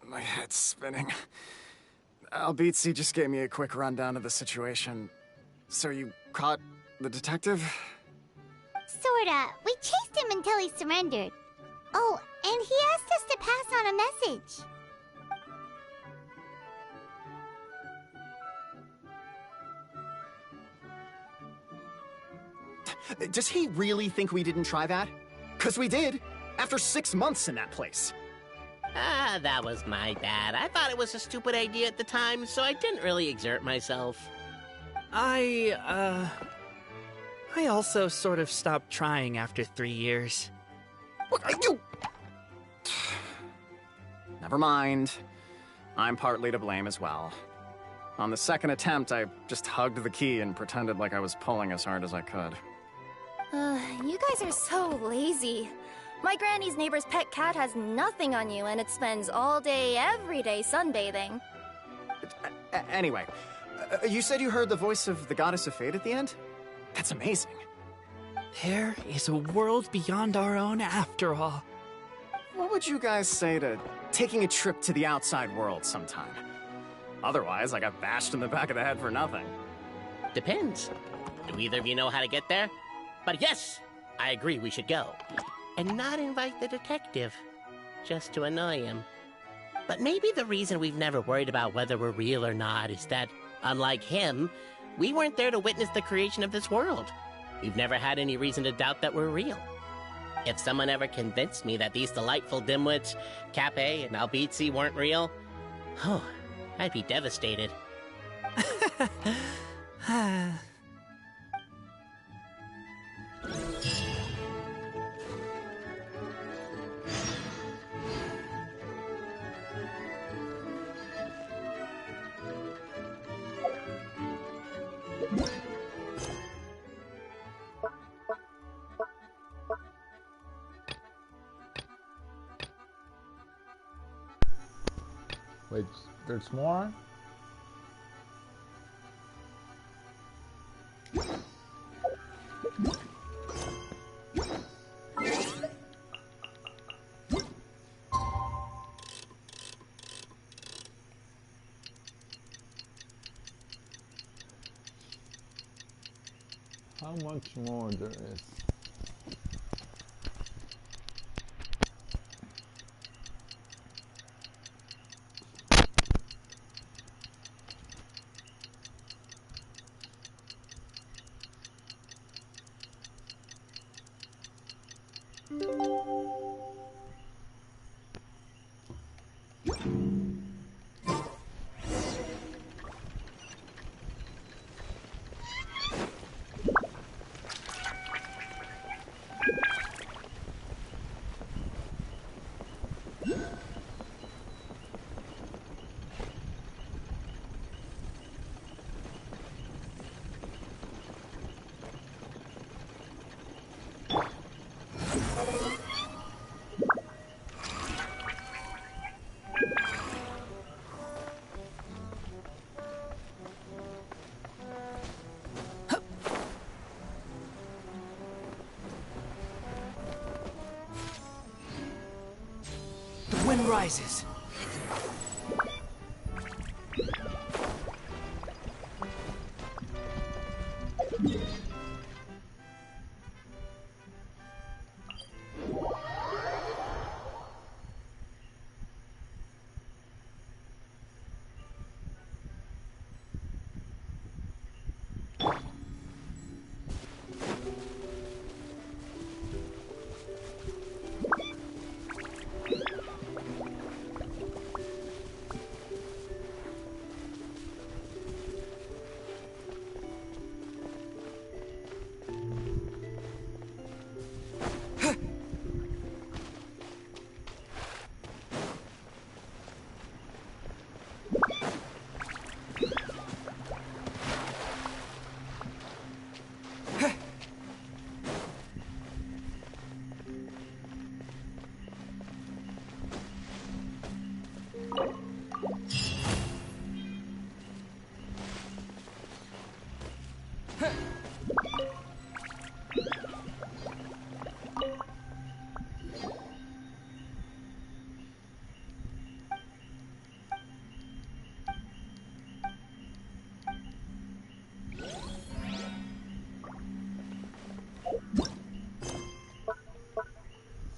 My head's spinning. Albizzi just gave me a quick rundown of the situation. So you caught the detective? Sorta. We chased him until he surrendered. Oh, and he asked us to pass on a message. Does he really think we didn't try that? 'Cause we did, after 6 months in that place. Ah, that was my bad. I thought it was a stupid idea at the time, so I didn't really exert myself. I also sort of stopped trying after 3 years. Never mind. I'm partly to blame as well. On the second attempt, I just hugged the key and pretended like I was pulling as hard as I could. You guys are so lazy. My granny's neighbor's pet cat has nothing on you, and it spends all day, every day sunbathing. Anyway, you said you heard the voice of the Goddess of Fate at the end? That's amazing. There is a world beyond our own after all. What would you guys say to taking a trip to the outside world sometime. Otherwise, I got bashed in the back of the head for nothing. Depends. Do either of you know how to get there? But yes, I agree we should go. And not invite the detective, just to annoy him. But maybe the reason we've never worried about whether we're real or not is that, unlike him, we weren't there to witness the creation of this world. We've never had any reason to doubt that we're real. If someone ever convinced me that these delightful dimwits, Cappe and Albizzi, weren't real, oh, I'd be devastated. Wait, there's more? How much more there is? The wind rises.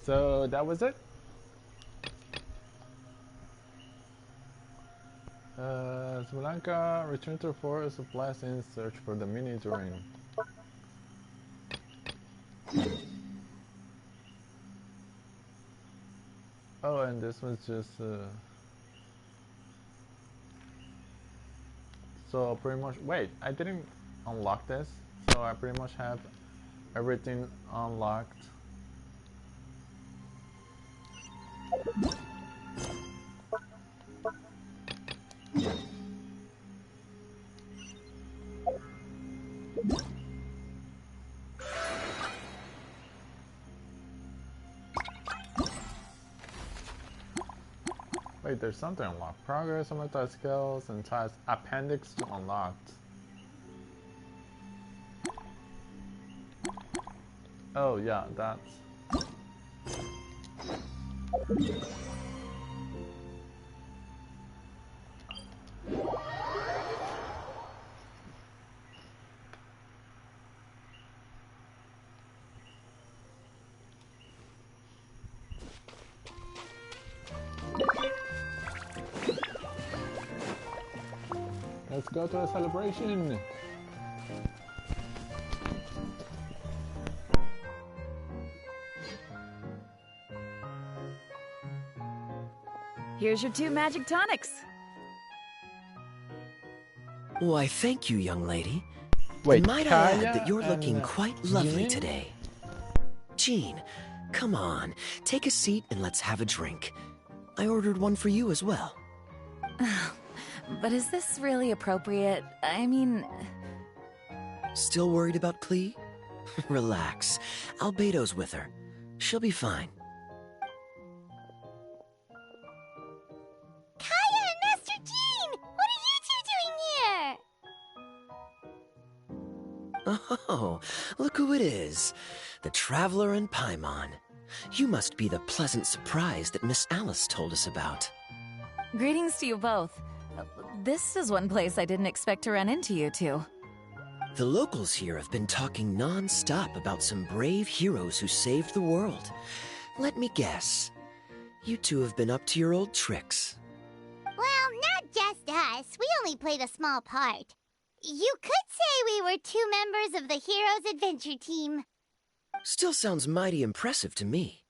So that was it? Smolanka returned to the Forest of Blast in search for the mini drain. Oh, and this was just so pretty much, wait, I didn't unlock this, so I pretty much have everything unlocked. Wait, there's something unlocked. Progress, multi skills, and tasks. Appendix to unlocked. Oh yeah, that's. Let's go to a celebration. Here's your 2 magic tonics. Why, thank you, young lady. Wait, and might I Kaya add that you're looking and, quite lovely Jean? today. Jean, come on, take a seat and let's have a drink. I ordered one for you as well. But is this really appropriate? I mean... Still worried about Klee? Relax. Albedo's with her. She'll be fine. Kaya and Master Jean! What are you two doing here? Oh, look who it is. The Traveler and Paimon. You must be the pleasant surprise that Miss Alice told us about. Greetings to you both. This is one place I didn't expect to run into you two. The locals here have been talking non-stop about some brave heroes who saved the world. Let me guess. You two have been up to your old tricks. Well, not just us. We only played a small part. You could say we were 2 members of the Heroes Adventure Team. Still sounds mighty impressive to me.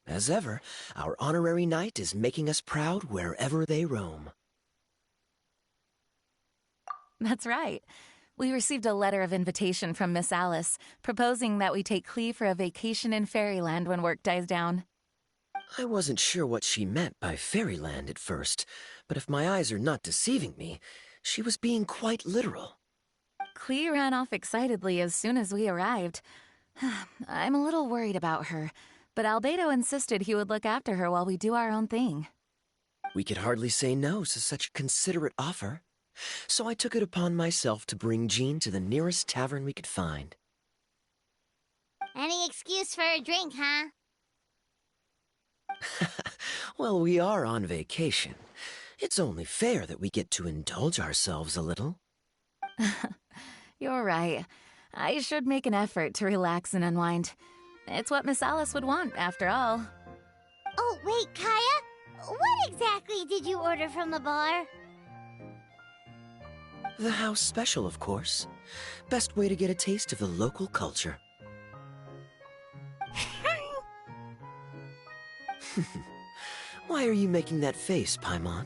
As ever, our honorary knight is making us proud wherever they roam. That's right. We received a letter of invitation from Miss Alice, proposing that we take Klee for a vacation in Fairyland when work dies down. I wasn't sure what she meant by Fairyland at first, but if my eyes are not deceiving me, she was being quite literal. Klee ran off excitedly as soon as we arrived. I'm a little worried about her, but Albedo insisted he would look after her while we do our own thing. We could hardly say no to such a considerate offer, so I took it upon myself to bring Jean to the nearest tavern we could find. Any excuse for a drink, huh? Well, we are on vacation. It's only fair that we get to indulge ourselves a little. You're right. I should make an effort to relax and unwind. It's what Miss Alice would want, after all. Oh, wait, Kaya? What exactly did you order from the bar? The house special, of course. Best way to get a taste of the local culture. Why are you making that face, Paimon?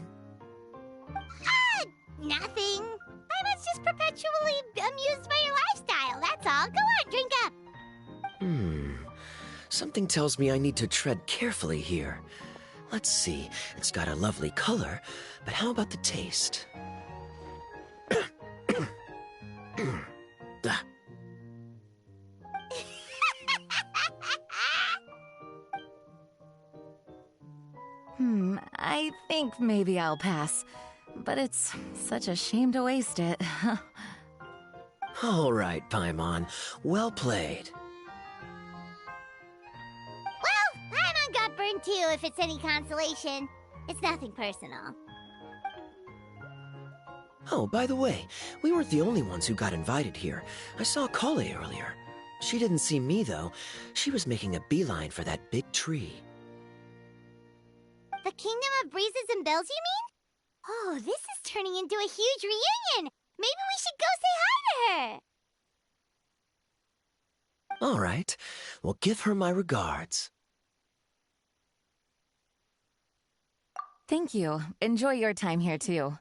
Nothing. I was just perpetually amused by your lifestyle, that's all. Go on, drink up. Something tells me I need to tread carefully here. Let's see, it's got a lovely color, but how about the taste? Ah. I think maybe I'll pass. But it's such a shame to waste it. All right, Paimon. Well played. Well, Paimon got burned too, if it's any consolation. It's nothing personal. Oh, by the way, we weren't the only ones who got invited here. I saw Kale earlier. She didn't see me, though. She was making a beeline for that big tree. The Kingdom of Breezes and Bells, you mean? Oh, this is turning into a huge reunion! Maybe we should go say hi to her! All right. Well, give her my regards. Thank you. Enjoy your time here, too.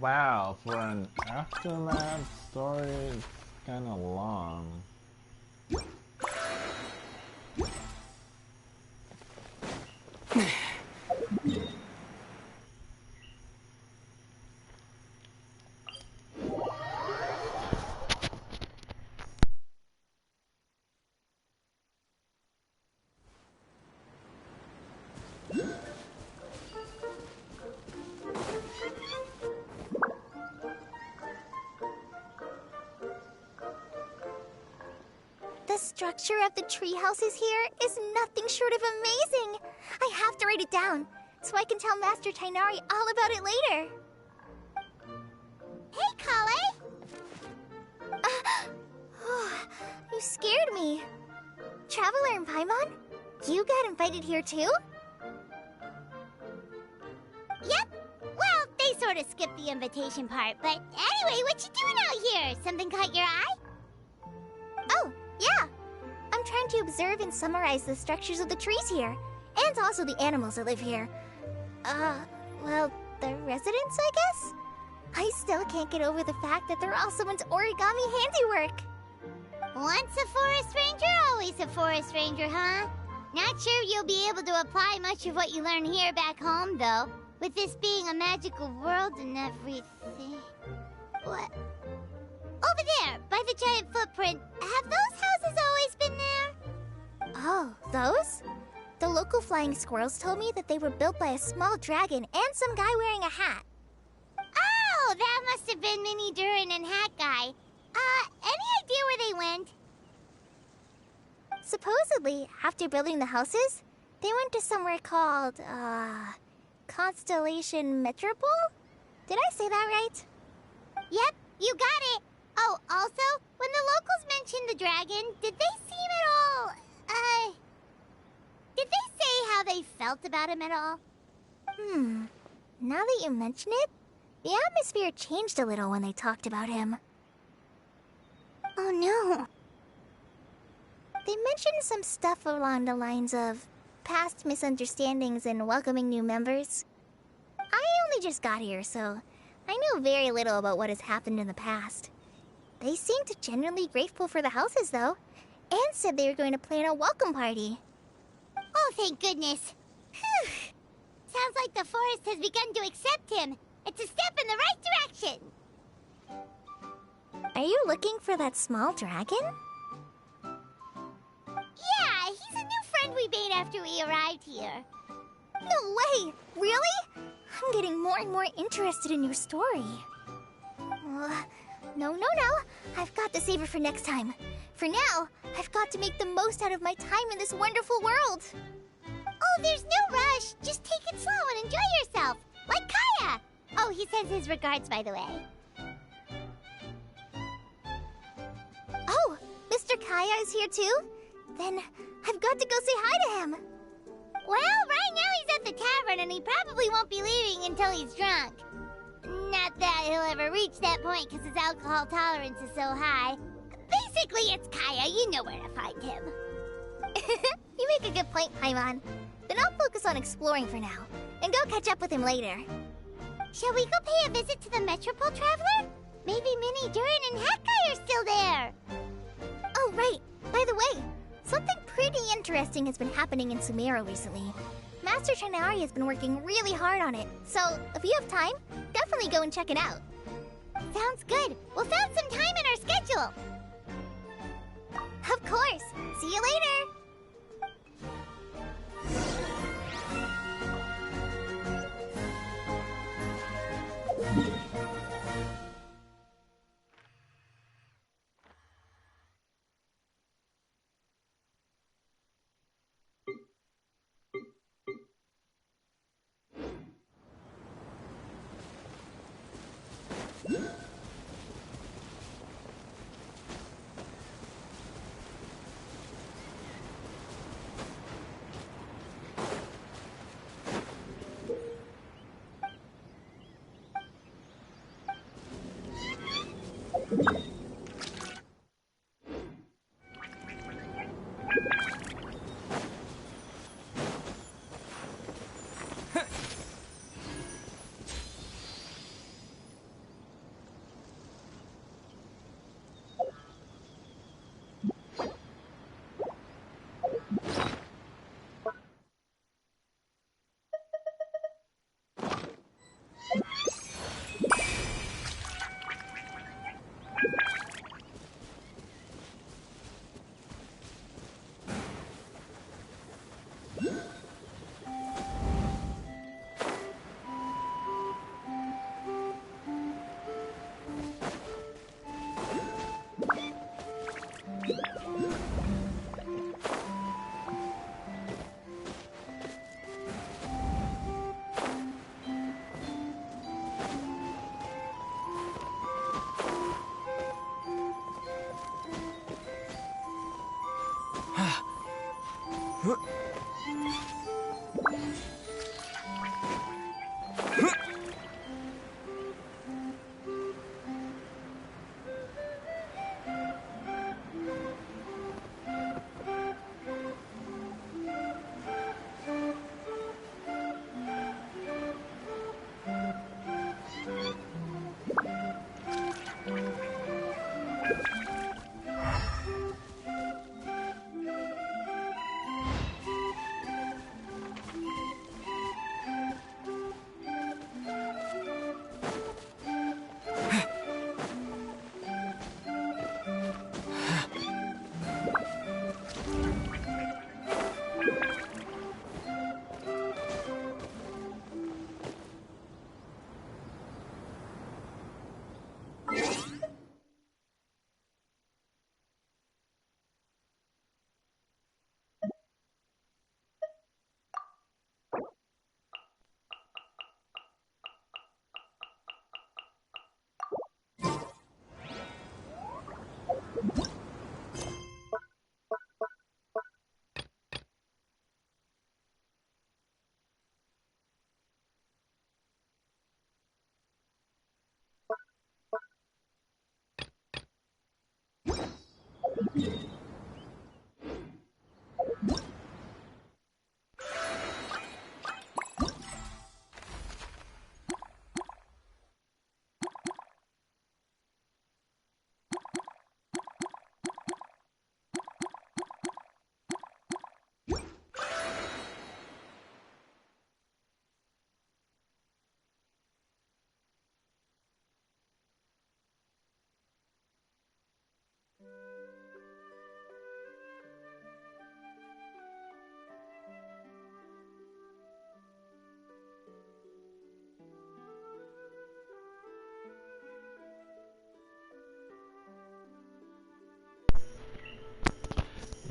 Wow, for an aftermath story, it's kind of long. The structure of the tree houses here is nothing short of amazing. I have to write it down so I can tell Master Tighnari all about it later. Hey, Kale! You scared me. Traveler and Paimon? You got invited here too? Yep. Well, they sort of skipped the invitation part, but anyway, what you doing out here? Something caught your eye? Oh, yeah. I'm trying to observe and summarize the structures of the trees here, and also the animals that live here. Well, the residents, I guess? I still can't get over the fact that they're all someone's origami handiwork. Once a forest ranger, always a forest ranger, huh? Not sure you'll be able to apply much of what you learn here back home, though. With this being a magical world and everything. What? Over there, by the giant footprint. Have those houses always been there? Oh, those? The local flying squirrels told me that they were built by a small dragon and some guy wearing a hat. Oh, that must have been Minnie Durin and Hat Guy. Any idea where they went? Supposedly, after building the houses, they went to somewhere called, Constellation Metropole? Did I say that right? Yep, you got it. Oh, also, when the locals mentioned the dragon, did they seem at all, did they say how they felt about him at all? Now that you mention it, the atmosphere changed a little when they talked about him. Oh no. They mentioned some stuff along the lines of past misunderstandings and welcoming new members. I only just got here, so I know very little about what has happened in the past. They seemed genuinely grateful for the houses, though, and said they were going to plan a welcome party. Oh, thank goodness. Whew. Sounds like the forest has begun to accept him. It's a step in the right direction. Are you looking for that small dragon? Yeah, he's a new friend we made after we arrived here. No way! Really? I'm getting more and more interested in your story. No. I've got to save it for next time. For now, I've got to make the most out of my time in this wonderful world. Oh, there's no rush. Just take it slow and enjoy yourself. Like Kaya. Oh, he sends his regards, by the way. Oh, Mr. Kaya is here too? Then I've got to go say hi to him. Well, right now he's at the tavern and he probably won't be leaving until he's drunk. Not that he'll ever reach that point because his alcohol tolerance is so high. Basically, it's Kaya. You know where to find him. You make a good point, Paimon. Then I'll focus on exploring for now, and go catch up with him later. Shall we go pay a visit to the Metropole Traveler? Maybe Minnie Durin and Hat Guy are still there. Oh, right. By the way, something pretty interesting has been happening in Sumeru recently. Master Tighnari has been working really hard on it, so if you have time, definitely go and check it out. Sounds good. We'll find some time in our schedule. Of course. See you later.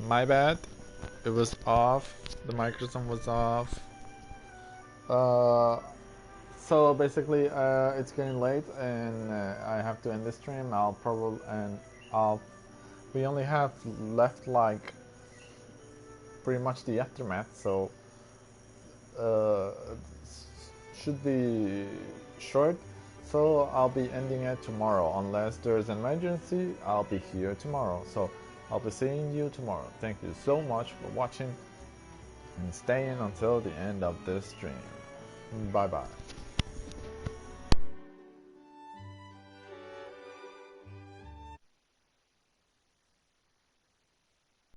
My bad. It was off. The microphone was off. So basically, it's getting late, and I have to end the stream. We only have left like pretty much the aftermath, so should be short. So I'll be ending it tomorrow. Unless there's an emergency, I'll be here tomorrow. So I'll be seeing you tomorrow. Thank you so much for watching and staying until the end of this stream. Bye bye.